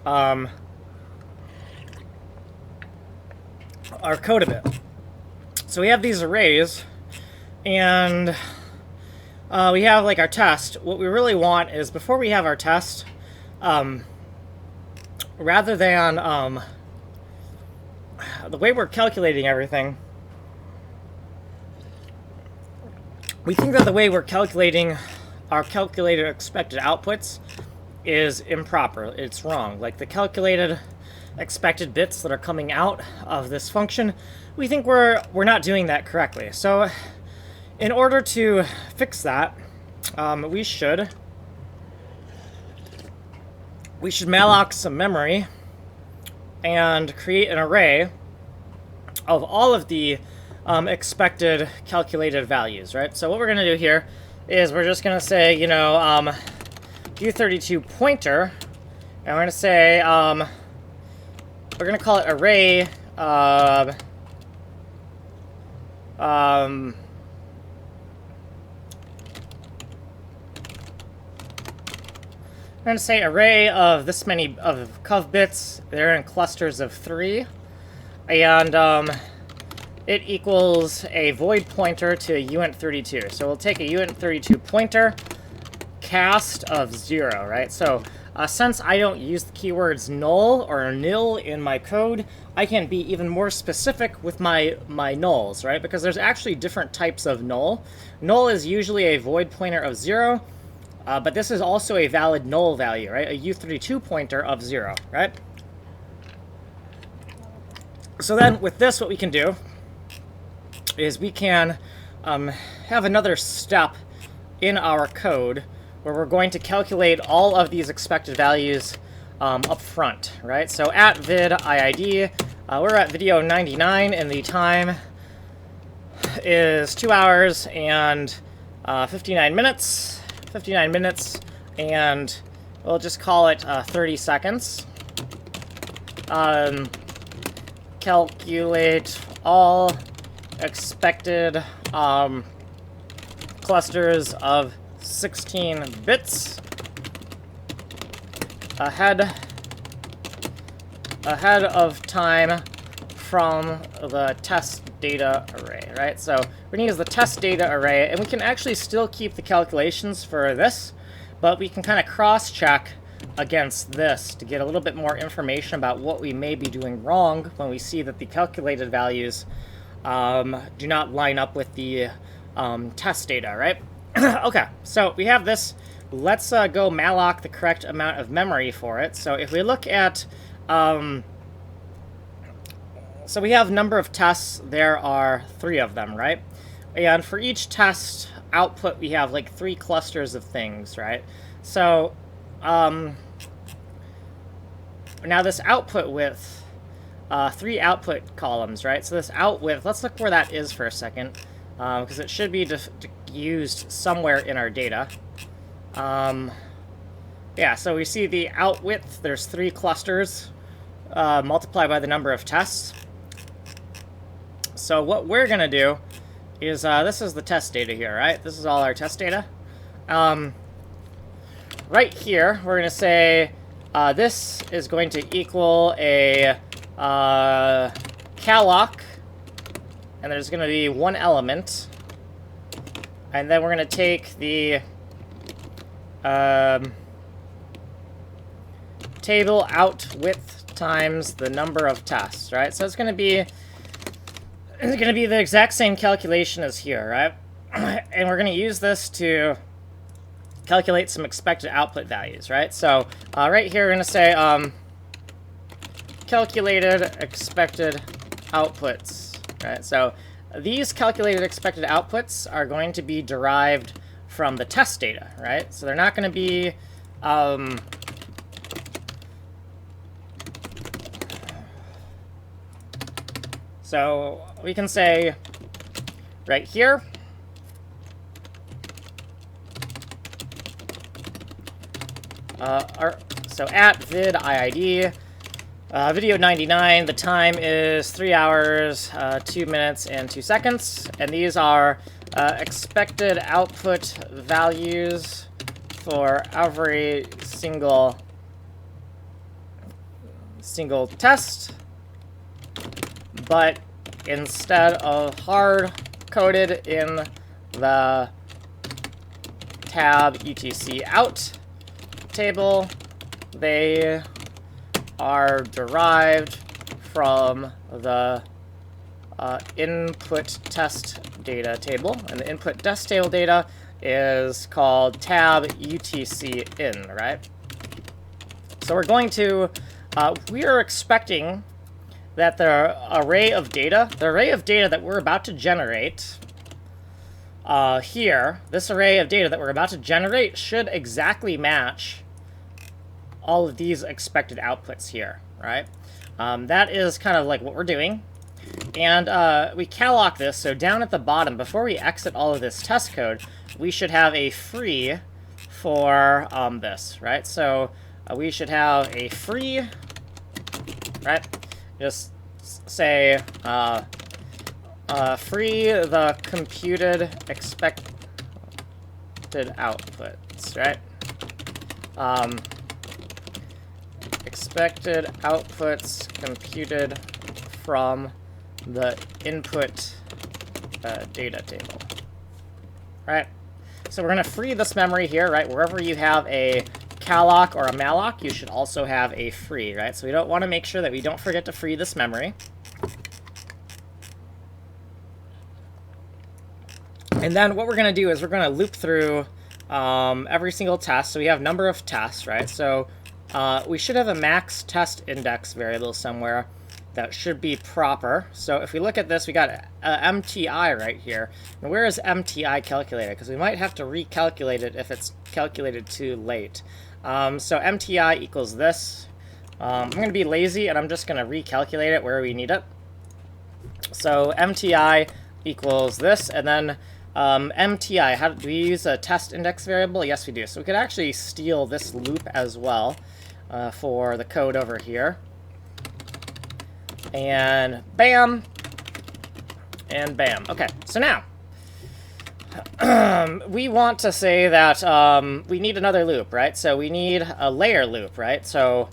our code a bit. So we have these arrays, and we have like our test. What we really want is, before we have our test, rather than the way we're calculating everything, we think that the way we're calculating our calculated expected outputs is improper. It's wrong. Like the calculated expected bits that are coming out of this function, we think we're not doing that correctly. So in order to fix that, we should malloc some memory and create an array of all of the expected calculated values, right? So what we're going to do here is we're just going to say, you know, U32 pointer, and we're going to say, we're going to call it array of, I'm going to say array of this many of cov bits. They're in clusters of 3, and it equals a void pointer to uint32. So we'll take a uint32 pointer, cast of 0, right? So since I don't use the keywords null or nil in my code, I can be even more specific with my nulls, right? Because there's actually different types of null. Null is usually a void pointer of 0, but this is also a valid null value, right? A U32 pointer of 0, right? So then with this, what we can do is we can have another step in our code where we're going to calculate all of these expected values up front, right? So at vid IID, we're at video 99, and the time is 2 hours and 59 minutes, and we'll just call it 30 seconds. Calculate all expected clusters of 16 bits ahead of time from the test data array, right? So we're going to use the test data array, and we can actually still keep the calculations for this, but we can kind of cross-check against this to get a little bit more information about what we may be doing wrong when we see that the calculated values do not line up with the test data, right? Okay, so we have this. Let's go malloc the correct amount of memory for it. So if we look at, so we have number of tests. There are 3 of them, right? And for each test output, we have like 3 clusters of things, right? So now this output width, 3 output columns, right? So this out width, let's look where that is for a second, because it should be used somewhere in our data. Yeah, so we see the out width, there's 3 clusters multiplied by the number of tests. So what we're going to do is, this is the test data here, right? This is all our test data. Right here, we're going to say this is going to equal a calloc, and there's going to be 1 element, and then we're going to take the table out width times the number of tests, right? So it's going to be is going to be the exact same calculation as here, right? And we're going to use this to calculate some expected output values, right? So right here we're going to say calculated expected outputs, right? So these calculated expected outputs are going to be derived from the test data, right? So they're not going to be so we can say right here, so at vid IID, video 99, the time is 3 hours, 2 minutes, and 2 seconds. And these are expected output values for every single test. But instead of hard-coded in the tab etc out table, they are derived from the input test data table. And the input test table data is called tab etc in, right? So we're going to, we are expecting that the array of data that we're about to generate here, this array of data that we're about to generate should exactly match all of these expected outputs here, right? That is kind of like what we're doing. And we calloc this, so down at the bottom, before we exit all of this test code, we should have a free for this, right? So we should have a free, right? Just say free the computed expected outputs, right? Expected outputs computed from the input data table, right? So we're going to free this memory here, right? Wherever you have a calloc or a malloc, you should also have a free, right? So we don't want to make sure that we don't forget to free this memory. And then what we're going to do is we're going to loop through every single test. So we have number of tests, right? So we should have a max test index variable somewhere that should be proper. So if we look at this, we got MTI right here. And where is MTI calculated? Because we might have to recalculate it if it's calculated too late. So MTI equals this. I'm going to be lazy, and I'm just going to recalculate it where we need it. So MTI equals this, and then MTI, how do we use a test index variable? Yes, we do. So we could actually steal this loop as well for the code over here. And bam, and bam. Okay, so now we want to say that we need another loop, right? So we need a layer loop, right? So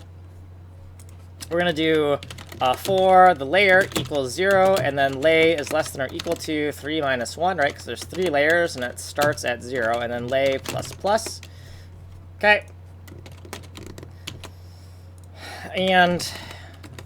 we're going to do for the layer equals 0, and then lay is less than or equal to 3 minus 1, right? Because there's 3 layers, and it starts at 0, and then lay plus plus. Okay. And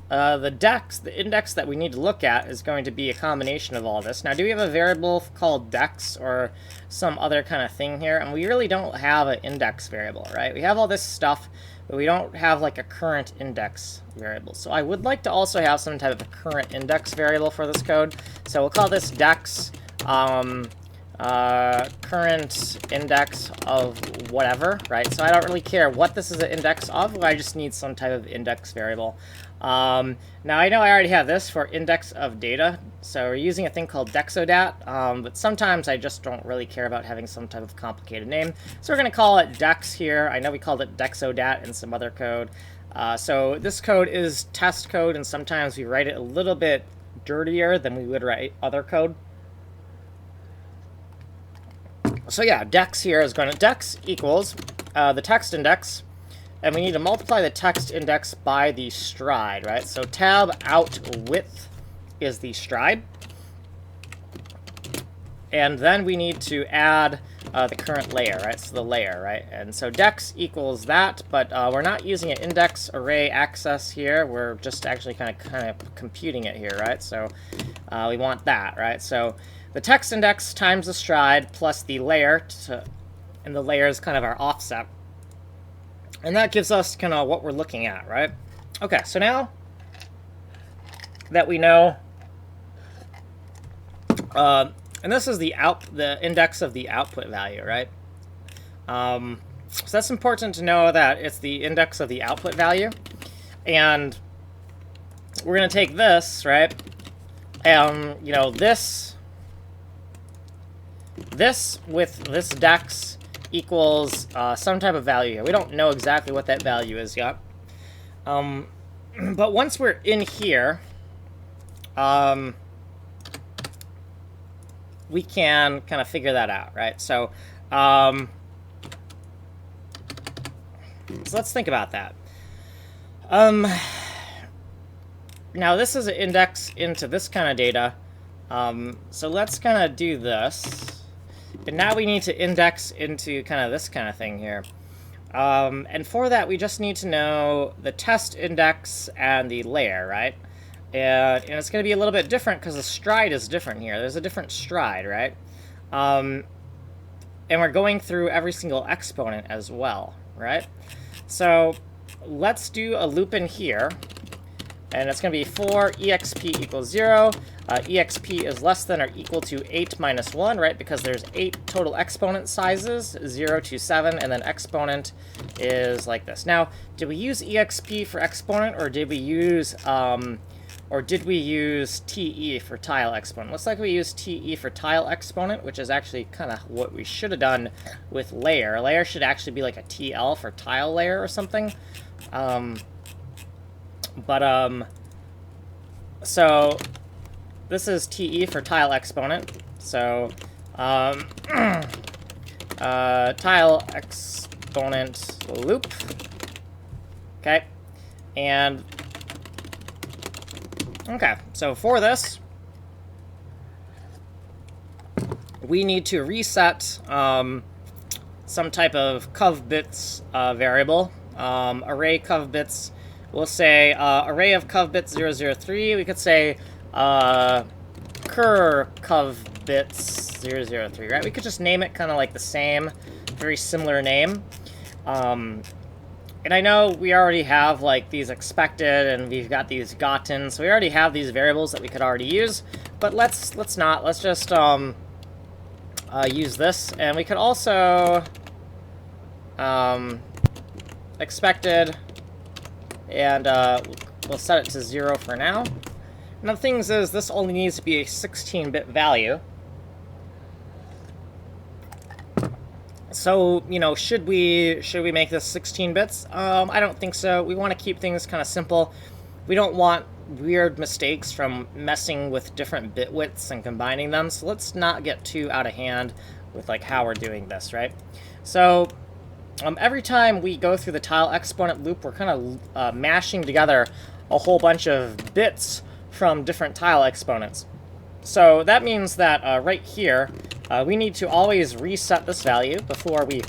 the index that we need to look at is going to be a combination of all this. Now, do we have a variable called dex or some other kind of thing here? And we really don't have an index variable, right? We have all this stuff, but we don't have like a current index variable. So I would like to also have some type of a current index variable for this code. So we'll call this dex current index of whatever, right? So I don't really care what this is an index of, I just need some type of index variable. Now I know I already have this for index of data, so we're using a thing called dexodat, but sometimes I just don't really care about having some type of complicated name. So we're going to call it dex here. I know we called it dexodat in some other code. So this code is test code, and sometimes we write it a little bit dirtier than we would write other code. So yeah, dex here is going to dex equals the text index, and we need to multiply the text index by the stride, right? So tab out width is the stride, and then we need to add the current layer, right? So the layer, right? And so dex equals that, but we're not using an index array access here. We're just actually kind of computing it here, right? So we want that, right? So the text index times the stride plus the layer, and the layer is kind of our offset. And that gives us kind of what we're looking at, right? Okay, so now that we know, and this is the index of the output value, right? So that's important to know that it's the index of the output value. And we're going to take this, right? You know, this with this dex equals some type of value here. We don't know exactly what that value is yet. But once we're in here, we can kind of figure that out, right? So, so let's think about that. Now this is an index into this kind of data. So let's kind of do this. And now we need to index into kind of this kind of thing here. And for that, we just need to know the test index and the layer, right? And it's going to be a little bit different because the stride is different here. There's a different stride, right? And we're going through every single exponent as well, right? So let's do a loop in here. And it's going to be for exp equals 0. Exp is less than or equal to 8 minus 1, right? Because there's 8 total exponent sizes, 0 to 7, and then exponent is like this. Now, did we use exp for exponent, or did we use TE for tile exponent? Looks like we used TE for tile exponent, which is actually kind of what we should have done with layer. Layer should actually be like a TL for tile layer or something. So this is TE for tile exponent. So tile exponent loop. Okay, and okay, so for this, we need to reset some type of cov bits variable. Array cov bits. We'll say array of cov bits 003. We could say cur cov bits 003, right? We could just name it kind of like the same, very similar name. And I know we already have like these expected and we've got these gotten, so we already have these variables that we could already use. But let's not. Let's just use this, and we could also expected. And we'll set it to 0 for now. Now the thing is, this only needs to be a 16-bit value. So, you know, should we make this 16 bits? I don't think so. We want to keep things kind of simple. We don't want weird mistakes from messing with different bit widths and combining them. So let's not get too out of hand with like how we're doing this, right? So every time we go through the tile exponent loop, we're kind of mashing together a whole bunch of bits from different tile exponents. So that means that right here, we need to always reset this value before we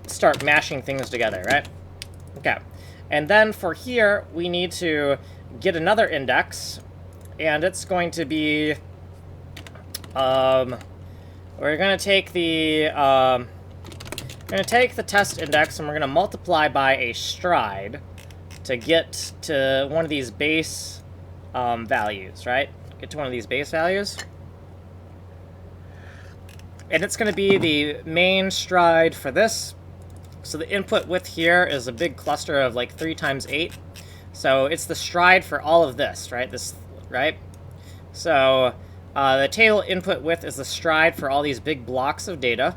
start mashing things together, right? Okay. And then for here, we need to get another index, and it's going to be, we're going to take the, test index, and we're going to multiply by a stride to get to one of these base values, right? Get to one of these base values. And it's going to be the main stride for this. So the input width here is a big cluster of like 3 times 8. So it's the stride for all of this, right? This, right? So the table input width is the stride for all these big blocks of data.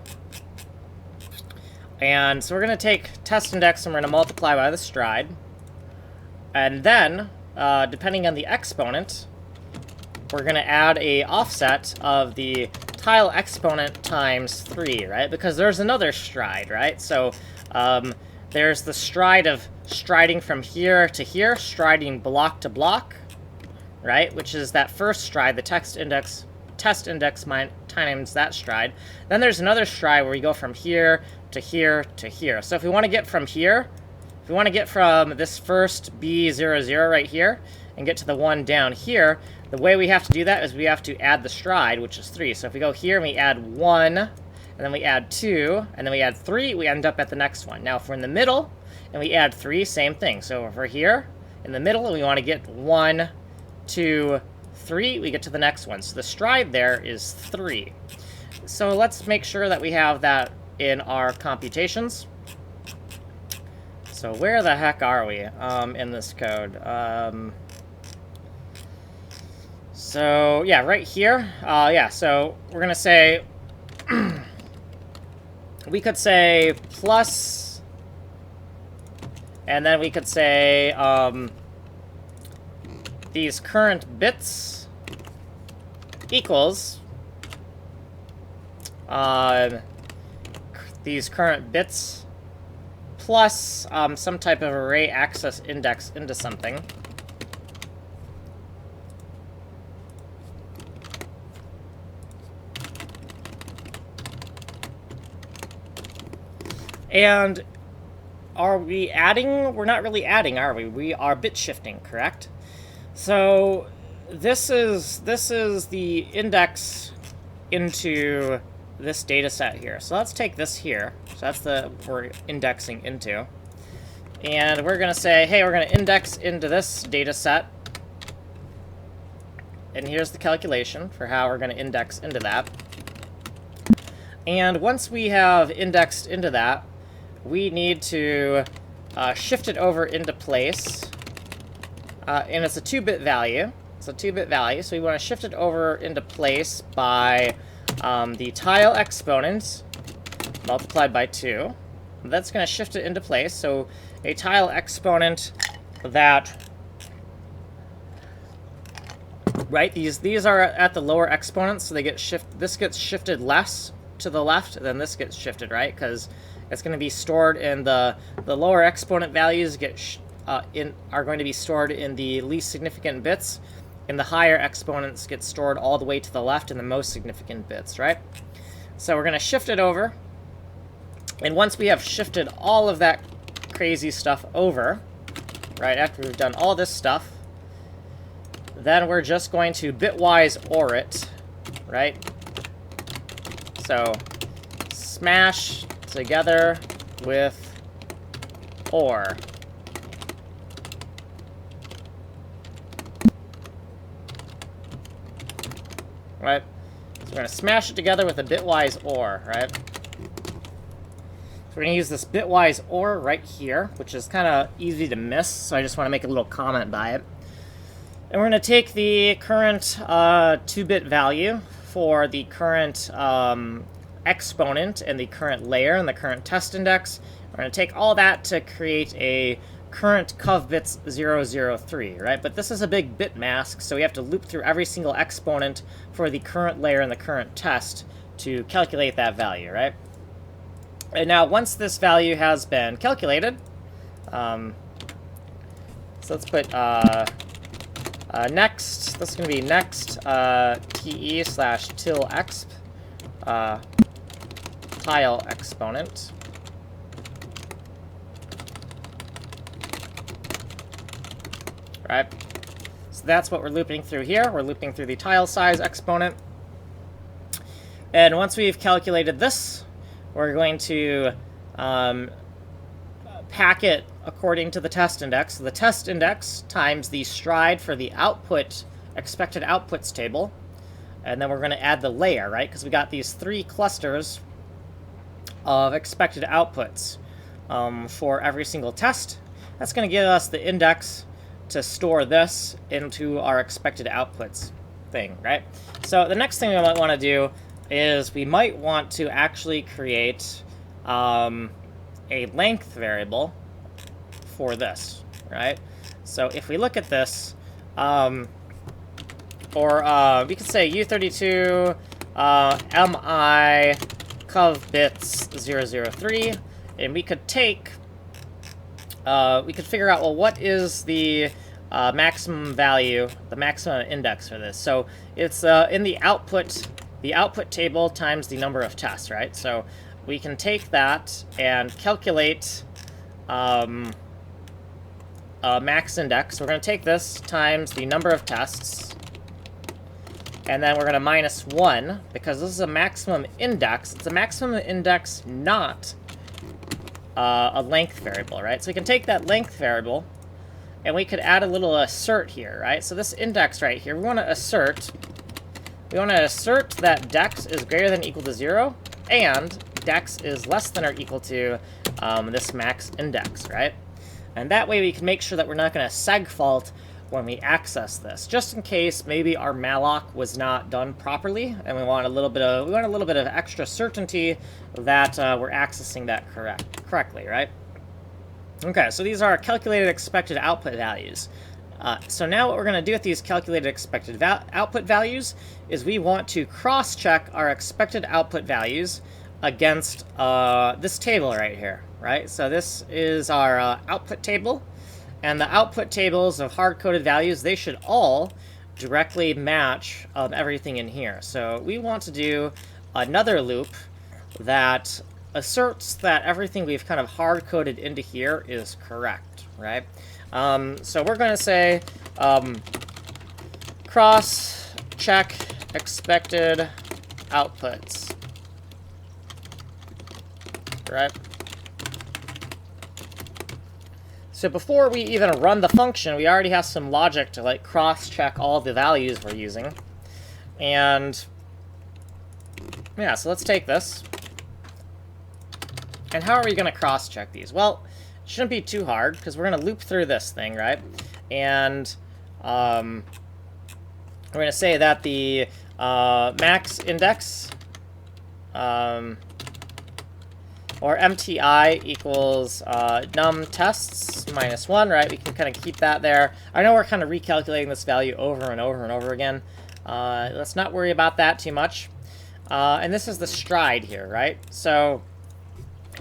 And so we're going to take test index and we're going to multiply by the stride. And then, depending on the exponent, we're going to add a offset of the tile exponent times 3, right? Because there's another stride, right? So there's the stride of striding from here to here, striding block to block, right? Which is that first stride, the text index test index times that stride. Then there's another stride where we go from here to here to here. So if we want to get from here, if we want to get from this first B00 right here and get to the one down here, the way we have to do that is we have to add the stride, which is 3. So if we go here and we add 1, and then we add 2, and then we add 3, we end up at the next one. Now if we're in the middle and we add 3, same thing. So if we're here in the middle and we want to get 1, 2, 3, we get to the next one. So the stride there is 3. So let's make sure that we have that in our computations. So where the heck are we in this code? So yeah, right here. Yeah, so we're gonna say we could say plus, and then we could say these current bits equals these current bits plus some type of array access index into something. And are we adding? We're not really adding, are we? We are bit shifting, correct? So this is the index into this data set here. So let's take this here. So that's the we're indexing into. And we're going to say, hey, we're going to index into this data set. And here's the calculation for how we're going to index into that. And once we have indexed into that, we need to shift it over into place. And it's a 2-bit value. It's a 2-bit value, so we want to shift it over into place by the tile exponent multiplied by 2. That's going to shift it into place. So a tile exponent that, right? These are at the lower exponents, so they get this gets shifted less to the left than this gets shifted, right? Because it's going to be stored in the lower exponent values are going to be stored in the least significant bits, and the higher exponents get stored all the way to the left in the most significant bits, right? So we're going to shift it over, and once we have shifted all of that crazy stuff over, right, after we've done all this stuff, then we're just going to bitwise OR it, right? So smash together with OR. Right? So we're going to smash it together with a bitwise OR, right? So we're going to use this bitwise OR right here, which is kind of easy to miss, so I just want to make a little comment by it. And we're going to take the current 2-bit value for the current exponent and the current layer and the current test index. We're going to take all that to create a current cov bits 003, right? But this is a big bit mask, so we have to loop through every single exponent for the current layer and the current test to calculate that value, right? And now once this value has been calculated, so let's put next, this is going to be next te/till_exp tile exponent. Right? So that's what we're looping through here. We're looping through the tile size exponent. And once we've calculated this, we're going to pack it according to the test index. So the test index times the stride for the output, expected outputs table. And then we're going to add the layer, right? Because we got these 3 clusters of expected outputs for every single test. That's going to give us the index to store this into our expected outputs thing, right? So the next thing we might want to do is we might want to actually create a length variable for this, right? So if we look at this, or we could say U32 mi cov bits 003, and we could take we could figure out, well, what is the maximum value, the maximum index for this. So it's in the output table times the number of tests, right? So we can take that and calculate max index. We're going to take this times the number of tests, and then we're going to minus 1, because this is a maximum index. It's a maximum index, not a length variable, right? So we can take that length variable, and we could add a little assert here, right? So this index right here, we want to assert that dex is greater than or equal to 0, and dex is less than or equal to this max index, right? And that way we can make sure that we're not going to segfault when we access this, just in case maybe our malloc was not done properly, and we want a little bit of extra certainty that we're accessing that correctly, right? Okay, so these are our calculated expected output values. So now what we're going to do with these calculated expected output values is we want to cross-check our expected output values against this table right here, right? So this is our output table, and the output tables of hard-coded values, they should all directly match everything in here. So we want to do another loop that asserts that everything we've kind of hard-coded into here is correct, right? So we're going to say cross-check expected outputs, right? So before we even run the function, we already have some logic to like cross-check all the values we're using. And yeah, so let's take this. And how are we going to cross-check these? Well, it shouldn't be too hard, because we're going to loop through this thing, right? And we're going to say that the max index or MTI equals num tests minus 1, right? We can kind of keep that there. I know we're kind of recalculating this value over and over and over again. Let's not worry about that too much. And this is the stride here, right? So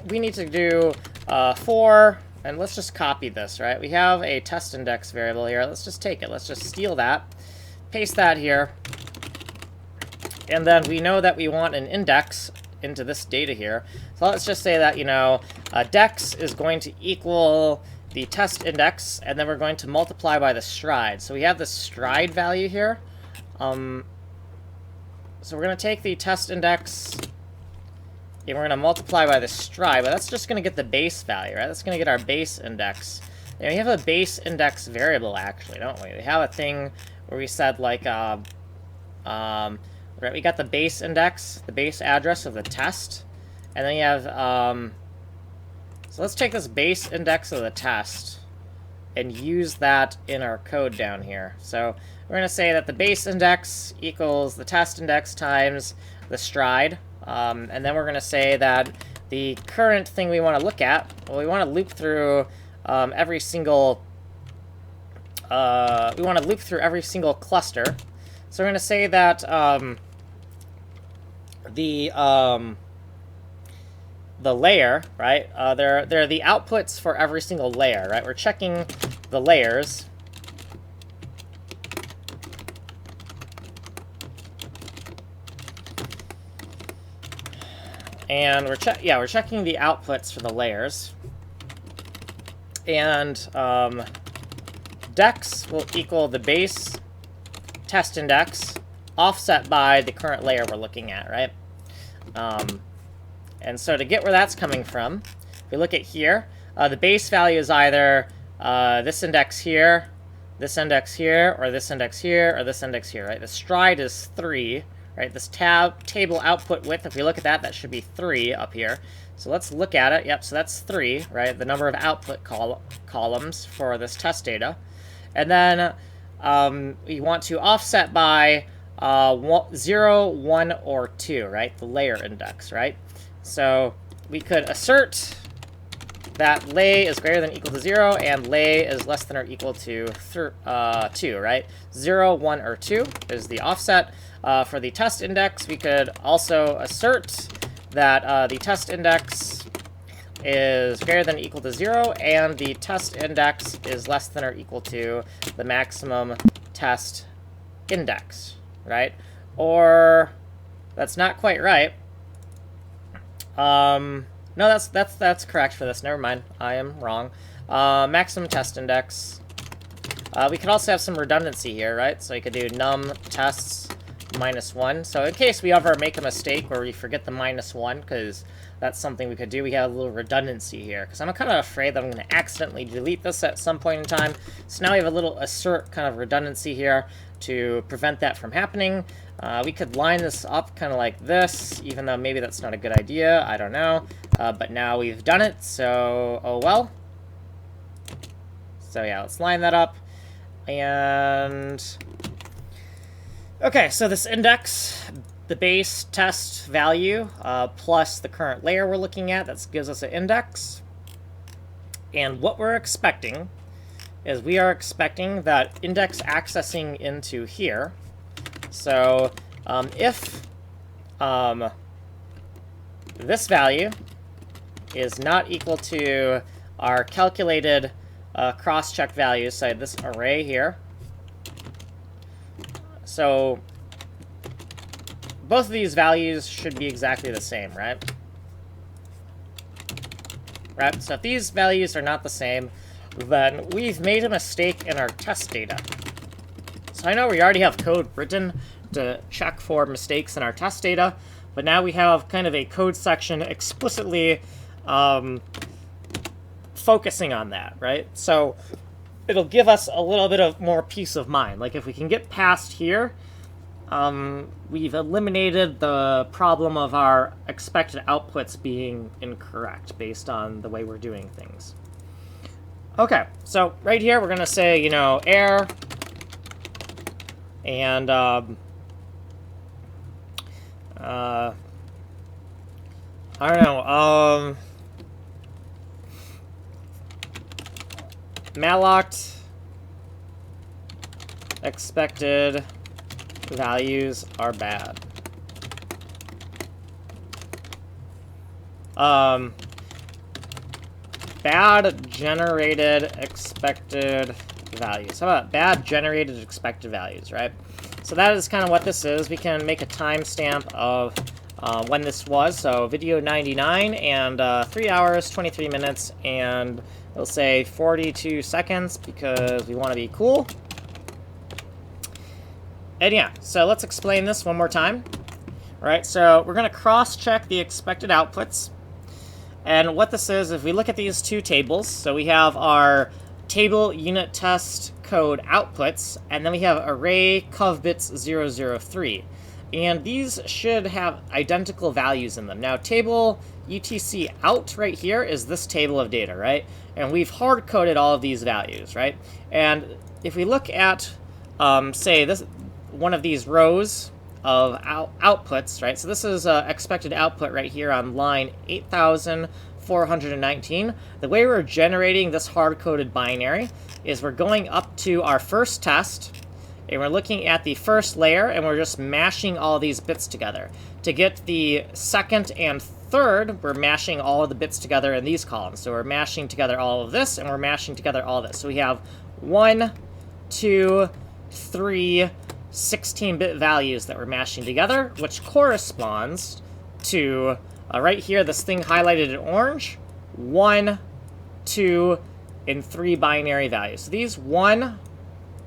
we need to do for, and let's just copy this, right? We have a test index variable here. Let's just take it. Let's just steal that, paste that here, and then we know that we want an index into this data here. So let's just say that, you know, dex is going to equal the test index, and then we're going to multiply by the stride. So we have the stride value here. So we're going to take the test index, and we're going to multiply by the stride, but that's just going to get the base value, right? That's going to get our base index. And we have a base index variable, actually, don't we? We have a thing where we said, like, right, we got the base index, the base address of the test, and then you have, so let's take this base index of the test and use that in our code down here. So we're going to say that the base index equals the test index times the stride, and then we're going to say that the current thing we want to look at, well, we want to loop through every single cluster. So we're going to say that the layer, right? They're the outputs for every single layer, right? We're checking the layers. And we're checking the outputs for the layers. And dex will equal the base test index offset by the current layer we're looking at, right? And so to get where that's coming from, if we look at here, the base value is either this index here, this index here, or this index here, or this index here, right? The stride is 3, right? This table output width, if we look at that, that should be 3 up here. So let's look at it. Yep, so that's 3, right? The number of output columns for this test data. And then we want to offset by 0, 1, or 2, right? The layer index, right? So we could assert that lay is greater than or equal to 0, and lay is less than or equal to 2, right? 0, 1, or 2 is the offset. For the test index, we could also assert that the test index is greater than or equal to 0, and the test index is less than or equal to the maximum test index, right? Or that's not quite right. No, that's correct for this. Never mind, I am wrong. Maximum test index. We could also have some redundancy here, right? So you could do num tests -1. So in case we ever make a mistake where we forget the -1, because that's something we could do, we have a little redundancy here. Because I'm kind of afraid that I'm going to accidentally delete this at some point in time. So now we have a little assert kind of redundancy here to prevent that from happening. We could line this up kind of like this, even though maybe that's not a good idea. I don't know. But now we've done it, so oh well. So yeah, let's line that up. And okay, so this index, the base test value, plus the current layer we're looking at, that gives us an index. And what we're expecting is we are expecting that index accessing into here. So if this value is not equal to our calculated cross-check values, so this array here. So both of these values should be exactly the same, right? Right, so if these values are not the same, then we've made a mistake in our test data. So I know we already have code written to check for mistakes in our test data, but now we have kind of a code section explicitly focusing on that, right? So it'll give us a little bit of more peace of mind. Like if we can get past here, we've eliminated the problem of our expected outputs being incorrect based on the way we're doing things. Okay, so right here we're gonna say, you know, error, and I don't know, malloc expected values are bad. Bad generated expected values. How about bad generated expected values, right? So that is kind of what this is. We can make a timestamp of when this was. So video 99 and 3 hours, 23 minutes, and we'll say 42 seconds because we want to be cool. And yeah, so let's explain this one more time. All right, so we're going to cross-check the expected outputs. And what this is, if we look at these two tables, so we have our table unit test code outputs, and then we have array covbits 003. And these should have identical values in them. Now, table UTC out right here is this table of data, right? And we've hard-coded all of these values, right? And if we look at, say, this one of these rows of outputs, right? So this is expected output right here on line 8,419. The way we're generating this hard-coded binary is we're going up to our first test, and we're looking at the first layer, and we're just mashing all these bits together. To get the second and third, we're mashing all of the bits together in these columns. So we're mashing together all of this, and we're mashing together all of this. So we have 1, 2, 3, 16-bit values that we're mashing together, which corresponds to, right here, this thing highlighted in orange, 1, 2, and 3 binary values. So these 1,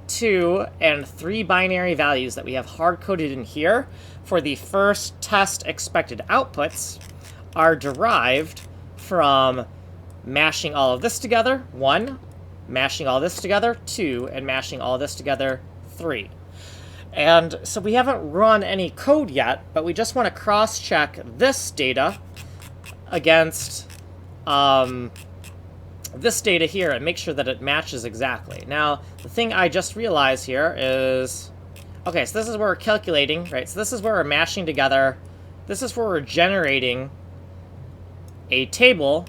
2, and 3 binary values that we have hard-coded in here for the first test expected outputs are derived from mashing all of this together, 1, mashing all this together, 2, and mashing all this together, 3. And so we haven't run any code yet, but we just want to cross-check this data against this data here and make sure that it matches exactly. Now, the thing I just realized here is, okay, so this is where we're calculating, right? So this is where we're mashing together. This is where we're generating a table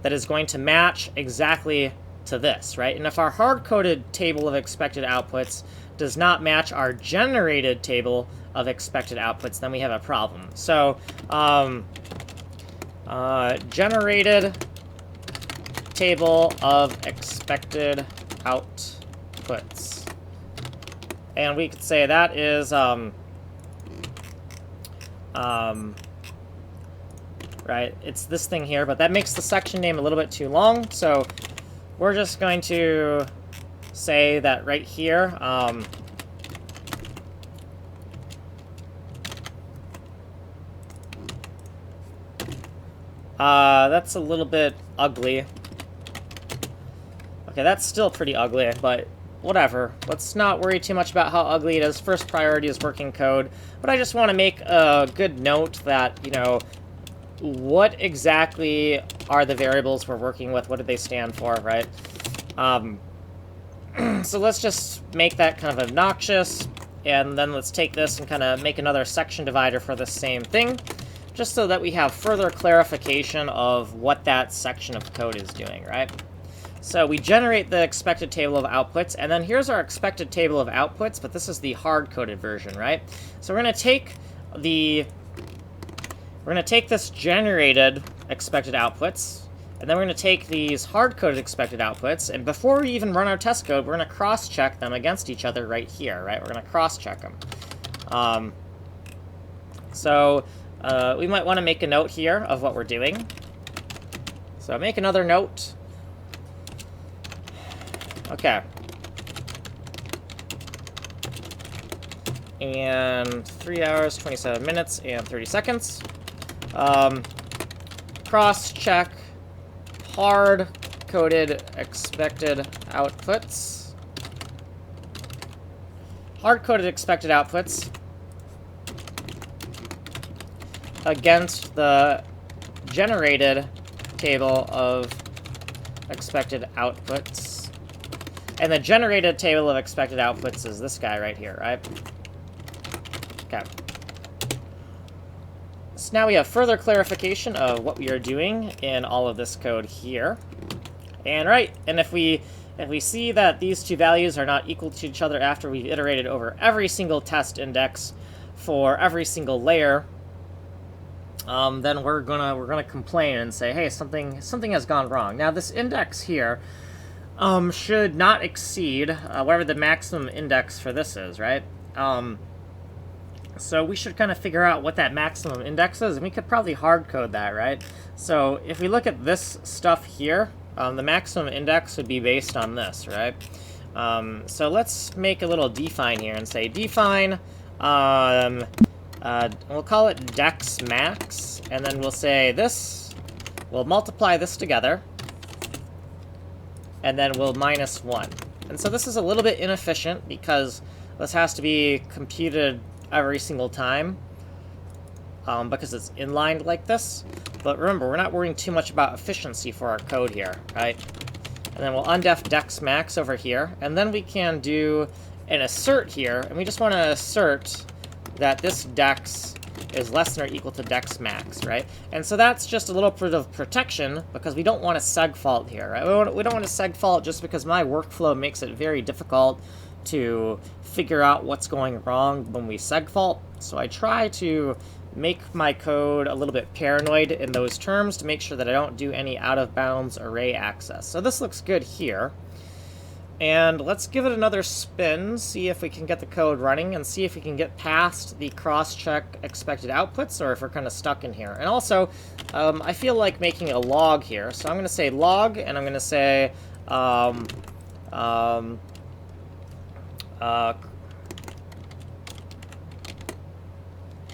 that is going to match exactly to this, right? And if our hard-coded table of expected outputs does not match our generated table of expected outputs, then we have a problem. So generated table of expected outputs. And we could say that is right, it's this thing here, but that makes the section name a little bit too long, so we're just going to say that right here, that's a little bit ugly. Okay, that's still pretty ugly, but whatever. Let's not worry too much about how ugly it is. First priority is working code. But I just want to make a good note that, you know, what exactly are the variables we're working with? What do they stand for, right? So let's just make that kind of obnoxious. And then let's take this and kind of make another section divider for the same thing, just so that we have further clarification of what that section of code is doing, right? So we generate the expected table of outputs, and then here's our expected table of outputs, but this is the hard-coded version, right? So we're going to take this generated expected outputs, and then we're going to take these hard-coded expected outputs, and before we even run our test code, we're going to cross-check them against each other right here, right? We're going to cross-check them. We might want to make a note here of what we're doing. So make another note. Okay. And 3 hours, 27 minutes, and 30 seconds. Cross-check hard-coded expected outputs. Hard-coded expected outputs against the generated table of expected outputs. And the generated table of expected outputs is this guy right here, right? Okay. So now we have further clarification of what we are doing in all of this code here. And if we see that these two values are not equal to each other after we've iterated over every single test index for every single layer, then we're gonna complain and say, hey, something has gone wrong. Now this index here should not exceed whatever the maximum index for this is, right? So we should kind of figure out what that maximum index is, and we could probably hard code that, right? So if we look at this stuff here, the maximum index would be based on this, right? So let's make a little define here and say define, we'll call it dex max, and then we'll say this, we'll multiply this together, and then we'll minus 1. And so this is a little bit inefficient because this has to be computed every single time because it's inlined like this. But remember, we're not worrying too much about efficiency for our code here, right? And then we'll undef dex max over here, and then we can do an assert here, and we just want to assert that this dex is less than or equal to dex max, right? And so that's just a little bit of protection because we don't want a seg fault here, right? We don't want a seg fault just because my workflow makes it very difficult to figure out what's going wrong when we seg fault. So I try to make my code a little bit paranoid in those terms to make sure that I don't do any out-of-bounds array access. So this looks good here. And let's give it another spin, see if we can get the code running, and see if we can get past the cross-check expected outputs, or if we're kind of stuck in here. And also, I feel like making a log here, so I'm going to say log, and I'm going to say I'm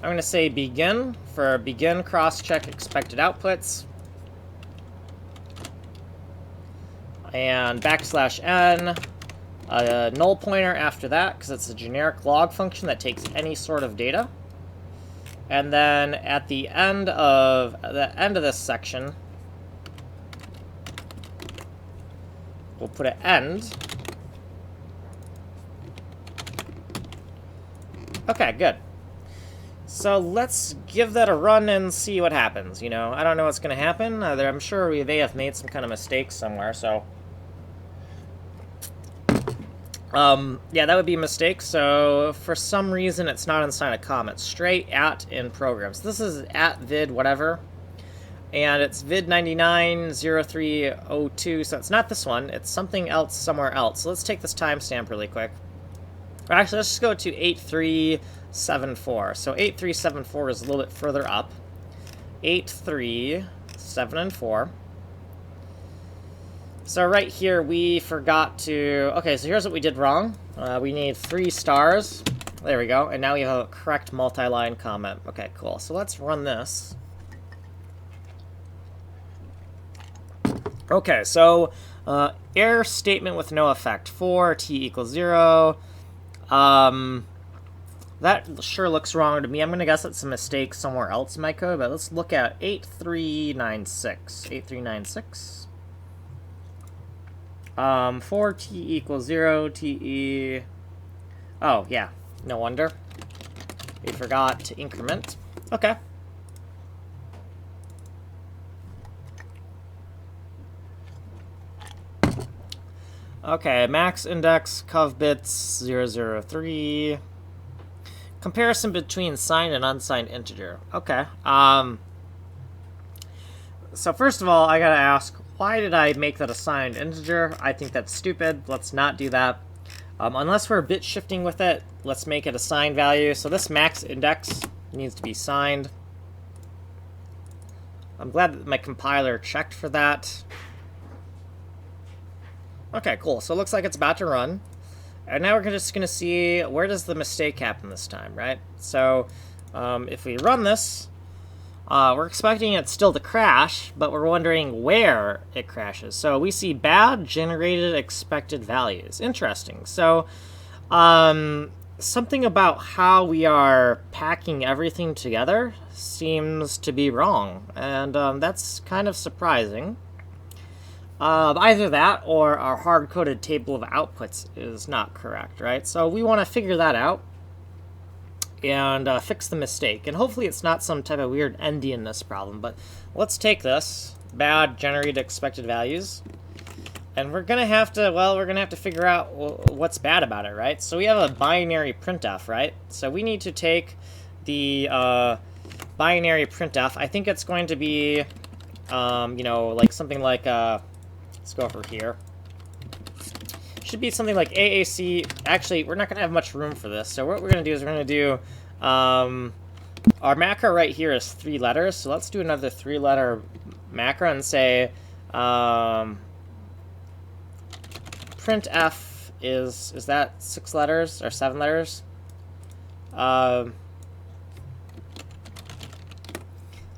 going to say begin for begin cross-check expected outputs. And \n, a null pointer after that, because it's a generic log function that takes any sort of data. And then at the end of this section, we'll put an end. Okay, good. So let's give that a run and see what happens. You know, I don't know what's going to happen. I'm sure they have made some kind of mistake somewhere, so... yeah, that would be a mistake. So for some reason, it's not inside a comma. It's straight at in programs. This is at vid whatever. and it's vid990302, so it's not this one, it's something else somewhere else. So let's take this timestamp really quick. Or actually, let's just go to 8374. So 8374 is a little bit further up. 837 So right here, we forgot to... Okay, so here's what we did wrong. We need 3 stars. There we go. And now we have a correct multi-line comment. Okay, cool. So let's run this. Okay, so error statement with no effect. 4, t equals 0. That sure looks wrong to me. I'm going to guess it's a mistake somewhere else in my code, but let's look at 8396. 8396. 4, t equals 0, te... Oh, yeah. No wonder. We forgot to increment. Okay. Okay, max index cov bits 003. Comparison between signed and unsigned integer. Okay. So first of all, I gotta ask, why did I make that a signed integer? I think that's stupid. Let's not do that. Unless we're bit shifting with it, let's make it a signed value. So this max index needs to be signed. I'm glad that my compiler checked for that. Okay, cool. So it looks like it's about to run. And now we're just going to see where does the mistake happen this time, right? So if we run this, we're expecting it still to crash, but we're wondering where it crashes. So we see bad generated expected values. Interesting. So something about how we are packing everything together seems to be wrong. And that's kind of surprising. Either that or our hard-coded table of outputs is not correct, right? So we want to figure that out and fix the mistake. And hopefully it's not some type of weird endianness problem, but let's take this, bad generated expected values, and we're going to have to, well, we're going to have to figure out what's bad about it, right? So we have a binary printf, right? So we need to take the binary printf. I think it's going to be, you know, like something like... let's go over here. Should be something like AAC. Actually, we're not going to have much room for this. So what we're going to do is we're going to do... our macro right here is 3 letters. So let's do another 3-letter macro and say... printf is that 6 letters or 7 letters?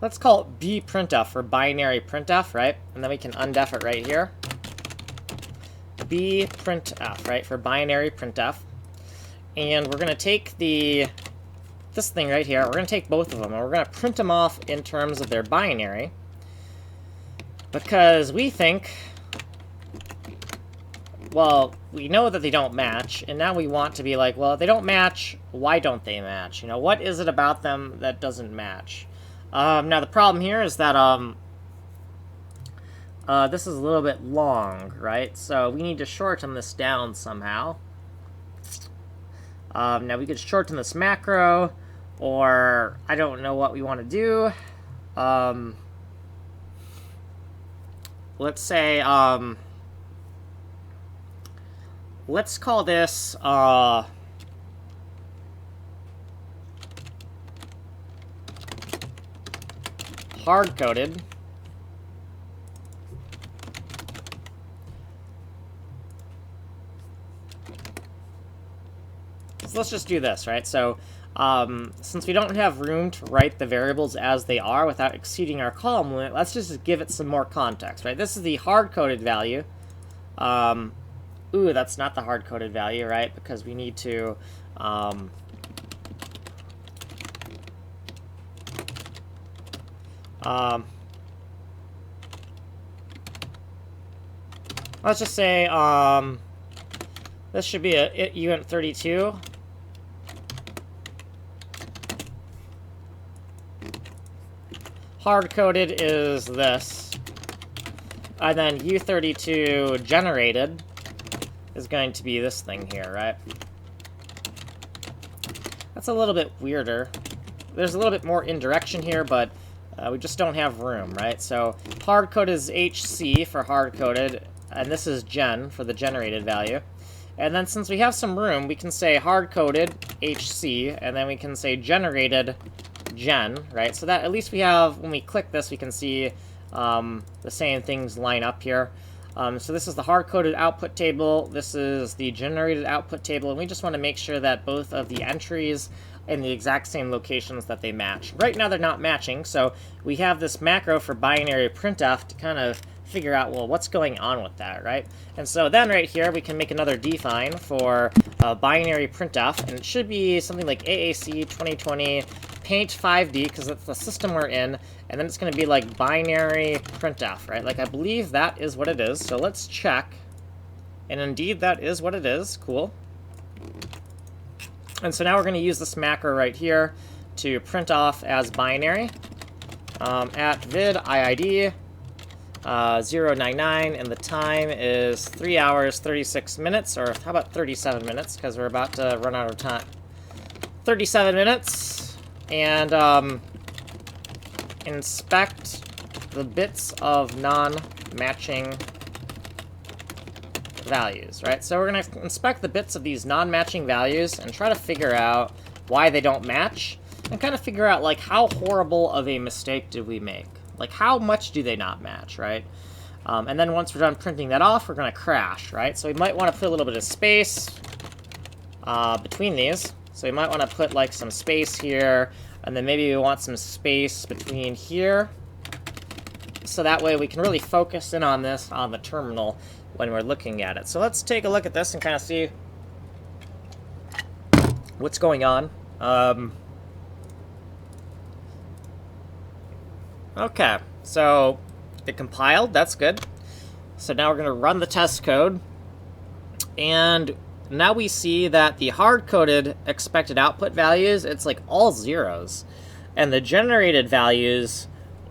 Let's call it bprintf for binary printf, right? And then we can undef it right here. Bprintf, right, for binary printf. And we're going to take this thing right here, we're going to take both of them, and we're going to print them off in terms of their binary. Because we think, well, we know that they don't match, and now we want to be like, well, if they don't match, why don't they match? You know, what is it about them that doesn't match? Now, the problem here is that this is a little bit long, right? So we need to shorten this down somehow. Now, we could shorten this macro, or I don't know what we want to do. Let's say, let's call this... hard-coded. So let's just do this, right? So since we don't have room to write the variables as they are without exceeding our column limit, let's just give it some more context, right? This is the hard-coded value. Ooh, that's not the hard-coded value, right? Because we need to... let's just say, this should be a uint32. Hard-coded is this. And then u32 generated is going to be this thing here, right? That's a little bit weirder. There's a little bit more indirection here, but We just don't have room, right? So hard-coded is HC for hard-coded, and this is gen for the generated value. And then since we have some room, we can say hard-coded HC, and then we can say generated gen, right? So that at least we have, when we click this, we can see the same things line up here. So this is the hard-coded output table, this is the generated output table, and we just want to make sure that both of the entries in the exact same locations that they match. Right now they're not matching, so we have this macro for binary printf to kind of figure out, well, what's going on with that, right? And so then right here we can make another define for binary printf, and it should be something like AAC 2020 PAINT5D, because that's the system we're in, and then it's going to be like binary printf, right? Like, I believe that is what it is, so let's check. And indeed, that is what it is. Cool. And so now we're going to use this macro right here to print off as binary at vid iid 099, and the time is 3 hours 36 minutes, or how about 37 minutes, because we're about to run out of time. 37 minutes, and inspect the bits of non-matching values, right? So we're going to inspect the bits of these non-matching values and try to figure out why they don't match, and kind of figure out, like, how horrible of a mistake did we make? Like, how much do they not match, right? And then once we're done printing that off, we're going to crash, right? So we might want to put a little bit of space between these. So we might want to put, like, some space here, and then maybe we want some space between here. So that way we can really focus in on this on the terminal when we're looking at it. So let's take a look at this and kind of see what's going on. Okay, so it compiled, that's good. So now we're going to run the test code, and now we see that the hard-coded expected output values, it's like all zeros, and the generated values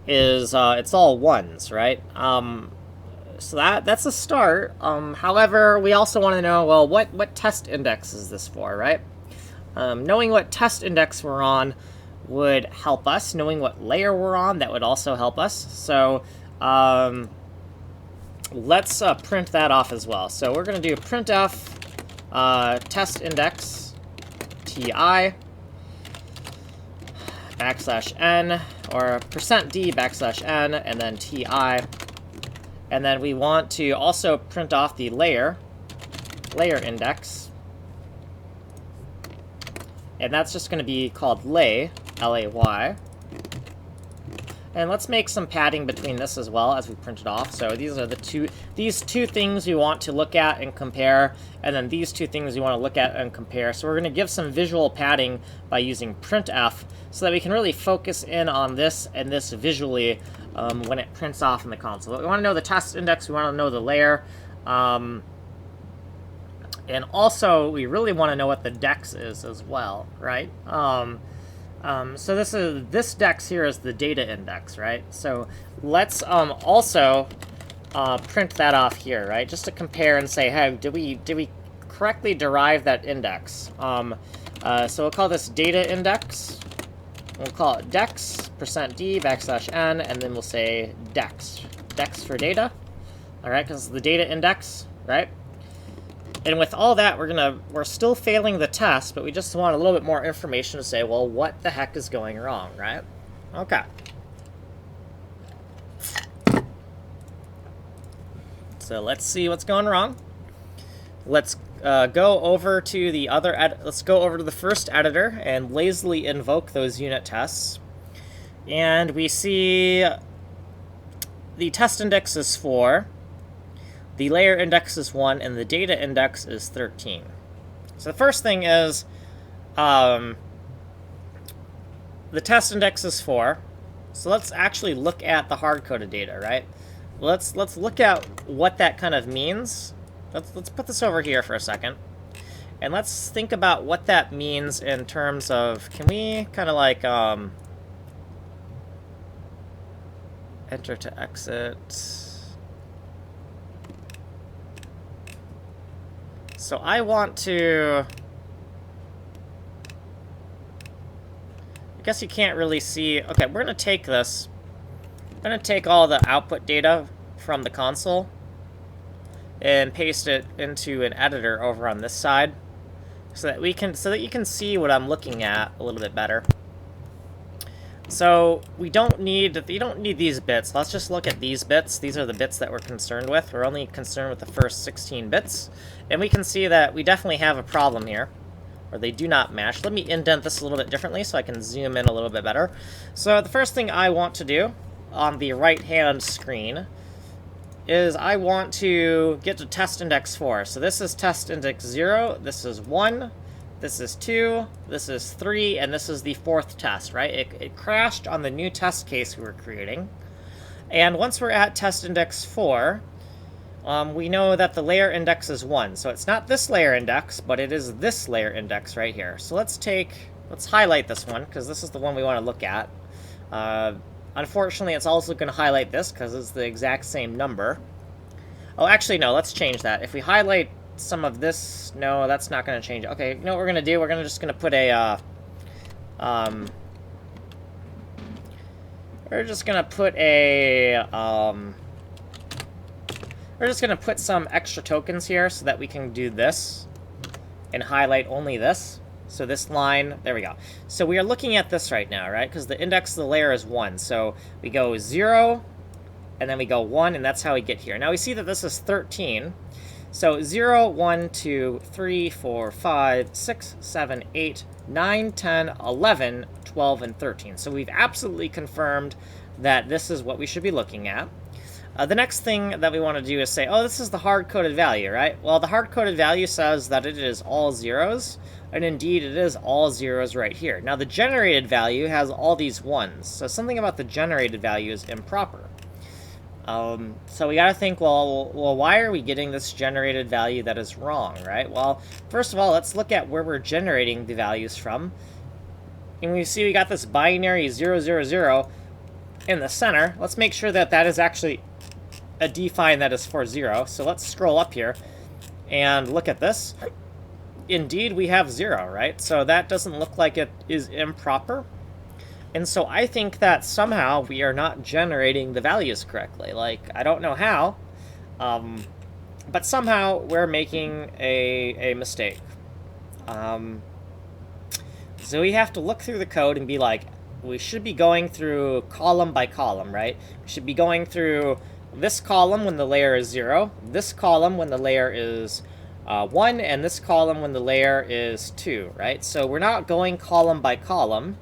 is it's all ones, right? So that's a start. However, we also want to know, well, what test index is this for, right? Knowing what test index we're on would help us. Knowing what layer we're on, that would also help us. So let's print that off as well. So we're going to do printf test index ti \n, or %d \n, and then ti. And then we want to also print off the layer index. And that's just going to be called lay, L-A-Y. And let's make some padding between this as well as we print it off. So these are these two things we want to look at and compare, and then these two things we want to look at and compare. So we're going to give some visual padding by using printf, so that we can really focus in on this and this visually when it prints off in the console. We want to know the test index, we want to know the layer, and also we really want to know what the dex is as well, right? So this dex here is the data index, right? So let's also print that off here, right? Just to compare and say, hey, did we correctly derive that index? So we'll call this data index. We'll call it dex %d \n, and then we'll say dex for data. All right, because it's the data index, right? And with all that, we're still failing the test, but we just want a little bit more information to say, well, what the heck is going wrong, right? Okay. So let's see what's going wrong. Let's go over to the let's go over to the first editor and lazily invoke those unit tests. And we see the test index is 4. The layer index is 1, and the data index is 13. So the first thing is, the test index is 4. So let's actually look at the hard-coded data, right? Let's look at what that kind of means. Let's put this over here for a second, and let's think about what that means in terms of, can we kind of like enter to exit. So I want to I guess you can't really see. Okay, we're going to take this. I'm going to take all the output data from the console and paste it into an editor over on this side so that you can see what I'm looking at a little bit better. So you don't need these bits. Let's just look at these bits. These are the bits that we're concerned with. We're only concerned with the first 16 bits. And we can see that we definitely have a problem here, or they do not match. Let me indent this a little bit differently so I can zoom in a little bit better. So the first thing I want to do on the right-hand screen is I want to get to test index 4. So this is test index 0, this is 1, this is 2, this is 3, and this is the 4th test, right? It crashed on the new test case we were creating. And once we're at test index 4, we know that the layer index is 1. So it's not this layer index, but it is this layer index right here. So let's highlight this one, because this is the one we want to look at. Unfortunately, it's also going to highlight this, because it's the exact same number. Oh, actually, no, let's change that. If we highlight some of this, no, that's not going to change. Okay, you know what we're going to do? We're just going to put a, we're just going to put some extra tokens here so that we can do this and highlight only this. So this line, there we go. So we are looking at this right now, right? Because the index of the layer is 1. So we go 0, and then we go 1, and that's how we get here. Now we see that this is 13. So 0, 1, 2, 3, 4, 5, 6, 7, 8, 9, 10, 11, 12, and 13. So we've absolutely confirmed that this is what we should be looking at. The next thing that we want to do is say, oh, this is the hard-coded value, right? Well, the hard-coded value says that it is all zeros, and indeed it is all zeros right here. Now, the generated value has all these ones, so something about the generated value is improper. So we gotta think, well, why are we getting this generated value that is wrong, right? Well, first of all, let's look at where we're generating the values from. And we see we got this binary 0, 0, 0 in the center. Let's make sure that that is actually a define that is for 0. So let's scroll up here and look at this. Indeed, we have 0, right? So that doesn't look like it is improper. And so I think that somehow we are not generating the values correctly. Like, I don't know how, but somehow we're making a mistake. So we have to look through the code and be like, we should be going through column by column, right? We should be going through this column when the layer is 0, this column when the layer is 1, and this column when the layer is 2, right? So we're not going column by column.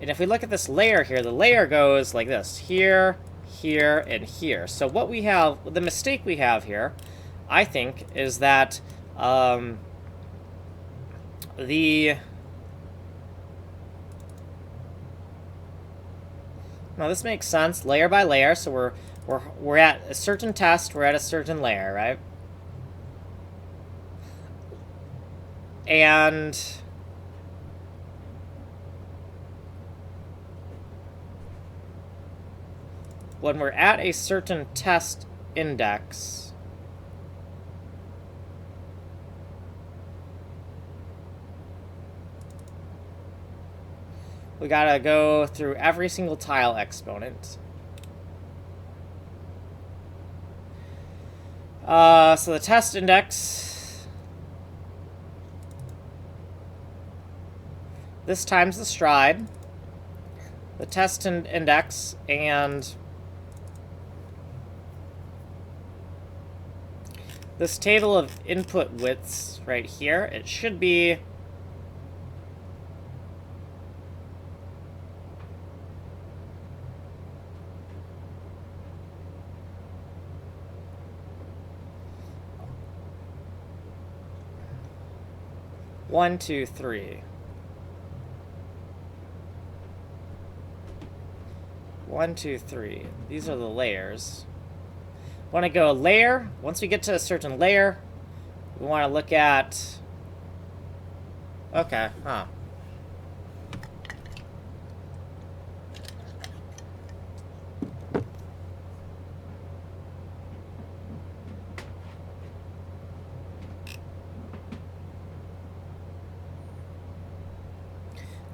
And if we look at this layer here, the layer goes like this, here, here, and here. So what we have, the mistake we have here, I think, is that no, this makes sense, layer by layer. So we're at a certain test, we're at a certain layer, right? And when we're at a certain test index, we gotta go through every single tile exponent. So the test index, this times the stride, the test index, and this table of input widths right here, it should be one, two, three. 1, 2, 3. These are the layers. Want to go layer. Once we get to a certain layer, we want to look at... Okay, huh.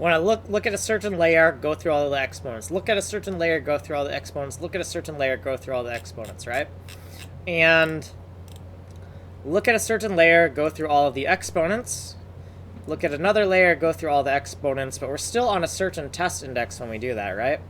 When I look at a certain layer, go through all the exponents. Look at a certain layer, go through all the exponents. Look at a certain layer, go through all the exponents, right? And look at a certain layer, go through all of the exponents. Look at another layer, go through all the exponents, but we're still on a certain test index when we do that, right?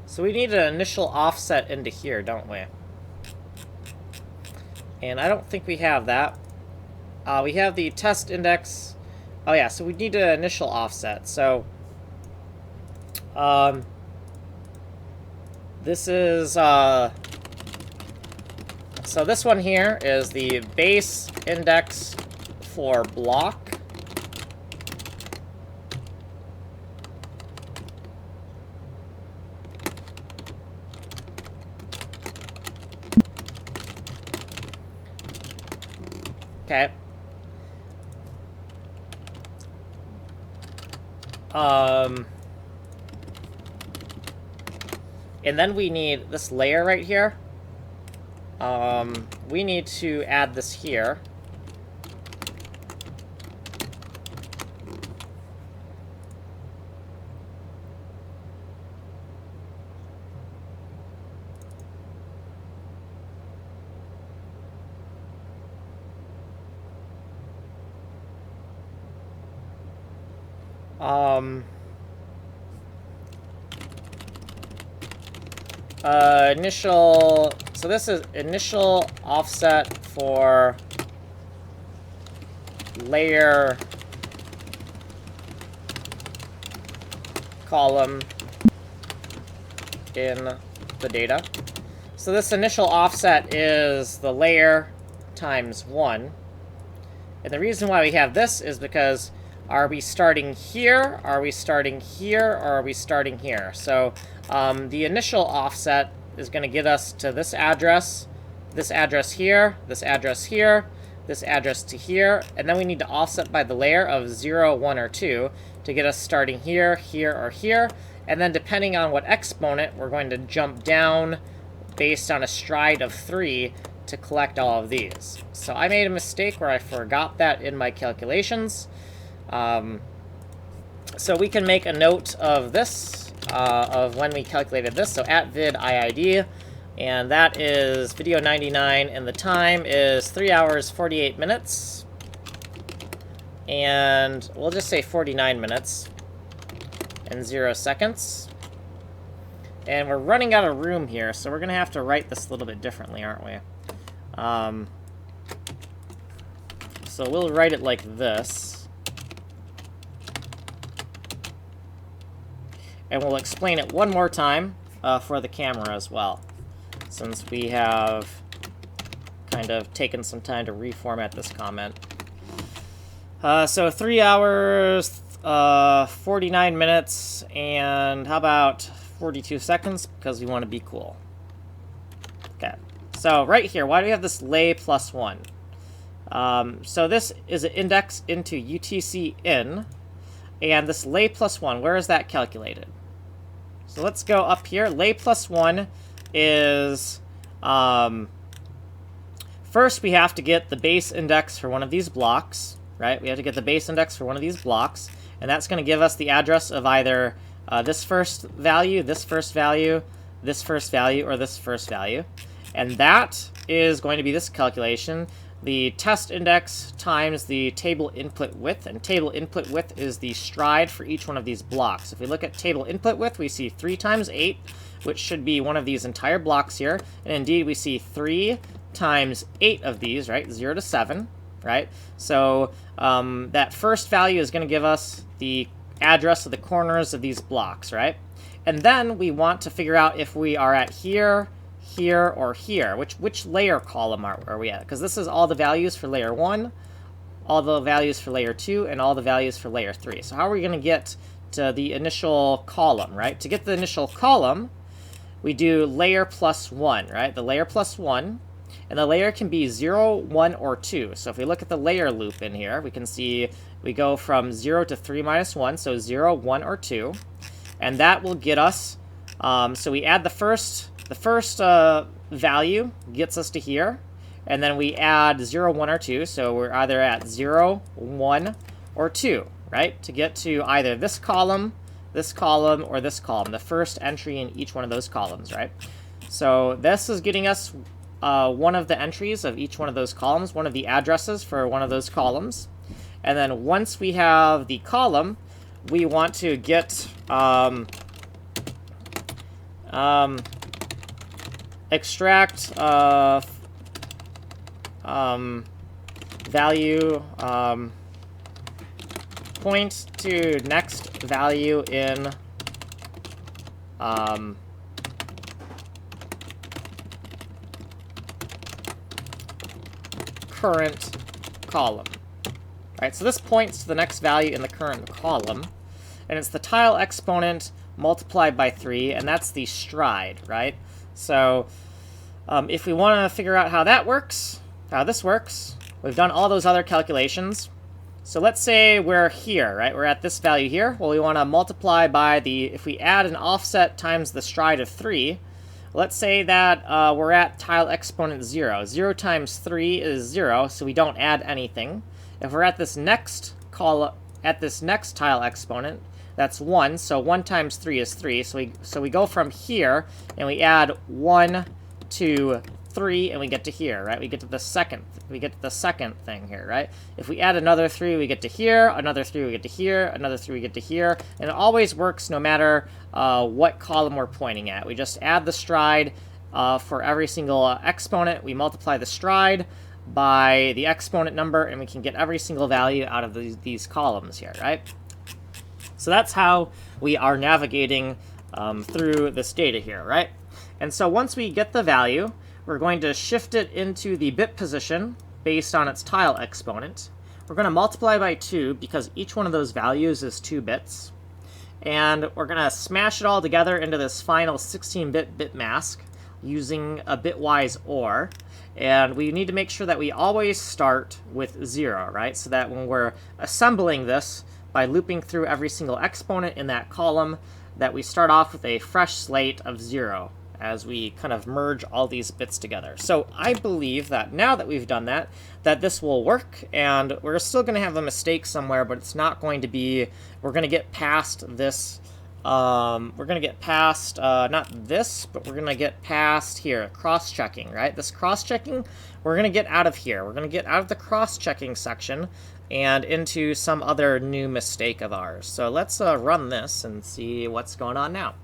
So we need an initial offset into here, don't we? And I don't think we have that. We have the test index. Oh yeah, so we need an initial offset. So this is so this one here is the base index for block. Okay. And then we need this layer right here. We need to add this here. Initial, so this is initial offset for layer column in the data. So this initial offset is the layer times 1. And the reason why we have this is because are we starting here, are we starting here, or are we starting here? So the initial offset is going to get us to this address here, this address here, this address to here, and then we need to offset by the layer of 0, 1, or 2 to get us starting here, here, or here. And then depending on what exponent, we're going to jump down based on a stride of 3 to collect all of these. So I made a mistake where I forgot that in my calculations. So we can make a note of this, of when we calculated this. So at vid IID, and that is video 99, and the time is 3 hours, 48 minutes. And we'll just say 49 minutes and 0 seconds. And we're running out of room here, so we're going to have to write this a little bit differently, aren't we? So we'll write it like this. And we'll explain it one more time for the camera as well, since we have kind of taken some time to reformat this comment. So 3 hours, 49 minutes, and how about 42 seconds, because we want to be cool. Okay, so right here, why do we have this lay plus 1? So this is an index into UTC in, and this lay plus 1, where is that calculated? So let's go up here. Lay plus 1 is, first we have to get the base index for one of these blocks, right? We have to get the base index for one of these blocks, and that's going to give us the address of either this first value, this first value, this first value, or this first value. And that is going to be this calculation, the test index times the table input width, and table input width is the stride for each one of these blocks. If we look at table input width, we see 3 times 8, which should be one of these entire blocks here, and indeed we see 3 times 8 of these, right, 0 to 7, right? So that first value is going to give us the address of the corners of these blocks, right? And then we want to figure out if we are at here, here, or here. Which layer column are we at? Because this is all the values for layer 1, all the values for layer 2, and all the values for layer 3. So how are we going to get to the initial column, right? To get the initial column, we do layer plus 1, right? The layer plus 1. And the layer can be 0, 1, or 2. So if we look at the layer loop in here, we can see we go from 0 to 3 minus 1, so 0, 1, or 2. And that will get us, so we add the first value, gets us to here. And then we add 0, 1, or 2, so we're either at 0, 1, or 2, right? To get to either this column, or this column, the first entry in each one of those columns, right? So this is getting us one of the entries of each one of those columns, one of the addresses for one of those columns. And then once we have the column, we want to get extract value point to next value in current column. Right, so this points to the next value in the current column, and it's the tile exponent multiplied by 3, and that's the stride, right? So if we want to figure out how that works, how this works, we've done all those other calculations. So let's say we're here, right? We're at this value here. Well, we want to multiply by if we add an offset times the stride of 3, let's say that we're at tile exponent 0. 0 times 3 is 0, so we don't add anything. If we're at this next tile exponent, that's 1, so 1 times 3 is 3. So we go from here, and we add 1, 2, 3, and we get to here, right? We get to the second thing here, right? If we add another 3, we get to here, another 3, we get to here, another 3, we get to here, and it always works no matter what column we're pointing at. We just add the stride for every single exponent. We multiply the stride by the exponent number, and we can get every single value out of these columns here, right? So that's how we are navigating through this data here, right? And so once we get the value, we're going to shift it into the bit position based on its tile exponent. We're going to multiply by 2 because each one of those values is 2 bits. And we're going to smash it all together into this final 16-bit bit mask using a bitwise OR. And we need to make sure that we always start with 0, right? So that when we're assembling this by looping through every single exponent in that column, that we start off with a fresh slate of 0 as we kind of merge all these bits together. So I believe that now that we've done that, that this will work, and we're still going to have a mistake somewhere, but it's not going to be, we're going to get past this, we're going to get past, not this, but we're going to get past here, cross-checking, right? This cross-checking, we're going to get out of here. We're going to get out of the cross-checking section and into some other new mistake of ours. So let's run this and see what's going on now.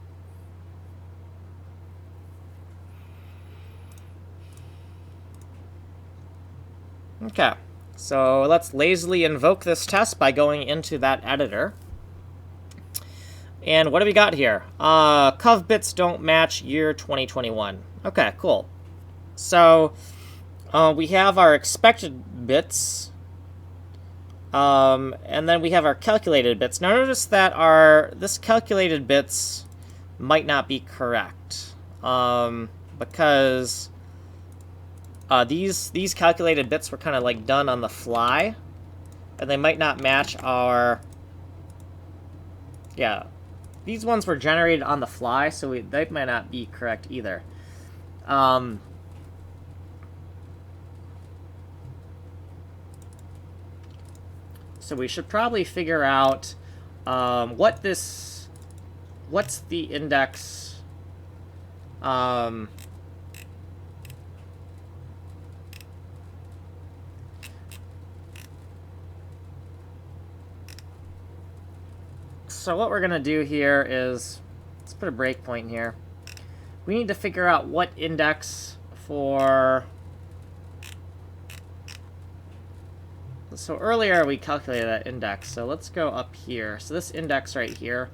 Okay, so let's lazily invoke this test by going into that editor. And what do we got here? Cov bits don't match year 2021. Okay, cool. So we have our expected bits, and then we have our calculated bits. Now notice that this calculated bits might not be correct, because these calculated bits were kind of like done on the fly, and they might not match our, yeah, these ones were generated on the fly, so they might not be correct either. So we should probably figure out what's the index, so what we're going to do here is, let's put a breakpoint here. We need to figure out what index for, so earlier we calculated that index, so let's go up here. So this index right here,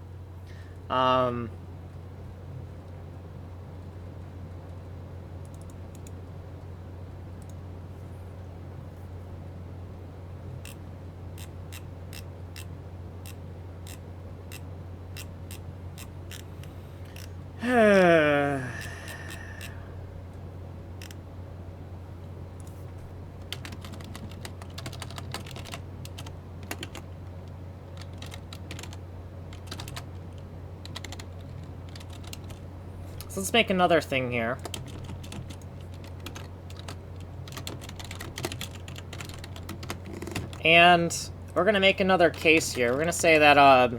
So let's make another thing here. And we're going to make another case here. We're going to say that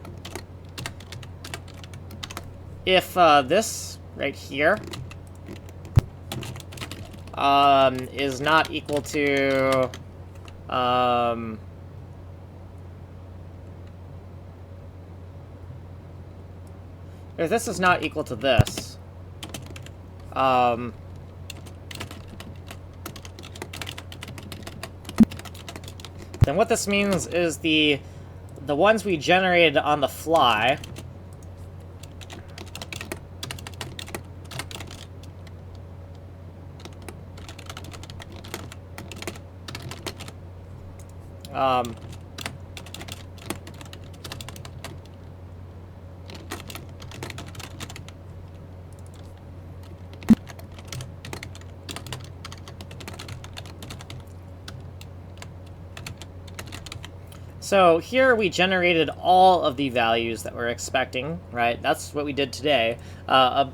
if this right here is not equal to if this is not equal to this, then what this means is the ones we generated on the fly so here we generated all of the values that we're expecting, right? That's what we did today.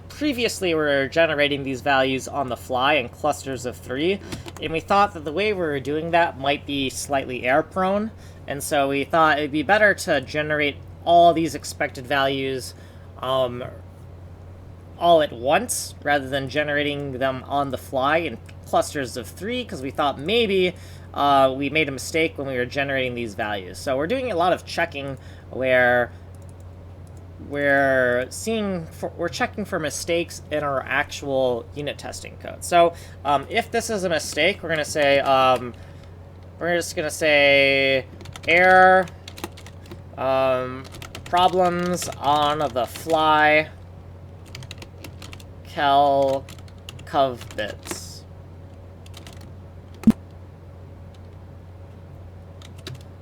Previously, we were generating these values on the fly in clusters of 3, and we thought that the way we were doing that might be slightly error-prone, and so we thought it'd be better to generate all these expected values all at once, rather than generating them on the fly in clusters of 3, because we thought maybe we made a mistake when we were generating these values. So we're doing a lot of checking where we're checking for mistakes in our actual unit testing code. So if this is a mistake, we're going to say we're just going to say error problems on the fly cal cov bits.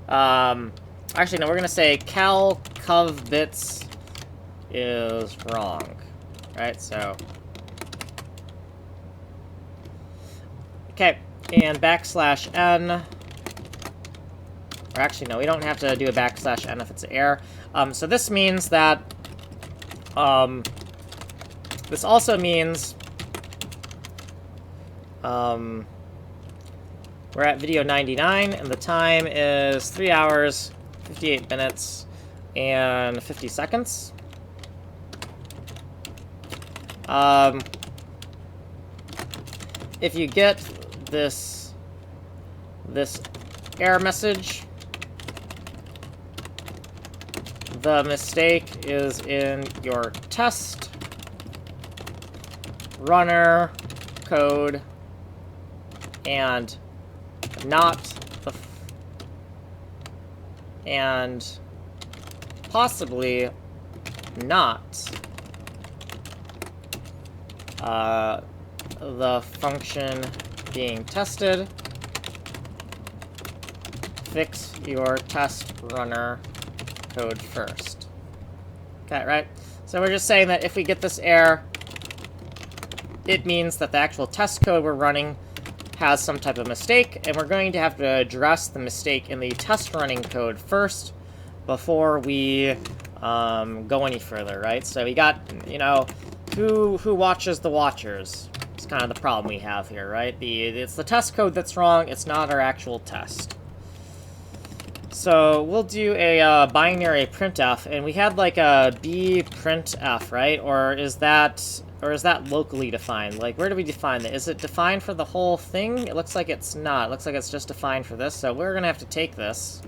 Actually, no, we're gonna say cal cov bits is wrong, right? So, okay, and \n, or actually, no, we don't have to do a \n if it's an error. So this means that, this also means, we're at video 99, and the time is 3 hours, 58 minutes, and 50 seconds. If you get this error message, the mistake is in your test runner code and not the and possibly not the function being tested. Fix your test runner code first. Okay, right? So we're just saying that if we get this error, it means that the actual test code we're running has some type of mistake, and we're going to have to address the mistake in the test running code first before we go any further, right? So we got, you know, who watches the watchers? It's kind of the problem we have here, right? It's the test code that's wrong, it's not our actual test. So we'll do a binary printf, and we had like a bprintf, right? Or is that locally defined? Like, where do we define that? Is it defined for the whole thing? It looks like it's not. It looks like it's just defined for this. So we're gonna have to take this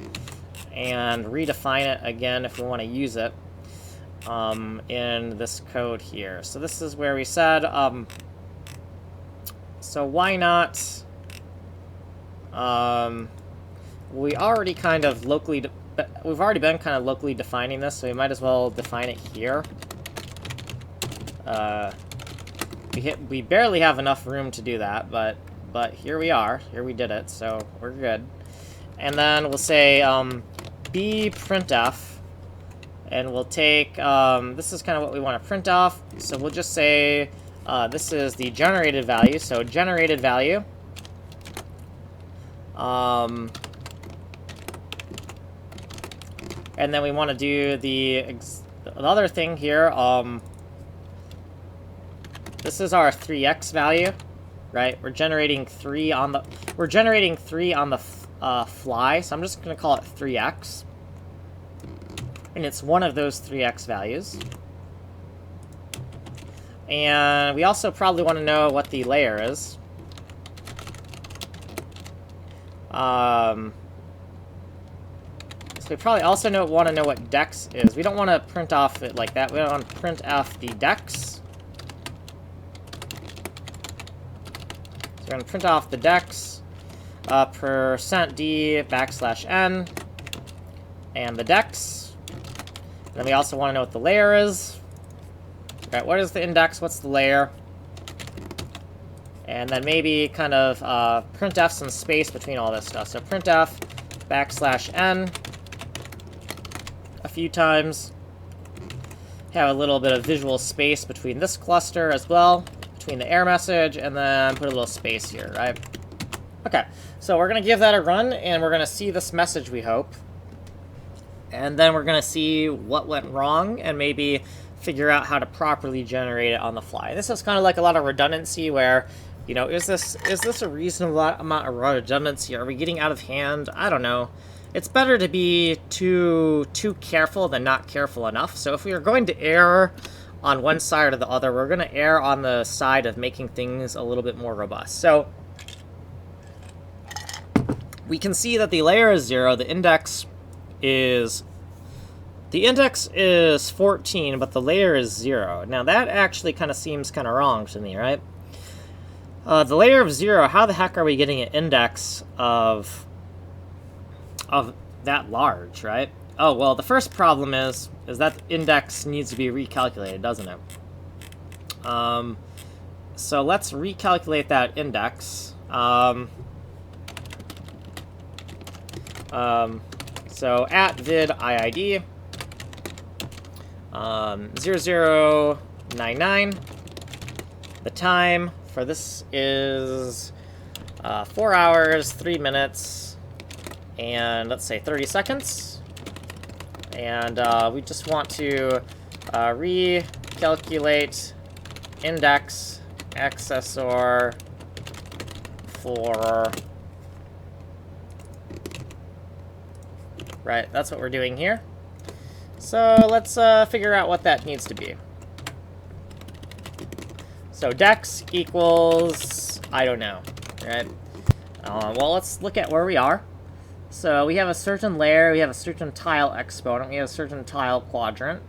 and redefine it again if we want to use it in this code here. So this is where we said, so why not, we already kind of locally, we've already been kind of locally defining this, so we might as well define it here. We barely have enough room to do that, but here we are. Here we did it, so we're good. And then we'll say bprintf, And we'll take, this is kind of what we want to print off. So we'll just say this is the generated value. So generated value. And then we want to do the other thing here. This is our 3x value, right? We're generating 3 on the fly. So I'm just going to call it 3x. And it's one of those 3x values. And we also probably want to know what the layer is. So we probably also want to know what dex is. We don't want to print off it like that. We don't want to print off the dex. So we're going to print off the dex, %d\n, and the dex. Then we also want to know what the layer is. Right, what is the index? What's the layer? And then maybe kind of printf some space between all this stuff. So printf \n a few times. Have a little bit of visual space between this cluster as well, between the error message, and then put a little space here, right? Okay, so we're going to give that a run, and we're going to see this message, we hope. And then we're going to see what went wrong and maybe figure out how to properly generate it on the fly. This is kind of like a lot of redundancy where, you know, is this a reasonable amount of redundancy? Are we getting out of hand? I don't know. It's better to be too careful than not careful enough. So if we are going to err on one side or the other, we're going to err on the side of making things a little bit more robust. So we can see that the layer is 0, the index is 14, but the layer is 0. Now that actually kind of seems kind of wrong to me, right? The layer of 0, how the heck are we getting an index of that large, right? Oh, well, the first problem is that the index needs to be recalculated, doesn't it? So let's recalculate that index. So at vid iid 0099. The time for this is 4 hours, 3 minutes, and let's say 30 seconds. And we just want to recalculate index accessor for... Right, that's what we're doing here. So let's figure out what that needs to be. So dex equals, I don't know, right? Well, let's look at where we are. So we have a certain layer, we have a certain tile exponent, we have a certain tile quadrant,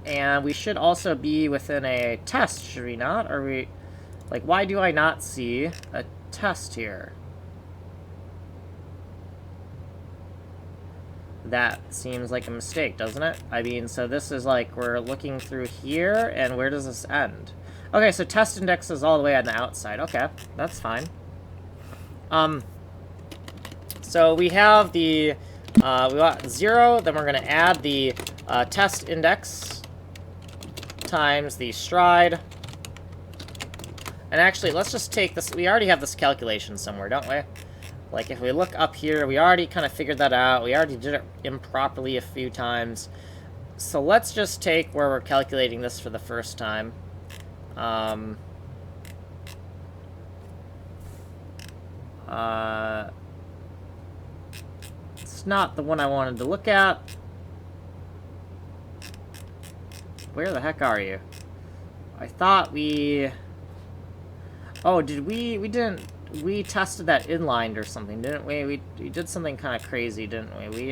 and we should also be within a test, should we not? Are we, like, why do I not see a test here? That seems like a mistake, doesn't it? I mean, so this is like, we're looking through here, and where does this end? Okay, so test index is all the way on the outside. Okay, that's fine. So we have the, we want 0, then we're going to add the test index times the stride. And actually, let's just take this, we already have this calculation somewhere, don't we? Like, if we look up here, we already kind of figured that out. We already did it improperly a few times. So let's just take where we're calculating this for the first time. It's not the one I wanted to look at. Where the heck are you? I thought we... Oh, did we didn't... We tested that inlined or something, didn't we? We did something kind of crazy, didn't we?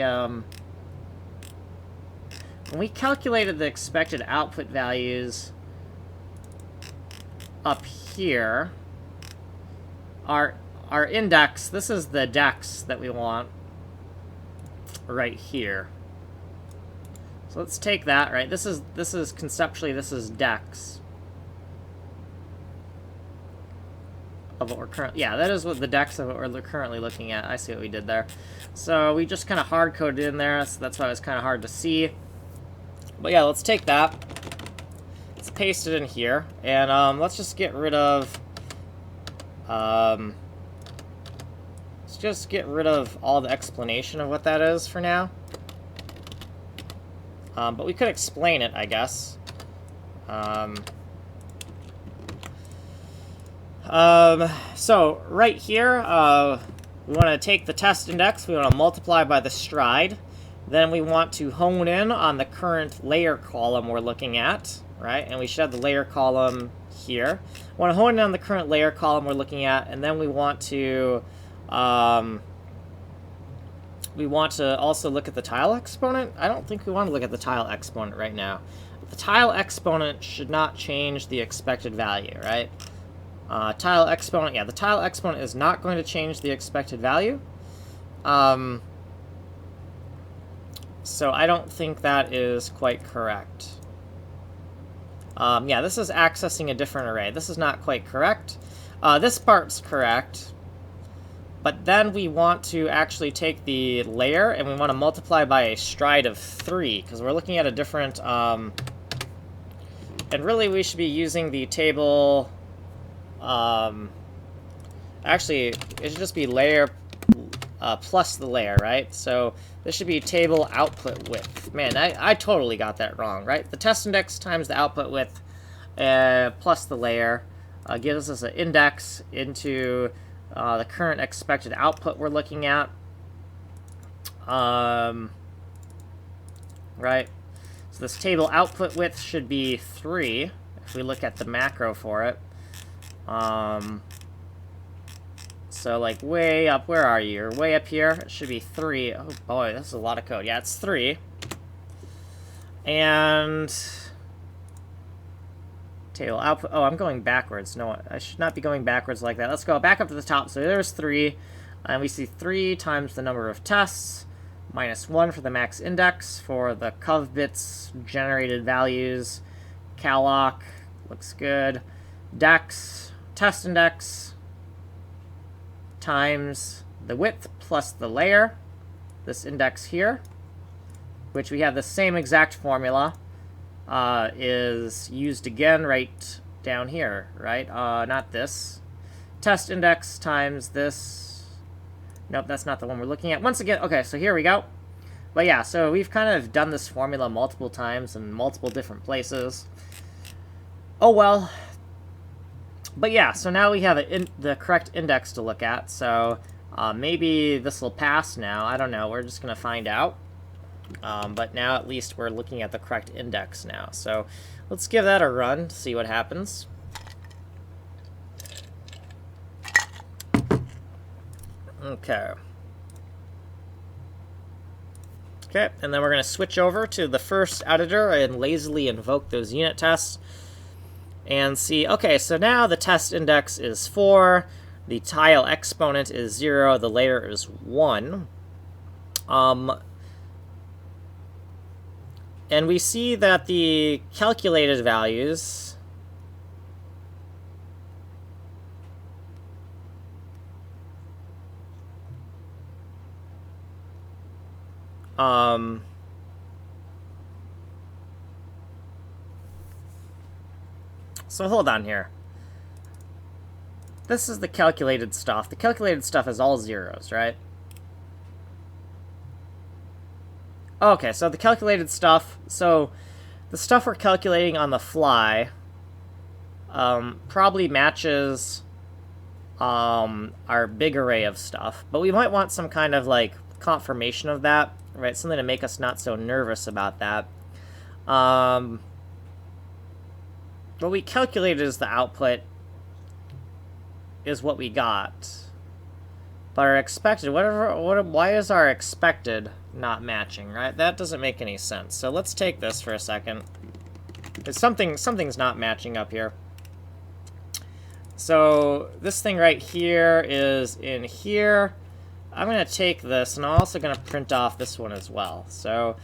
When we calculated the expected output values up here, our index, this is the dex that we want right here. So let's take that, right? This is conceptually, this is dex of what we're currently, yeah, that is what the dex of what we're currently looking at. I see what we did there. So we just kind of hard-coded in there, so that's why it was kind of hard to see. But yeah, let's take that. Let's paste it in here, and let's just get rid of let's just get rid of all the explanation of what that is for now. But we could explain it, I guess. So right here, we want to take the test index, we want to multiply by the stride, then we want to hone in on the current layer column we're looking at, right? And we should have the layer column here. We want to hone in on the current layer column we're looking at, and then we want to also look at the tile exponent. I don't think we want to look at the tile exponent right now. The tile exponent should not change the expected value, right? Tile exponent, yeah, the tile exponent is not going to change the expected value. So I don't think that is quite correct. Yeah, this is accessing a different array. This is not quite correct. This part's correct. But then we want to actually take the layer and we want to multiply by a stride of 3, because we're looking at a different... and really we should be using the table... actually, it should just be layer plus the layer, right? So this should be table output width. Man, I totally got that wrong, right? The test index times the output width plus the layer gives us an index into the current expected output we're looking at. Right? So this table output width should be 3 if we look at the macro for it. So like way up, where are you? You're way up here. It should be 3. Oh boy, this is a lot of code. Yeah, it's 3. And table output. Oh, I'm going backwards. No, I should not be going backwards like that. Let's go back up to the top. So there's 3. And we see 3 times the number of tests, minus 1 for the max index for the cov bits generated values. Calloc looks good. Dex, test index, times the width plus the layer, this index here, which we have the same exact formula, is used again right down here, right? Not this. Test index times this. Nope, that's not the one we're looking at. Once again, okay, so here we go. But yeah, so we've kind of done this formula multiple times in multiple different places. Oh well. But yeah, so now we have the correct index to look at, so maybe this will pass now. I don't know. We're just going to find out. But now at least we're looking at the correct index now. So let's give that a run to see what happens. Okay. Okay, and then we're going to switch over to the first editor and lazily invoke those unit tests. And see, okay, so now the test index is 4, the tile exponent is 0, the layer is 1. And we see that the calculated values so hold on here. This is the calculated stuff. The calculated stuff is all zeros, right? Okay, so the calculated stuff, so the stuff we're calculating on the fly probably matches our big array of stuff, but we might want some kind of like confirmation of that, right? Something to make us not so nervous about that. What we calculated as the output is what we got. But our expected, why is our expected not matching, right? That doesn't make any sense. So let's take this for a second. Something's not matching up here. So this thing right here is in here. I'm going to take this, and I'm also going to print off this one as well. So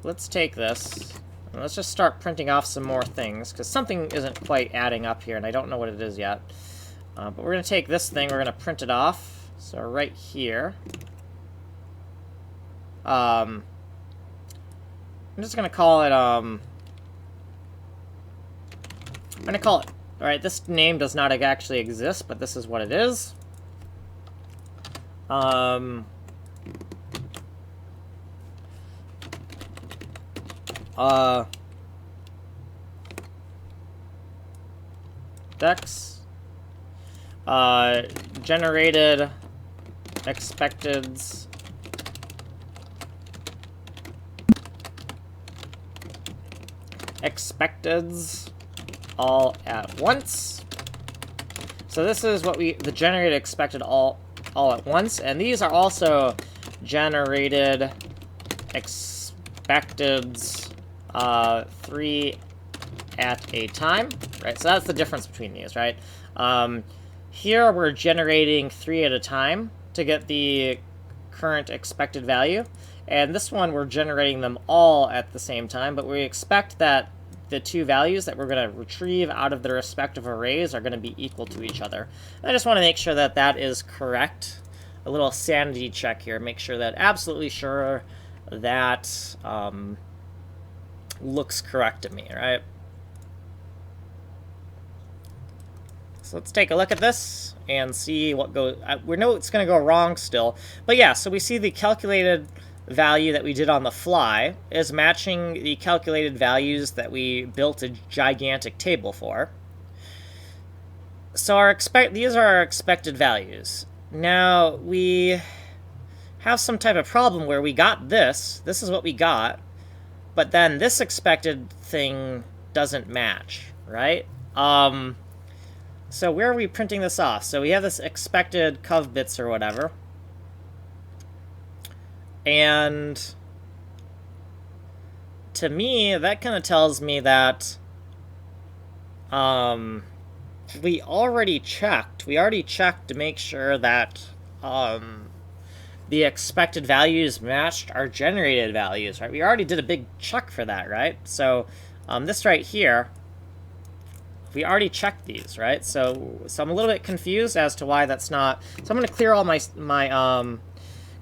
let's take this. And let's just start printing off some more things, because something isn't quite adding up here, and I don't know what it is yet. But we're going to take this thing, we're going to print it off. So right here. just gonna call it, I'm gonna call it, alright, this name does not actually exist, but this is what it is. Dex, generated expecteds all at once. So this is what the generated expected all at once, and these are also generated expecteds 3 at a time, right? So that's the difference between these, right? Here we're generating 3 at a time to get the current expected value, and this one we're generating them all at the same time, but we expect that the two values that we're going to retrieve out of the respective arrays are going to be equal to each other. And I just want to make sure that that is correct. A little sanity check here, make sure that absolutely sure that looks correct to me, right? So let's take a look at this and see what goes. We know it's going to go wrong still, but yeah. So we see the calculated value that we did on the fly is matching the calculated values that we built a gigantic table for. So these are our expected values. Now we have some type of problem where we got this. This is what we got, but then this expected thing doesn't match, right? So where are we printing this off? So we have this expected cov bits or whatever. And to me, that kind of tells me that we already checked to make sure that the expected values matched our generated values, right? We already did a big check for that, right? So this right here, we already checked these, right? So I'm a little bit confused as to why that's not. So I'm going to clear all my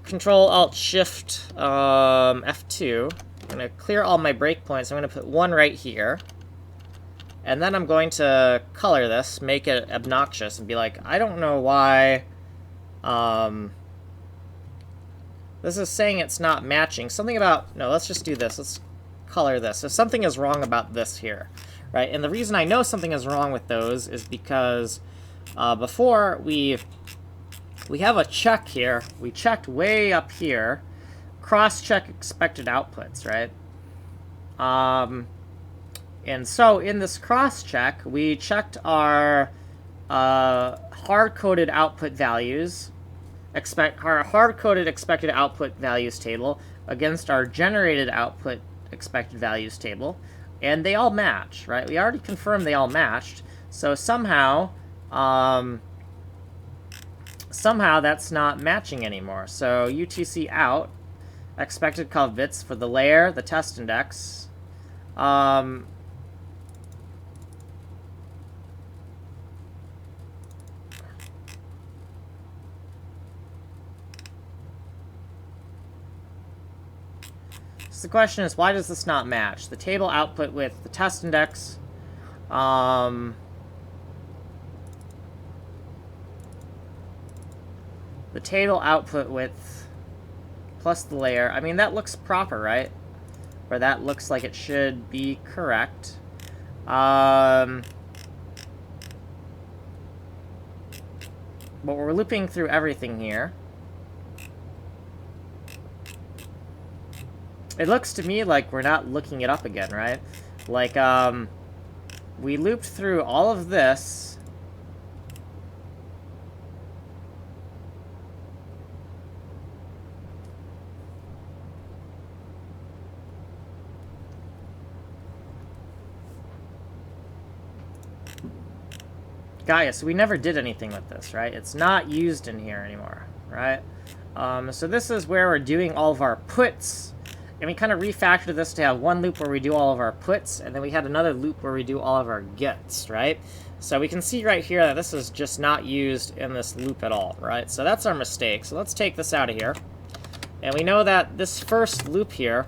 Control Alt Shift F2. I'm going to clear all my breakpoints. I'm going to put one right here. And then I'm going to color this, make it obnoxious, and be like, I don't know why this is saying it's not matching. Something about, no, let's just do this. Let's color this. So something is wrong about this here, right? And the reason I know something is wrong with those is because before we have a check here. We checked way up here. Cross-check expected outputs, right? And so in this cross-check, we checked our hard-coded output values, our hard-coded expected output values table against our generated output expected values table, and they all match, right? We already confirmed they all matched. So somehow that's not matching anymore. So UTC out, expected cov bits for the layer, the test index. So the question is, why does this not match? The table output with the test index, the table output width plus the layer. I mean, that looks proper, right? Or that looks like it should be correct. But we're looping through everything here. It looks to me like we're not looking it up again, right? Like, we looped through all of this. Gaia, so we never did anything with this, right? It's not used in here anymore, right? So this is where we're doing all of our puts. And we kind of refactored this to have one loop where we do all of our puts, and then we had another loop where we do all of our gets, right? So we can see right here that this is just not used in this loop at all, right? So that's our mistake. So let's take this out of here. And we know that this first loop here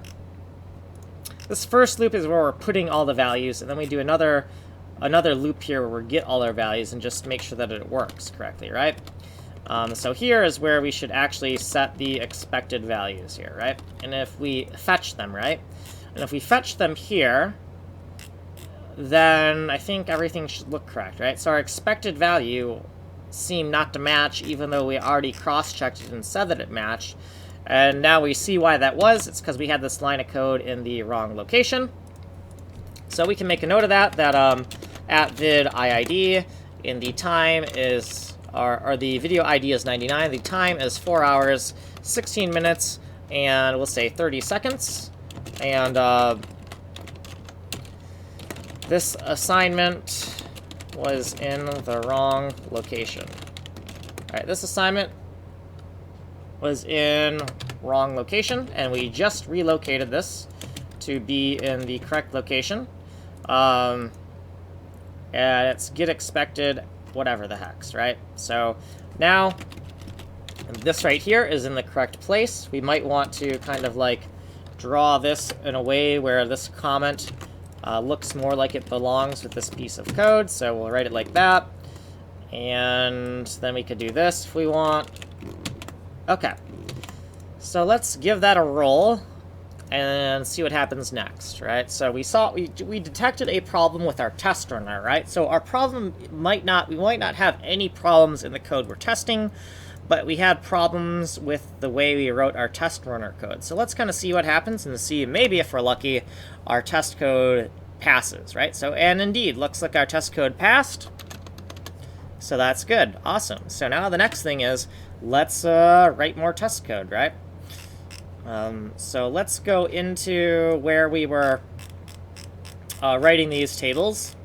This first loop is where we're putting all the values, and then we do another loop here where we get all our values and just make sure that it works correctly, right? So here is where we should actually set the expected values here, right? And if we fetch them, right? And if we fetch them here, then I think everything should look correct, right? So our expected value seemed not to match, even though we already cross-checked it and said that it matched. And now we see why that was. It's because we had this line of code in the wrong location. So we can make a note of that, at vid IID, in the time is, or the video ID is 99, the time is 4 hours, 16 minutes, and we'll say 30 seconds. And this assignment was in the wrong location. All right, this assignment was in wrong location, and we just relocated this to be in the correct location. And it's get expected whatever the hex, right? So now this right here is in the correct place. We might want to kind of like draw this in a way where this comment looks more like it belongs with this piece of code. So we'll write it like that. And then we could do this if we want. Okay. So let's give that a roll and see what happens next, right? So we detected a problem with our test runner, right? So our problem we might not have any problems in the code we're testing, but we had problems with the way we wrote our test runner code. So let's kind of see what happens and see maybe if we're lucky, our test code passes, right? So, and indeed, looks like our test code passed. So that's good, awesome. So now the next thing is, let's write more test code, right? So let's go into where we were writing these tables.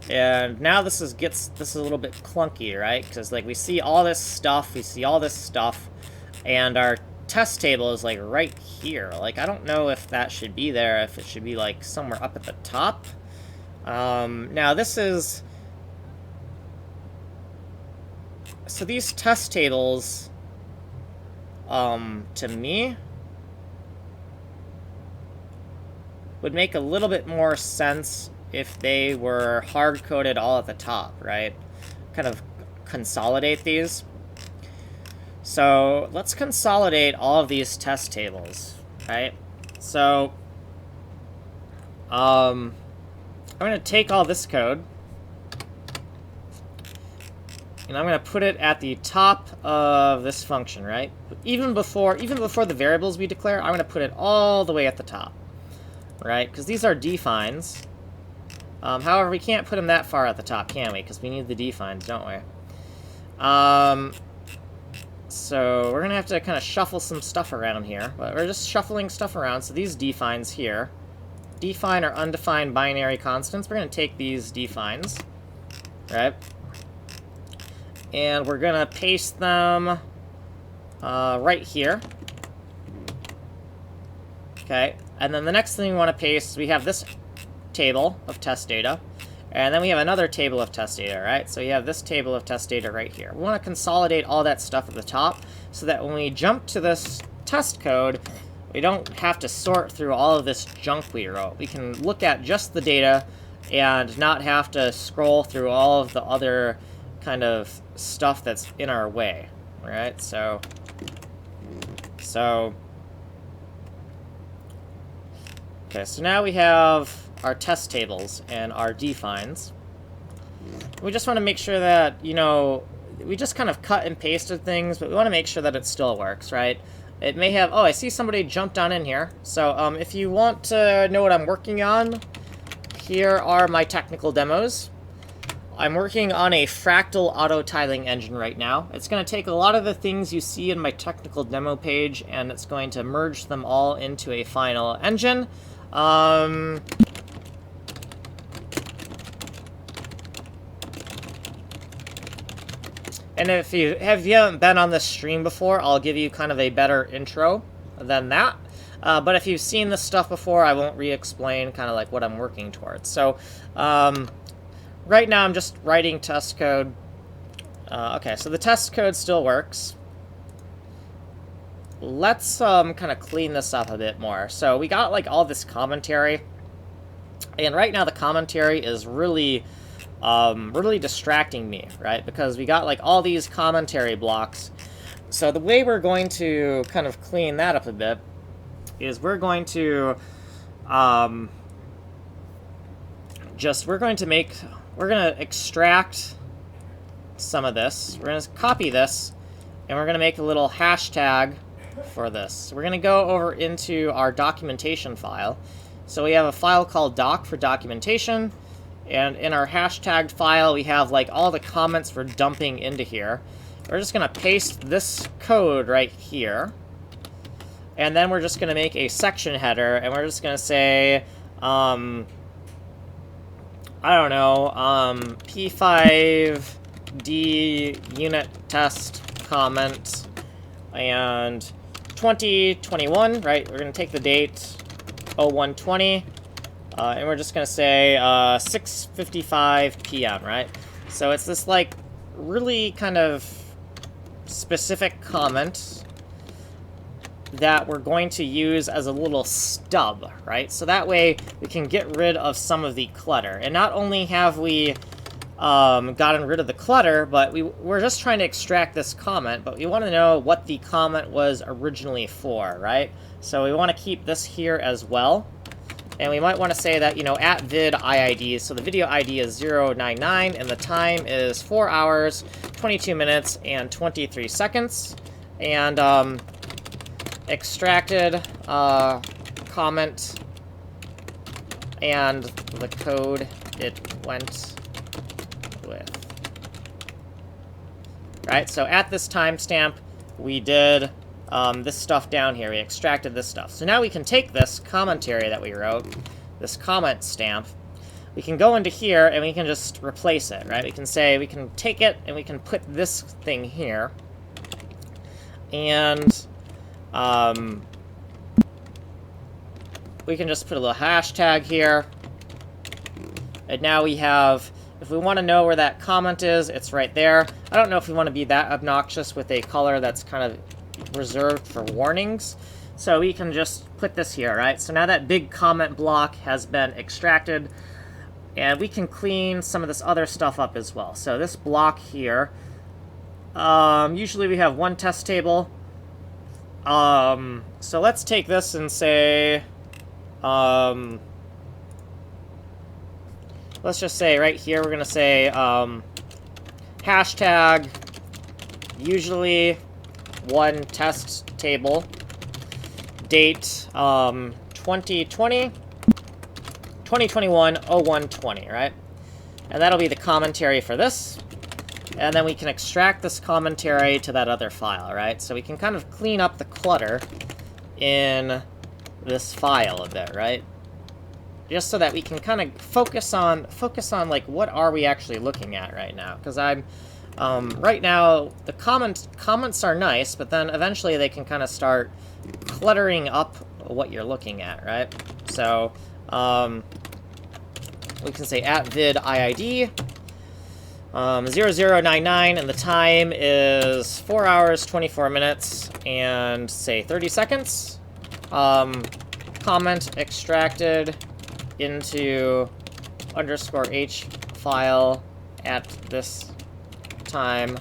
And now this is a little bit clunky, right? Because like we see all this stuff, and our test table is like right here. Like I don't know if that should be there, if it should be like somewhere up at the top. Now this is, so these test tables, to me, would make a little bit more sense if they were hard-coded all at the top, right? Kind of consolidate these. So let's consolidate all of these test tables, right? So I'm going to take all this code, and I'm going to put it at the top of this function, right? Even before the variables we declare, I'm going to put it all the way at the top, right? Because these are defines. However, we can't put them that far at the top, can we? Because we need the defines, don't we? So we're going to have to kind of shuffle some stuff around here. But we're just shuffling stuff around. So these defines here, define or undefined binary constants. We're going to take these defines, right? And we're going to paste them right here. Okay, and then the next thing we want to paste is we have this table of test data, and then we have another table of test data, right? So you have this table of test data right here. We want to consolidate all that stuff at the top so that when we jump to this test code, we don't have to sort through all of this junk we wrote. We can look at just the data and not have to scroll through all of the other kind of stuff that's in our way, right? So okay, so now we have our test tables and our defines. We just want to make sure that, you know, we just kind of cut and pasted things, but we want to make sure that it still works, right? It may have, oh, I see somebody jumped on in here. So if you want to know what I'm working on, here are my technical demos. I'm working on a fractal auto-tiling engine right now. It's going to take a lot of the things you see in my technical demo page, and it's going to merge them all into a final engine. And if you haven't been on this stream before, I'll give you kind of a better intro than that. But if you've seen this stuff before, I won't re-explain kind of like what I'm working towards. So right now I'm just writing test code. Okay, so the test code still works. let's kind of clean this up a bit more. So we got like all this commentary, and right now the commentary is really really distracting me, right? Because we got like all these commentary blocks. So the way we're going to kind of clean that up a bit is we're going to we're going to extract some of this. We're going to copy this, and we're going to make a little hashtag for this. So we're going to go over into our documentation file. So we have a file called doc for documentation, and in our hashtagged file we have like all the comments we're dumping into here. We're just going to paste this code right here, and then we're just going to make a section header, and we're just going to say I don't know, P5D unit test comment, and 2021, right? We're going to take the date 0120, and we're just going to say 6:55 p.m., right? So it's this, like, really kind of specific comment that we're going to use as a little stub, right? So that way we can get rid of some of the clutter. And not only have we gotten rid of the clutter, but we're just trying to extract this comment, but we want to know what the comment was originally for, right? So we want to keep this here as well. And we might want to say that, you know, at vid IID, so the video ID is 099, and the time is 4 hours, 22 minutes, and 23 seconds. And extracted comment and the code it went with. Right, so at this timestamp, we did this stuff down here. We extracted this stuff. So now we can take this commentary that we wrote, this comment stamp, we can go into here and we can just replace it, right? We can say, we can take it and we can put this thing here. And we can just put a little hashtag here. And now we have, if we want to know where that comment is, it's right there. I don't know if we want to be that obnoxious with a color that's kind of reserved for warnings. So we can just put this here, right? So now that big comment block has been extracted, and we can clean some of this other stuff up as well. So this block here, usually we have one test table. So let's take this and say, let's just say right here, we're going to say, hashtag usually one test table, date, 2021 0120, right? And that'll be the commentary for this. And then we can extract this commentary to that other file, right? So we can kind of clean up the clutter in this file a bit, right? Just so that we can kind of focus on like, what are we actually looking at right now? Because I'm right now the comments are nice, but then eventually they can kind of start cluttering up what you're looking at, right? So we can say at vid IID 0099, and the time is 4 hours 24 minutes and say 30 seconds. Comment extracted into _h file at this time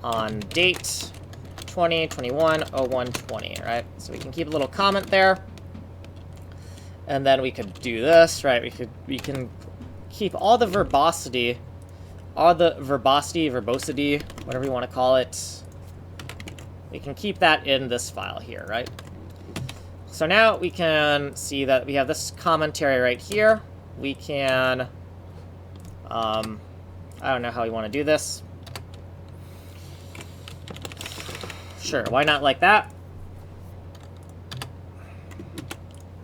on date 2021-0120, right? So we can keep a little comment there, and then we could do this, right? We can keep all the verbosity, verbosity, whatever you want to call it. We can keep that in this file here, right? So now we can see that we have this commentary right here. We can, I don't know how we want to do this. Sure, why not like that?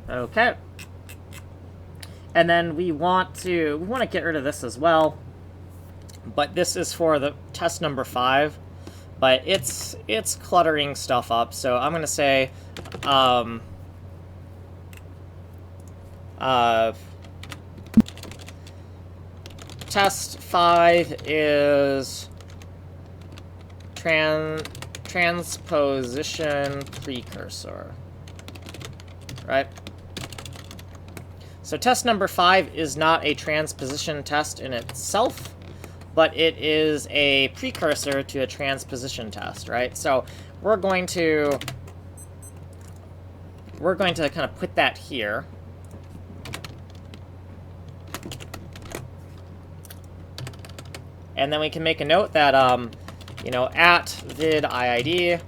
Okay. And then we want to get rid of this as well. But this is for the test number 5. But it's cluttering stuff up. So I'm going to say test 5 is transposition precursor, right? So test number 5 is not a transposition test in itself, but it is a precursor to a transposition test, right? So we're going to kind of put that here. And then we can make a note that, you know, at vid IID,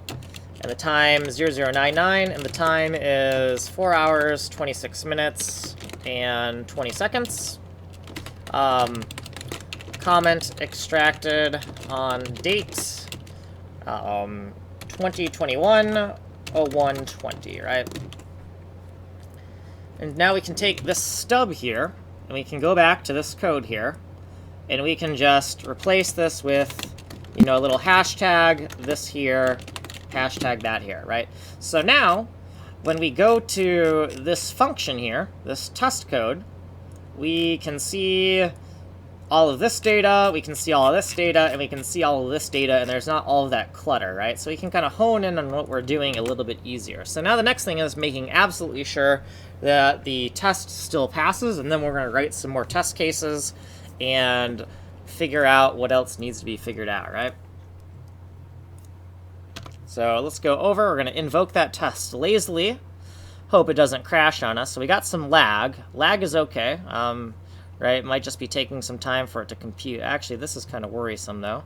and the time 0099, and the time is 4 hours, 26 minutes, and 20 seconds. Comment extracted on date 2021-01-20, right? And now we can take this stub here, and we can go back to this code here, and we can just replace this with, you know, a little hashtag this here, hashtag that here, right? So now, when we go to this function here, this test code, we can see all of this data, we can see all of this data, and we can see all of this data, and there's not all of that clutter, right? So we can kind of hone in on what we're doing a little bit easier. So now the next thing is making absolutely sure that the test still passes, and then we're going to write some more test cases and figure out what else needs to be figured out, right? So let's go over. We're going to invoke that test lazily. Hope it doesn't crash on us. So we got some lag. Lag is okay, right? It might just be taking some time for it to compute. Actually, this is kind of worrisome, though.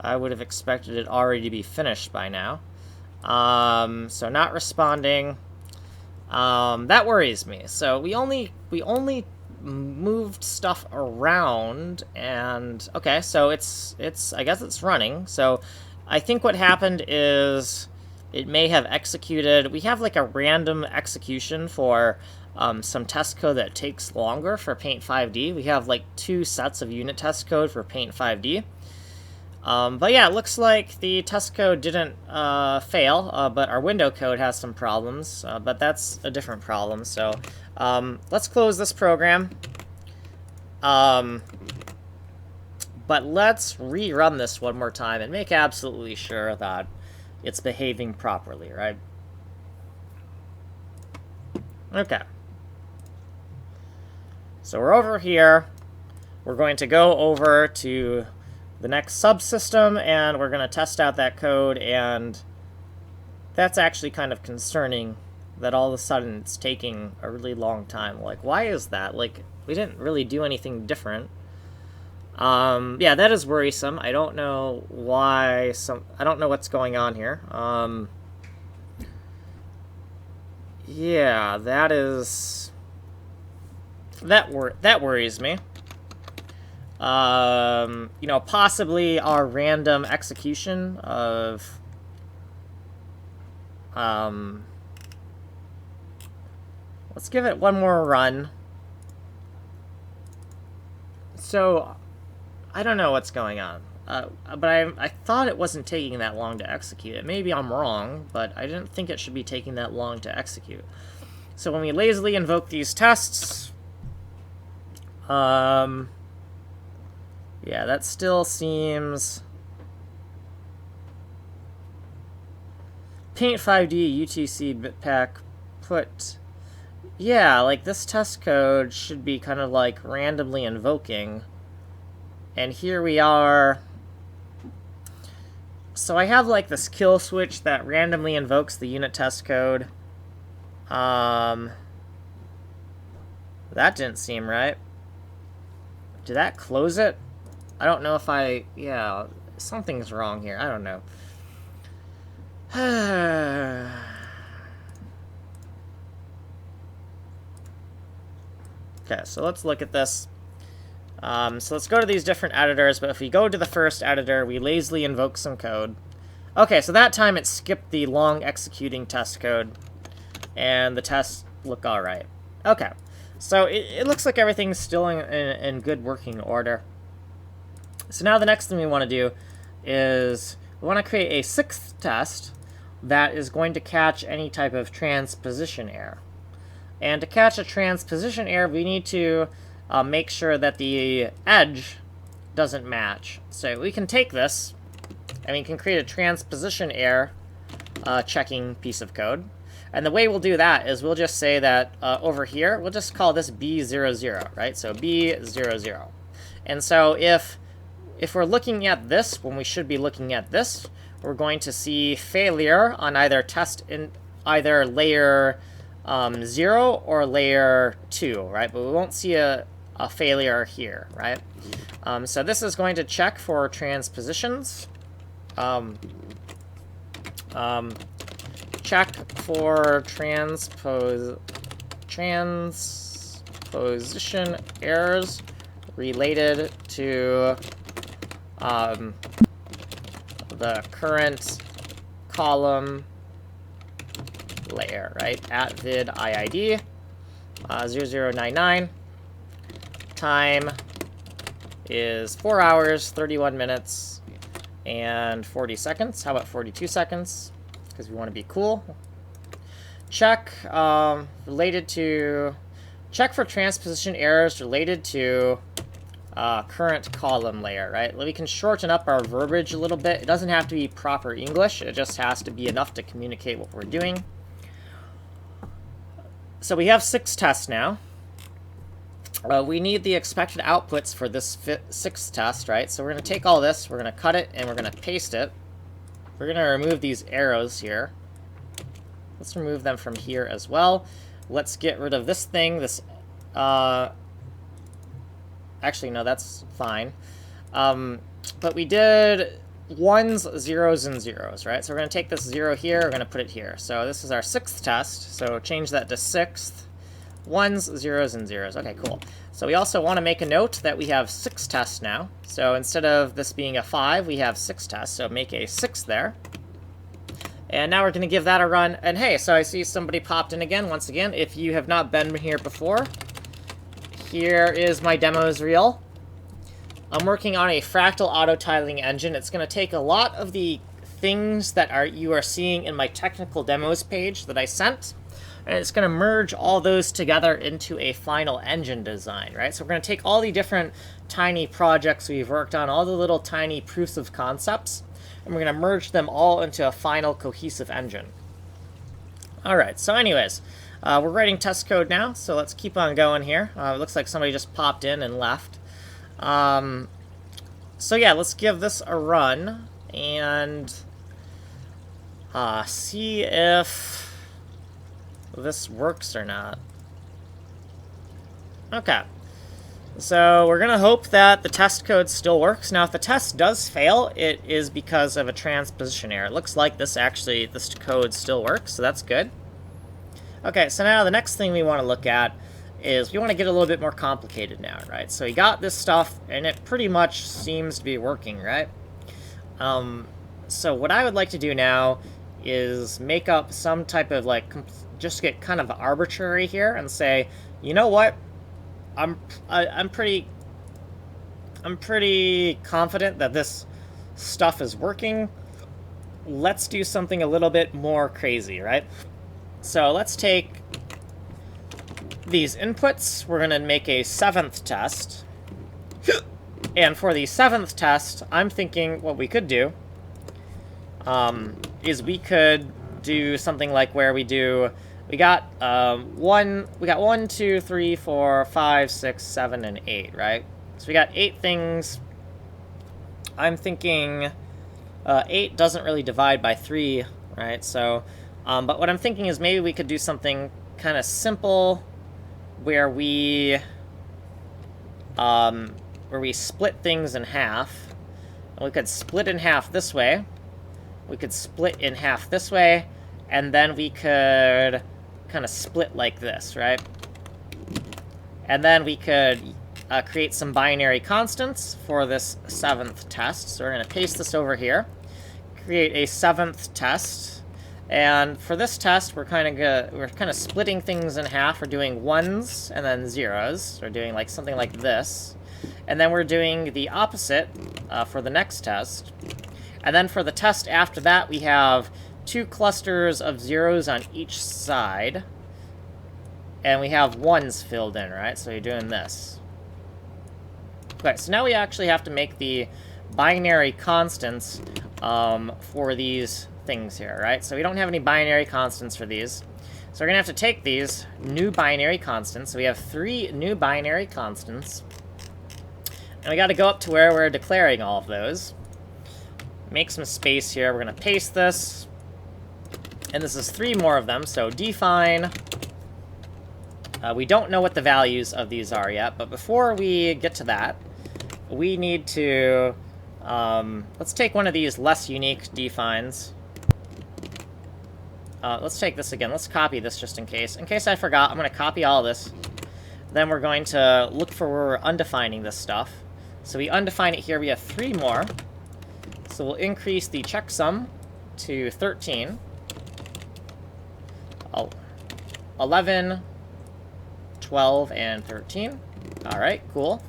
I would have expected it already to be finished by now. So not responding. That worries me. So we only moved stuff around, and okay, so it's I guess it's running. So I think what happened is it may have executed. We have like a random execution for some test code that takes longer for PAINT5D. We have like 2 sets of unit test code for PAINT5D. But yeah, it looks like the test code didn't fail, but our window code has some problems, but that's a different problem. So let's close this program. But let's rerun this one more time and make absolutely sure that it's behaving properly, right? Okay. So we're over here. We're going to go over to the next subsystem, and we're going to test out that code, and that's actually kind of concerning that all of a sudden it's taking a really long time. Like, why is that? Like, we didn't really do anything different. Yeah, that is worrisome. I don't know why I don't know what's going on here. Yeah, that worries me. You know, possibly our random execution of let's give it one more run. So I don't know what's going on, but I thought it wasn't taking that long to execute it. Maybe I'm wrong, but I didn't think it should be taking that long to execute. So when we lazily invoke these tests, yeah, that still seems... PAINT5D UTC Bitpacked put... Yeah, like this test code should be kind of like randomly invoking. And here we are. So I have like this kill switch that randomly invokes the unit test code. That didn't seem right. Did that close it? I don't know if yeah, something's wrong here. I don't know. Okay, so let's look at this. So let's go to these different editors, but if we go to the first editor, we lazily invoke some code. Okay, so that time it skipped the long executing test code, and the tests look alright. Okay, so it looks like everything's still in good working order. So now the next thing we want to do is we want to create a 6th test that is going to catch any type of transposition error. And to catch a transposition error, we need to make sure that the edge doesn't match. So we can take this, and we can create a transposition error checking piece of code. And the way we'll do that is we'll just say that over here, we'll just call this B00, right? So B00. And so if we're looking at this when we should be looking at this, we're going to see failure on either either layer 0 or layer 2, right? But we won't see a failure here, right? So this is going to check for transpositions. Check for transposition errors related to the current column layer, right? At vid IID 0099. Time is 4 hours, 31 minutes, and 40 seconds. How about 42 seconds? Because we want to be cool. Check check for transposition errors related to current column layer, right? We can shorten up our verbiage a little bit. It doesn't have to be proper English. It just has to be enough to communicate what we're doing. So we have 6 tests now. We need the expected outputs for this 6th test, right? So we're going to take all this, we're going to cut it, and we're going to paste it. We're going to remove these arrows here. Let's remove them from here as well. Let's get rid of this thing, this... Actually, no, that's fine. But we did 1s, 0s, and 0s, right? So we're going to take this 0 here, we're going to put it here. So this is our 6th test, so change that to 6th. 1s, 0s, and 0s. Okay, cool. So we also want to make a note that we have 6 tests now. So instead of this being a 5, we have 6 tests, so make a 6 there. And now we're going to give that a run. And hey, so I see somebody popped in again. Once again, if you have not been here before, here is my demos reel. I'm working on a fractal auto-tiling engine. It's going to take a lot of the things that you are seeing in my technical demos page that I sent, and it's going to merge all those together into a final engine design, right? So we're going to take all the different tiny projects we've worked on, all the little tiny proofs of concepts, and we're going to merge them all into a final cohesive engine. All right, so anyways, we're writing test code now, so let's keep on going here. It looks like somebody just popped in and left. So yeah, let's give this a run and see if this works or not. Okay. So we're going to hope that the test code still works. Now, if the test does fail, it is because of a transposition error. It looks like this code still works, so that's good. Okay, so now the next thing we want to look at is we want to get a little bit more complicated now, right? So we got this stuff, and it pretty much seems to be working, right? So what I would like to do now is make up some type of, like, just get kind of arbitrary here and say, you know what? I'm pretty confident that this stuff is working. Let's do something a little bit more crazy, right? So let's take these inputs. We're going to make a 7th test. And for the 7th test, I'm thinking what we could do is we could do something like where we got 1, 2, 3, 4, 5, 6, 7, and 8, right? So we got 8 things. I'm thinking 8 doesn't really divide by 3, right? So, but what I'm thinking is maybe we could do something kind of simple where we split things in half. And we could split in half this way. We could split in half this way, and then we could kind of split like this, right? And then we could create some binary constants for this 7th test. So we're going to paste this over here, create a 7th test, and for this test, we're kind of splitting things in half. We're doing 1s and then 0s. We're doing like something like this, and then we're doing the opposite for the next test. And then for the test after that, we have 2 clusters of 0s on each side, and we have 1s filled in, right? So you're doing this. Okay, so now we actually have to make the binary constants for these things here, right? So we don't have any binary constants for these. So we're going to have to take these new binary constants. So we have 3 new binary constants. And we got to go up to where we're declaring all of those. Make some space here. We're going to paste this. And this is 3 more of them. So define. We don't know what the values of these are yet. But before we get to that, we need to... let's take one of these less unique defines. Let's take this again. Let's copy this just in case. In case I forgot, I'm going to copy all this. Then we're going to look for where we're undefining this stuff. So we undefine it here. We have 3 more. So we'll increase the checksum to 13. 11, 12, and 13. All right, cool.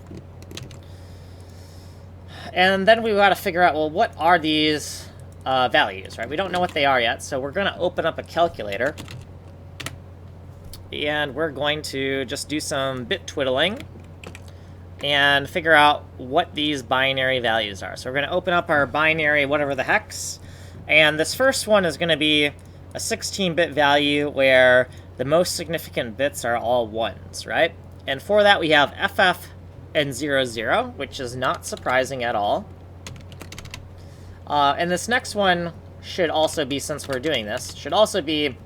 And then we got to figure out, well, what are these values, right? We don't know what they are yet, so we're going to open up a calculator. And we're going to just do some bit twiddling and figure out what these binary values are. So we're going to open up our binary whatever the hex. And this first one is going to be a 16-bit value where the most significant bits are all ones, right? And for that, we have FF and 00, which is not surprising at all. And this next one should also be, since we're doing this, should also be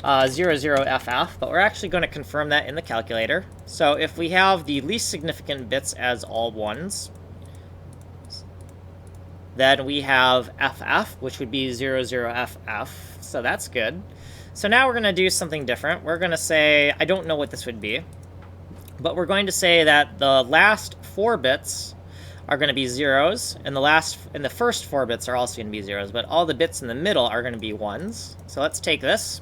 00FF, but we're actually going to confirm that in the calculator. So if we have the least significant bits as all ones, then we have FF, which would be 00FF, so that's good. So now we're going to do something different. We're going to say, I don't know what this would be, but we're going to say that the last 4 bits are going to be zeros, and the first 4 bits are also going to be zeros, but all the bits in the middle are going to be ones. So let's take this,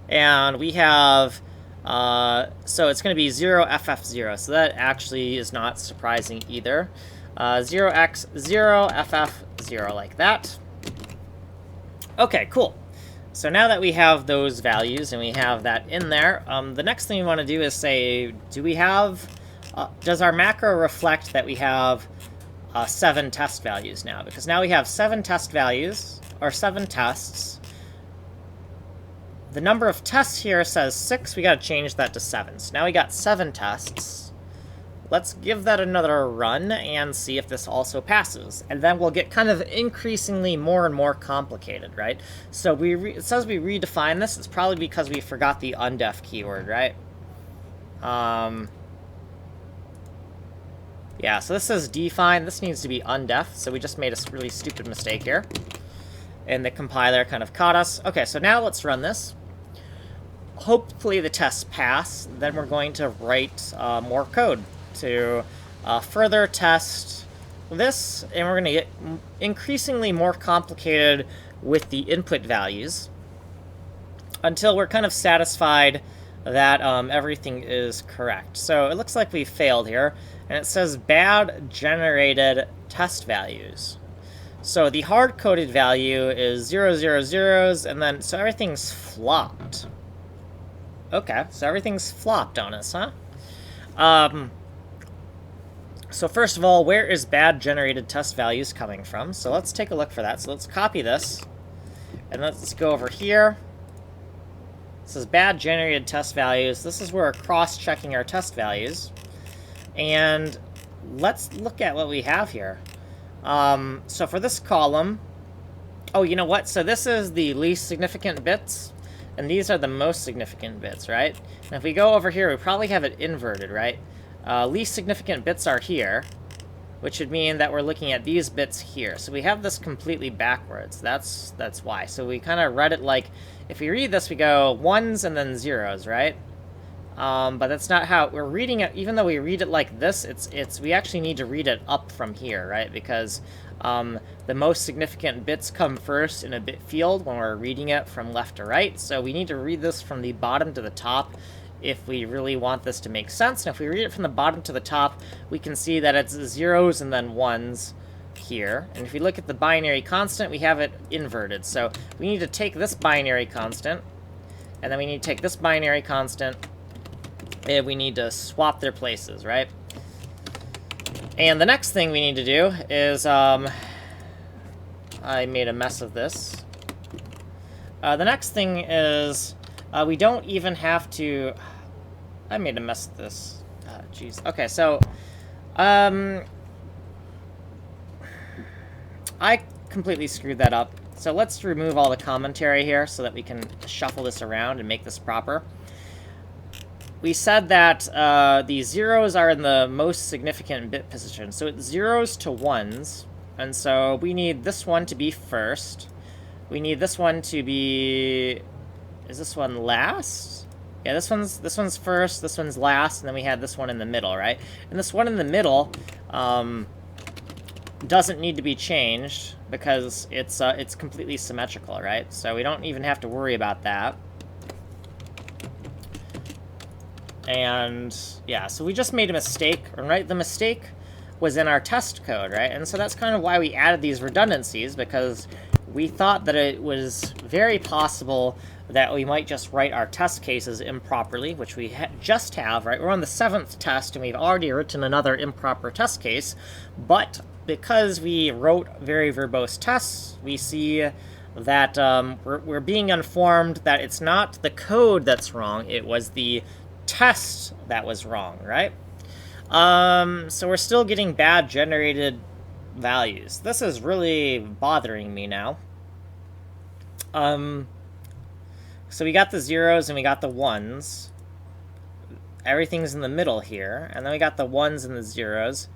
and we have, so it's going to be 0FF0, so that actually is not surprising either. 0x0FF0, like that. Okay, cool. So now that we have those values and we have that in there, the next thing we want to do is say, do we have, does our macro reflect that we have 7 test values now? Because now we have 7 test values, or 7 tests. The number of tests here says 6, we got to change that to 7. So now we got 7 tests. Let's give that another run and see if this also passes. And then we'll get kind of increasingly more and more complicated, right? So it says we redefine this. It's probably because we forgot the undef keyword, right? Yeah, so this says define. This needs to be undef, so we just made a really stupid mistake here. And the compiler kind of caught us. Okay, so now let's run this. Hopefully the tests pass. Then we're going to write more code to further test this, and we're going to get increasingly more complicated with the input values until we're kind of satisfied that everything is correct. So it looks like we failed here, and it says bad generated test values. So the hard-coded value is 000s, and then, so everything's flopped. Okay, so everything's flopped on us, huh? So first of all, where is bad generated test values coming from? So let's take a look for that. So let's copy this, and let's go over here. This is bad generated test values. This is where we're cross-checking our test values. And let's look at what we have here. So for this column, oh, you know what? So this is the least significant bits, and these are the most significant bits, right? And if we go over here, we probably have it inverted, right? Least significant bits are here, which would mean that we're looking at these bits here. So we have this completely backwards. That's why. So we kind of read it like, if we read this, we go ones and then zeros, right? But that's not how we're reading it. Even though we read it like this, we actually need to read it up from here, right? Because the most significant bits come first in a bit field when we're reading it from left to right. So we need to read this from the bottom to the top if we really want this to make sense. And if we read it from the bottom to the top, we can see that it's zeros and then ones here. And if we look at the binary constant, we have it inverted. So we need to take this binary constant, and then we need to take this binary constant, and we need to swap their places, right? And the next thing we need to do is I made a mess of this. The next thing is, we don't even have to... I made a mess of this. Jeez. Okay, so... I completely screwed that up. So let's remove all the commentary here so that we can shuffle this around and make this proper. We said that the zeros are in the most significant bit position. So it's zeros to ones. And so we need this one to be first. We need this one to be... Is this one last? Yeah, this one's first, this one's last, and then we had this one in the middle, right? And this one in the middle doesn't need to be changed because it's completely symmetrical, right? So we don't even have to worry about that. And yeah, so we just made a mistake, right? The mistake was in our test code, right? And so that's kind of why we added these redundancies, because we thought that it was very possible that we might just write our test cases improperly, which we just have, right? We're on the 7th test, and we've already written another improper test case, but because we wrote very verbose tests, we see that we're being informed that it's not the code that's wrong, it was the test that was wrong, right? So we're still getting bad generated values. This is really bothering me now. So we got the zeros and we got the ones. Everything's in the middle here. And then we got the ones and the zeros.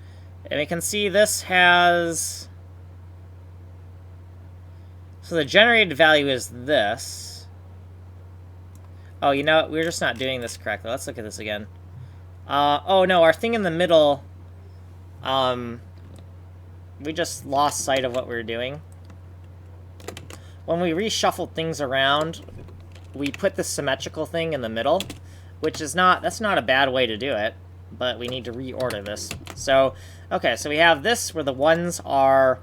And we can see this has... So the generated value is this. Oh, you know what? We're just not doing this correctly. Let's look at this again. Oh, no, our thing in the middle... we just lost sight of what we were doing. When we reshuffled things around, we put the symmetrical thing in the middle, which is not... That's not a bad way to do it, but we need to reorder this. So, okay, so we have this where the ones are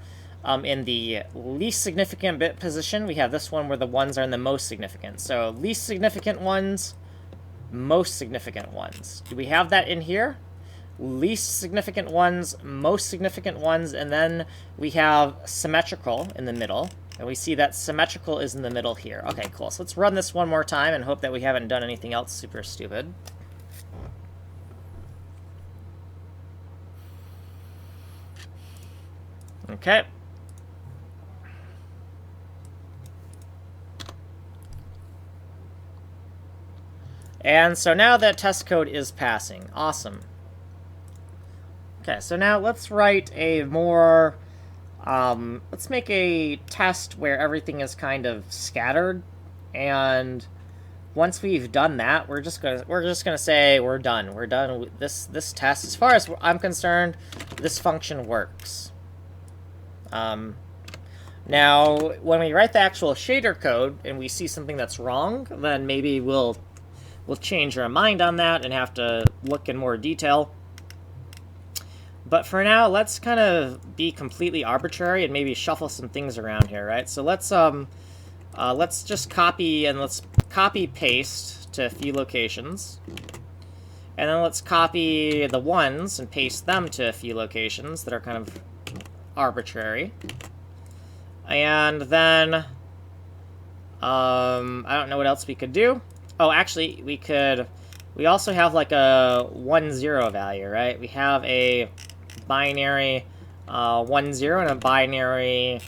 in the least significant bit position. We have this one where the ones are in the most significant. So, least significant ones, most significant ones. Do we have that in here? Least significant ones, most significant ones, and then we have symmetrical in the middle. And we see that symmetrical is in the middle here. Okay, cool. So let's run this one more time and hope that we haven't done anything else super stupid. Okay. And so now that test code is passing. Awesome. Okay, so now let's write a more... let's make a test where everything is kind of scattered, and once we've done that, we're just gonna say we're done. We're done with this test. As far as I'm concerned, this function works. Now, when we write the actual shader code and we see something that's wrong, then maybe we'll change our mind on that and have to look in more detail. But for now, let's kind of be completely arbitrary and maybe shuffle some things around here, right? So let's just copy and let's copy paste to a few locations. And then let's copy the ones and paste them to a few locations that are kind of arbitrary. And then I don't know what else we could do. Oh, actually, we also have like a 1-0 value, right? We have a binary 1-0 and a binary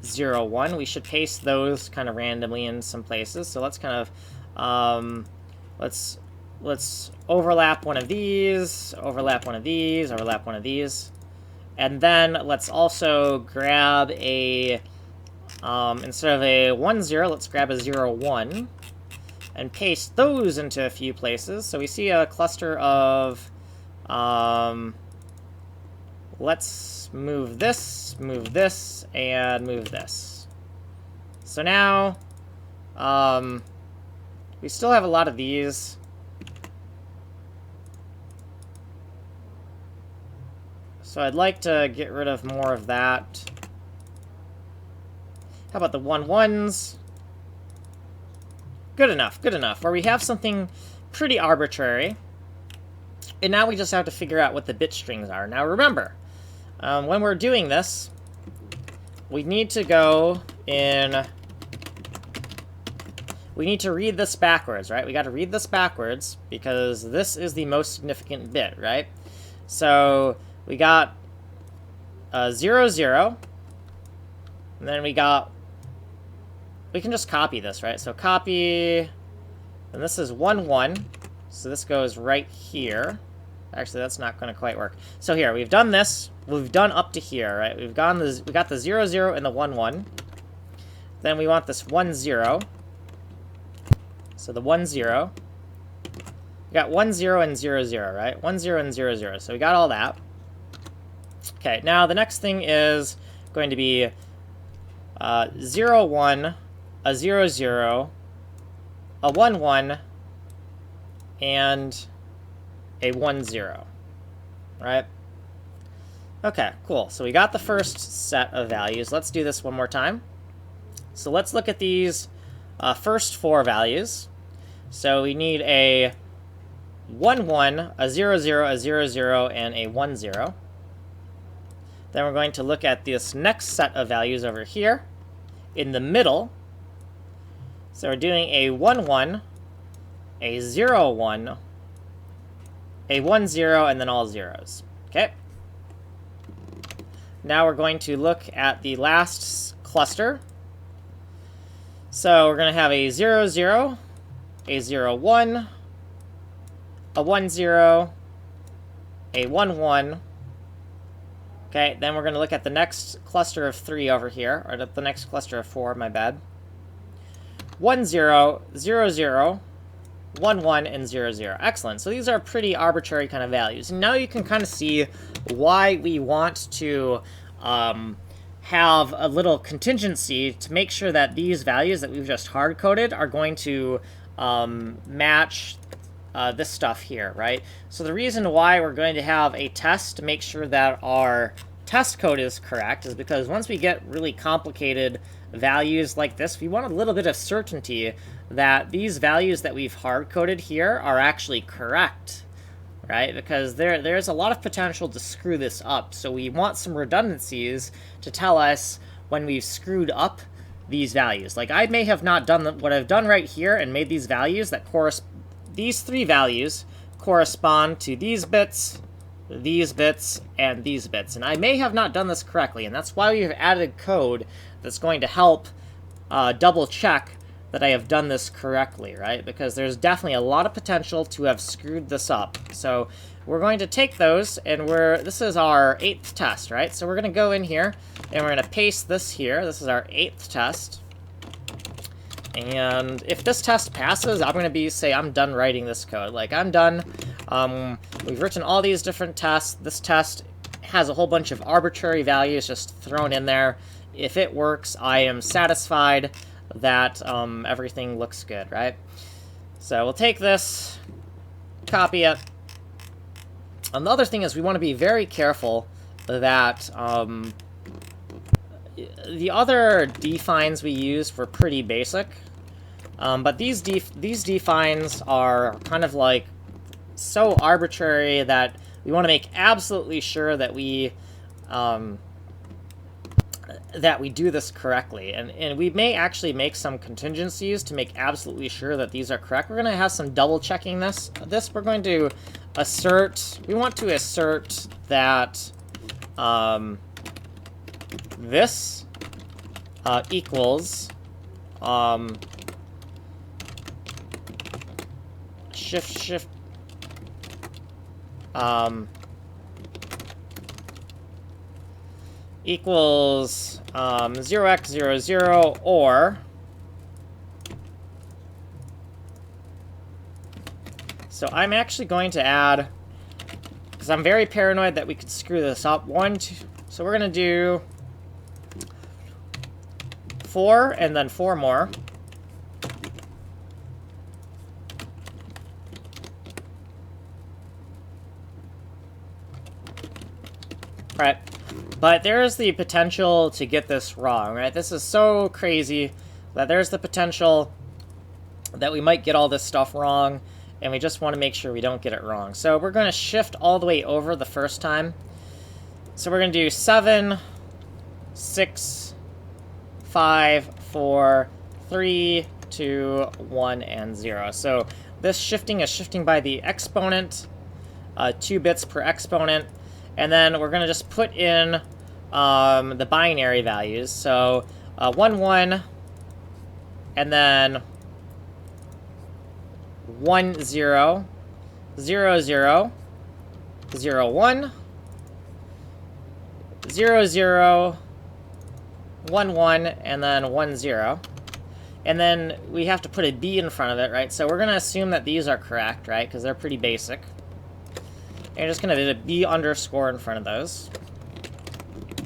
0-1. We should paste those kind of randomly in some places. So let's kind of let's overlap one of these, overlap one of these, overlap one of these, and then let's also grab a instead of a 1-0, let's grab a 0-1 and paste those into a few places. So we see a cluster of let's move this, and move this. So now, we still have a lot of these. So I'd like to get rid of more of that. How about the 1-1s? Good enough, good enough. Where we have something pretty arbitrary. And now we just have to figure out what the bit strings are. Now remember, when we're doing this, we need to go in... We need to read this backwards, right? We got to read this backwards because this is the most significant bit, right? So we got 0, 0. And then we got... We can just copy this, right? So copy... And this is 1, 1. So this goes right here. Actually, that's not going to quite work. So here, we've done this. We've done up to here, right? We got the 0, 0 and the 1, 1. Then we want this 1, 0. So the 1, 0. We got 1, 0 and 0, 0, right? 1, 0 and 0, 0. So we got all that. Okay, now the next thing is going to be 0, 1, a 0, 0, a 1, 1, and a 1, 0, right? Okay, cool. So we got the first set of values. Let's do this one more time. So let's look at these first 4 values. So we need a 1, 1, a 0, 0, a 0, 0, and a 1, 0. Then we're going to look at this next set of values over here in the middle. So we're doing a 1, 1, a 0, 1, a 1, 0, and then all zeros. Okay. Now we're going to look at the last cluster. So we're going to have a 0, 0, a 0, 1, a 1, 0, a 1, 1. Okay, then we're going to look at the next cluster of 3 over here, or the next cluster of 4, my bad. 1, 0, 0, 0, 1, 1, and 0, 0. Excellent. So these are pretty arbitrary kind of values. And now you can kind of see why we want to have a little contingency to make sure that these values that we've just hard-coded are going to match this stuff here, right? So the reason why we're going to have a test to make sure that our test code is correct is because once we get really complicated values like this, we want a little bit of certainty that these values that we've hard-coded here are actually correct, right? Because there's a lot of potential to screw this up. So we want some redundancies to tell us when we've screwed up these values. Like I may have not done what I've done right here and made these values that these 3 values correspond to these bits, and these bits. And I may have not done this correctly, and that's why we've added code that's going to help double check that I have done this correctly, right? Because there's definitely a lot of potential to have screwed this up. So we're going to take those, and this is our 8th test, right? So we're going to go in here, and we're going to paste this here. This is our 8th test. And if this test passes, I'm going to say I'm done writing this code. Like, I'm done. We've written all these different tests. This test has a whole bunch of arbitrary values just thrown in there. If it works, I am satisfied that everything looks good, right? So we'll take this, copy it. The other thing is we want to be very careful that the other defines we used were pretty basic, but these defines are kind of like so arbitrary that we want to make absolutely sure that we do this correctly, and we may actually make some contingencies to make absolutely sure that these are correct. We're going to have some double checking this. We're going to assert. We want to assert that this equals shift equals 0x00 or so I'm actually going to add, because I'm very paranoid that we could screw this up, 1, 2, so we're going to do 4 and then 4 more. Right. But there is the potential to get this wrong, right? This is so crazy that there's the potential that we might get all this stuff wrong, and we just want to make sure we don't get it wrong. So we're going to shift all the way over the first time. So we're going to do 7, 6, 5, 4, 3, 2, 1, and 0. So this shifting is shifting by the exponent, 2 bits per exponent, and then we're going to just put in the binary values. So 1, 1, and then 1, 0, 0, 0, 0, 1, 0, 0, 1, 1, and then 1, 0. And then we have to put a B in front of it, right? So we're going to assume that these are correct, right? Because they're pretty basic. And you're just going to do a B underscore in front of those.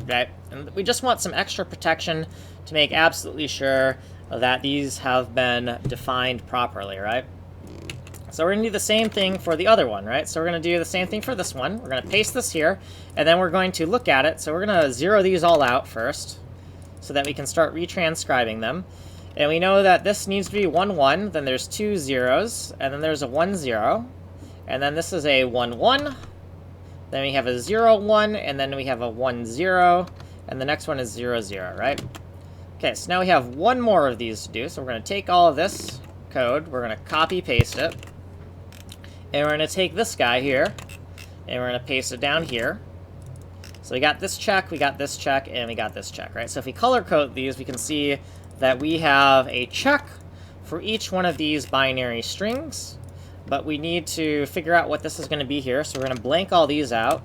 Right? And we just want some extra protection to make absolutely sure that these have been defined properly, right? So we're going to do the same thing for the other one, right? So we're going to do the same thing for this one. We're going to paste this here, and then we're going to look at it. So we're going to zero these all out first so that we can start retranscribing them. And we know that this needs to be 1, 1, then there's 2 zeros, and then there's a 1, 0, and then this is a 1, 1, then we have a 0, 1, and then we have a 1, 0, and the next one is 0, 0, right? Okay, so now we have one more of these to do, so we're going to take all of this code, we're going to copy-paste it, and we're going to take this guy here, and we're going to paste it down here. So we got this check, we got this check, and we got this check, right? So if we color code these, we can see that we have a check for each one of these binary strings, but we need to figure out what this is going to be here. So we're going to blank all these out,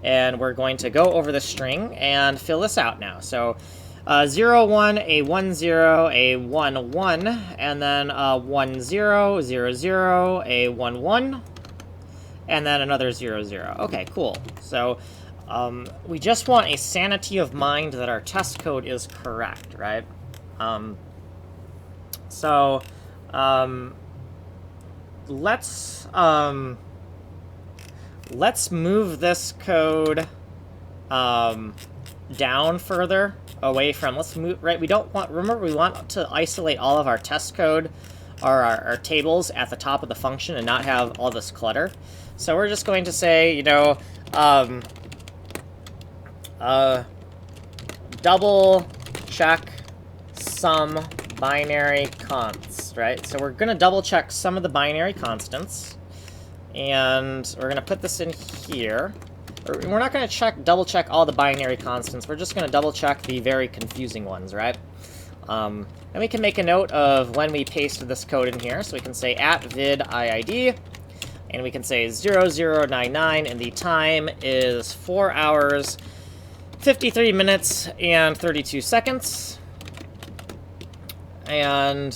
and we're going to go over the string and fill this out now. So 0, 1, a 1, 0, a 1, 1, and then 1, 0, 0, 0, a 1, 1, and then another 0, 0. Okay, cool. So we just want a sanity of mind that our test code is correct, right? Let's move this code down further away from, let's move, right, we don't want, remember, we want to isolate all of our test code or our tables at the top of the function and not have all this clutter. So we're just going to say, you know, double check some binary consts, right? So we're going to double check some of the binary constants, and we're going to put this in here. We're not going to double check all the binary constants, we're just going to double check the very confusing ones, right? And we can make a note of when we pasted this code in here, so we can say @vid_iid, and we can say 0099, and the time is 4 hours, 53 minutes, and 32 seconds. And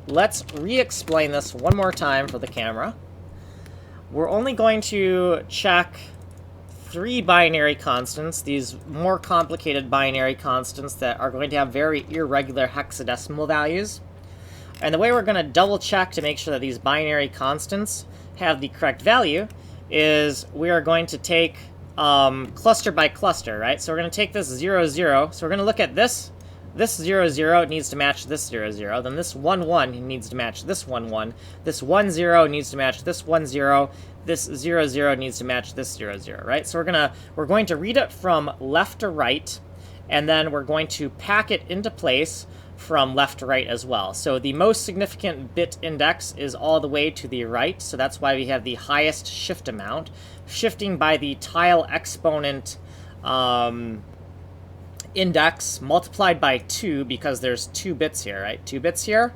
let's re-explain this one more time for the camera. We're only going to check 3 binary constants, these more complicated binary constants that are going to have very irregular hexadecimal values. And the way we're going to double check to make sure that these binary constants have the correct value is we are going to take cluster by cluster, right? So we're going to take this 0, 0. So we're going to look at this 0, 0 needs to match this 0, 0. Then this 1, 1 needs to match this 1, 1. This 1, 0 needs to match this 1, 0. This 0, 0 needs to match this 0, 0, right? So we're going to read it from left to right, and then we're going to pack it into place from left to right as well. So the most significant bit index is all the way to the right, so that's why we have the highest shift amount, shifting by the tile exponent index multiplied by 2, because there's 2 bits here, right? 2 bits here.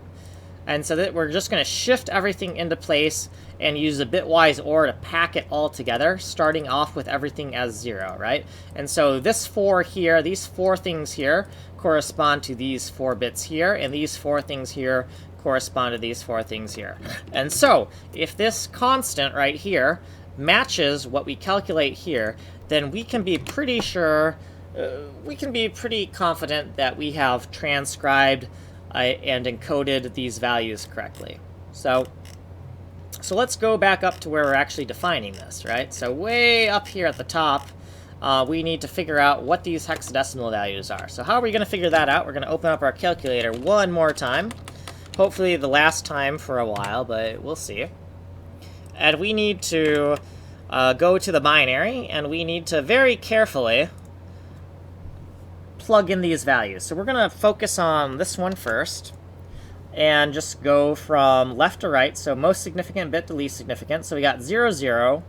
And so that we're just going to shift everything into place and use a bitwise OR to pack it all together, starting off with everything as 0, right? And so this 4 here, these 4 things here correspond to these 4 bits here, and these 4 things here correspond to these 4 things here. And so if this constant right here matches what we calculate here, then we can be pretty sure, we can be pretty confident that we have transcribed and encoded these values correctly. So let's go back up to where we're actually defining this, right? So way up here at the top, we need to figure out what these hexadecimal values are. So how are we going to figure that out? We're going to open up our calculator one more time. Hopefully the last time for a while, but we'll see. And we need to go to the binary, and we need to very carefully plug in these values. So we're going to focus on this one first, and just go from left to right. So most significant bit to least significant. So we got 0, 0.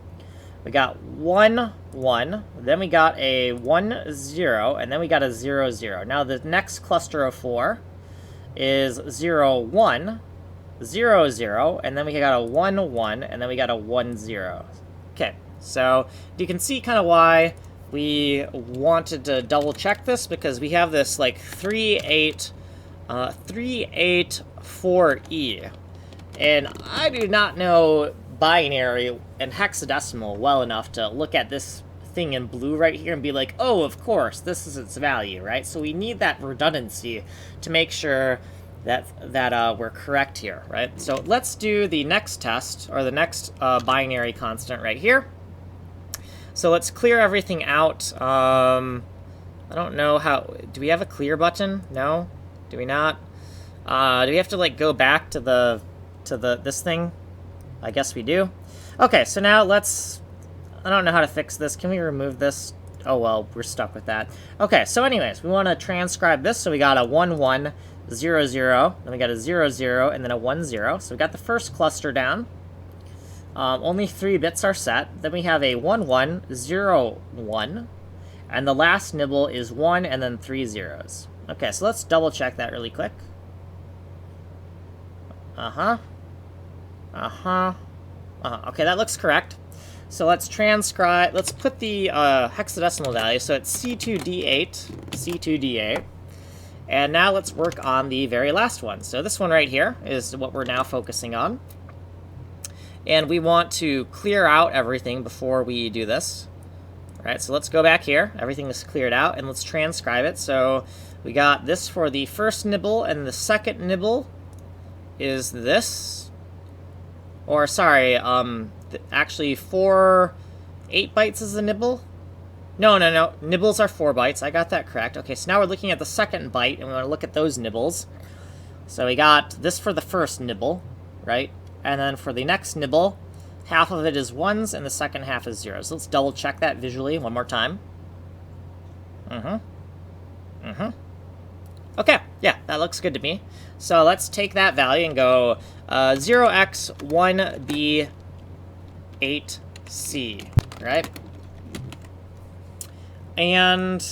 We got 1, 1. Then we got a 1, 0. And then we got a 0, 0. Now the next cluster of 4 is 0, 1, 0, 0. And then we got a 1, 1. And then we got a 1, 0. Okay, so you can see kind of why we wanted to double check this, because we have this like 384E, and I do not know binary and hexadecimal well enough to look at this thing in blue right here and be like, oh, of course, this is its value, right? So we need that redundancy to make sure that we're correct here, right? So let's do the next test, or the next binary constant right here. So let's clear everything out. I don't know how... Do we have a clear button? No? Do we not? Do we have to, like, go back to this thing? I guess we do. Okay, so now let's... I don't know how to fix this. Can we remove this? Oh, well, we're stuck with that. Okay, so anyways, we want to transcribe this. So we got a 1, 1, 0, 0. Then we got a 0, 0, and then a 1, 0. So we got the first cluster down. Only 3 bits are set. Then we have a 1, 1, 0, 1. And the last nibble is 1 and then 3 zeros. Okay, so let's double check that really quick. Okay, that looks correct. So let's transcribe, let's put the hexadecimal value, so it's C2D8. And now let's work on the very last one. So this one right here is what we're now focusing on. And we want to clear out everything before we do this. All right, so let's go back here. Everything is cleared out, and let's transcribe it. So we got this for the first nibble, and the second nibble is this. Or, sorry, actually 8 bytes is the nibble? No. Nibbles are 4 bytes. I got that correct. Okay, so now we're looking at the second byte, and we want to look at those nibbles. So we got this for the first nibble, right? And then for the next nibble, half of it is 1s, and the second half is 0s. So let's double check that visually one more time. Okay, yeah, that looks good to me. So let's take that value and go 0x1b8c, right? And,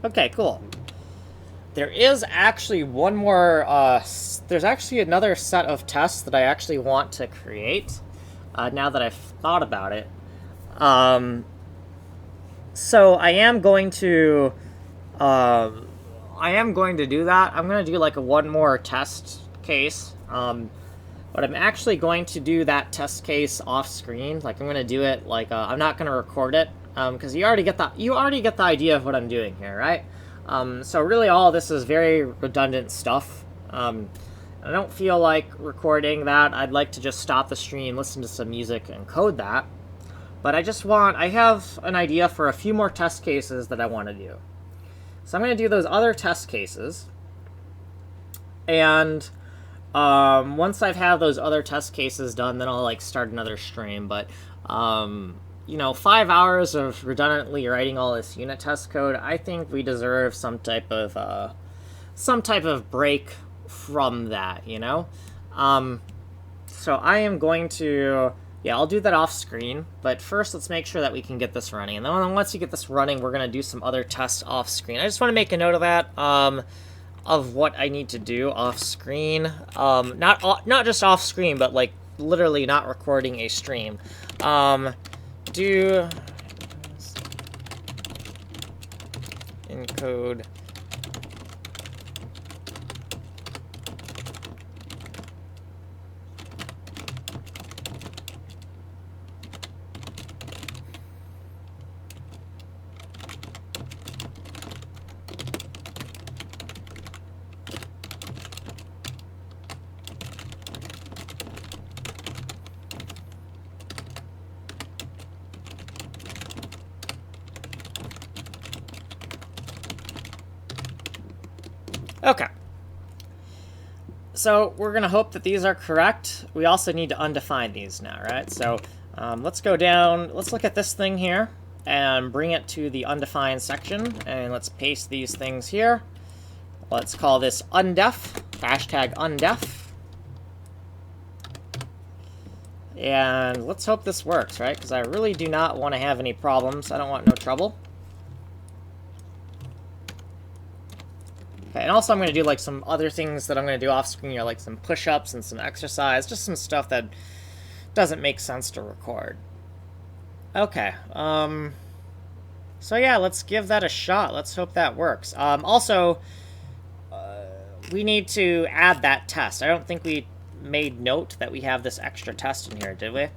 okay, cool. There is actually one more, there's actually another set of tests that I actually want to create, now that I've thought about it. So I am going to do that. I'm going to do like one more test case, but I'm actually going to do that test case off screen. Like, I'm going to do it like, I'm not going to record it, because you already get the idea of what I'm doing here, right? So really all this is very redundant stuff. I don't feel like recording that. I'd like to just stop the stream, listen to some music, and code that. But I have an idea for a few more test cases that I want to do. So I'm going to do those other test cases. And once I've had those other test cases done, then I'll like start another stream. But you know, 5 hours of redundantly writing all this unit test code, I think we deserve some type of break from that, you know? So I am going to, yeah, I'll do that off screen, but first let's make sure that we can get this running. And then once you get this running, we're going to do some other tests off screen. I just want to make a note of that, of what I need to do off screen. Not just off screen, but like literally not recording a stream. Do encode Okay. So we're going to hope that these are correct. We also need to undefine these now, right? So let's go down. Let's look at this thing here. and bring it to the undefined section, and let's paste these things here. Let's call this undef, hashtag undef. And let's hope this works, right? Because I really do not want to have any problems. I don't want no trouble. Okay, and also I'm going to do like some other things that I'm going to do off screen, like some push-ups and some exercise, just some stuff that doesn't make sense to record. Okay, so yeah, let's give that a shot. Let's hope that works. Also, we need to add that test. I don't think we made note that we have this extra test in here, did we?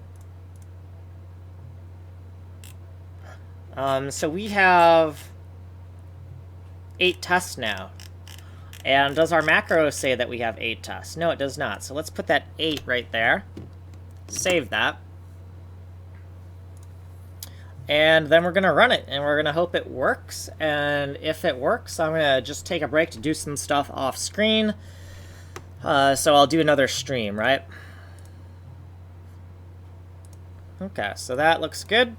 So we have 8 tests now. And does our macro say that we have 8 tests? No, it does not. So let's put that 8 right there. Save that. And then we're going to run it, and we're going to hope it works. And if it works, I'm going to just take a break to do some stuff off screen. So I'll do another stream, right? Okay, so that looks good.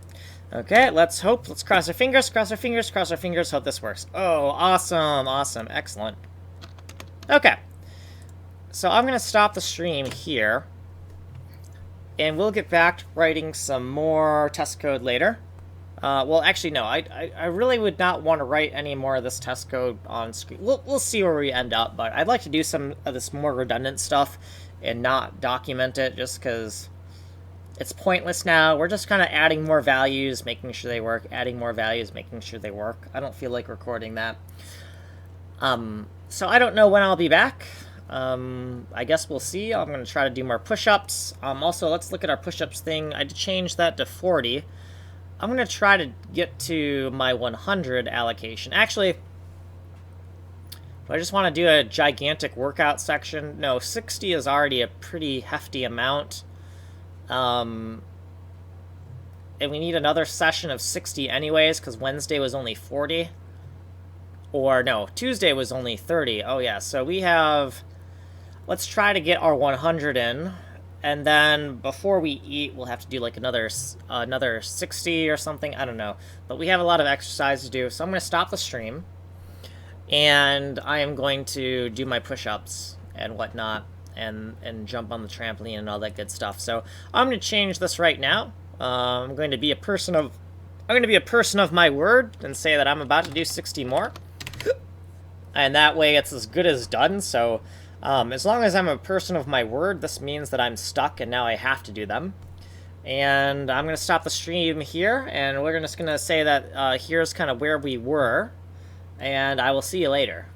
Okay, let's hope. Let's cross our fingers, cross our fingers, cross our fingers. Hope this works. Oh, awesome, awesome, excellent. Okay, so I'm going to stop the stream here. And we'll get back to writing some more test code later. Well, actually, no. I really would not want to write any more of this test code on screen. We'll see where we end up, but I'd like to do some of this more redundant stuff and not document it just because it's pointless now. We're just kind of adding more values, making sure they work, adding more values, making sure they work. I don't feel like recording that. So I don't know when I'll be back. I guess we'll see. I'm going to try to do more push-ups. Also, let's look at our push-ups thing. I changed that to 40. I'm going to try to get to my 100 allocation. Actually, do I just want to do a gigantic workout section? No, 60 is already a pretty hefty amount. And we need another session of 60 anyways, because Wednesday was only 40. Or, no, Tuesday was only 30. Oh, yeah, so we have... Let's try to get our 100 in, and then before we eat, we'll have to do like another 60 or something. I don't know, but we have a lot of exercise to do, so I'm going to stop the stream, and I am going to do my push-ups and whatnot, and jump on the trampoline and all that good stuff. So I'm going to change this right now. I'm going to be a person of my word and say that I'm about to do 60 more, and that way it's as good as done. So. As long as I'm a person of my word, this means that I'm stuck and now I have to do them. And I'm going to stop the stream here, and we're just going to say that here's kind of where we were, and I will see you later.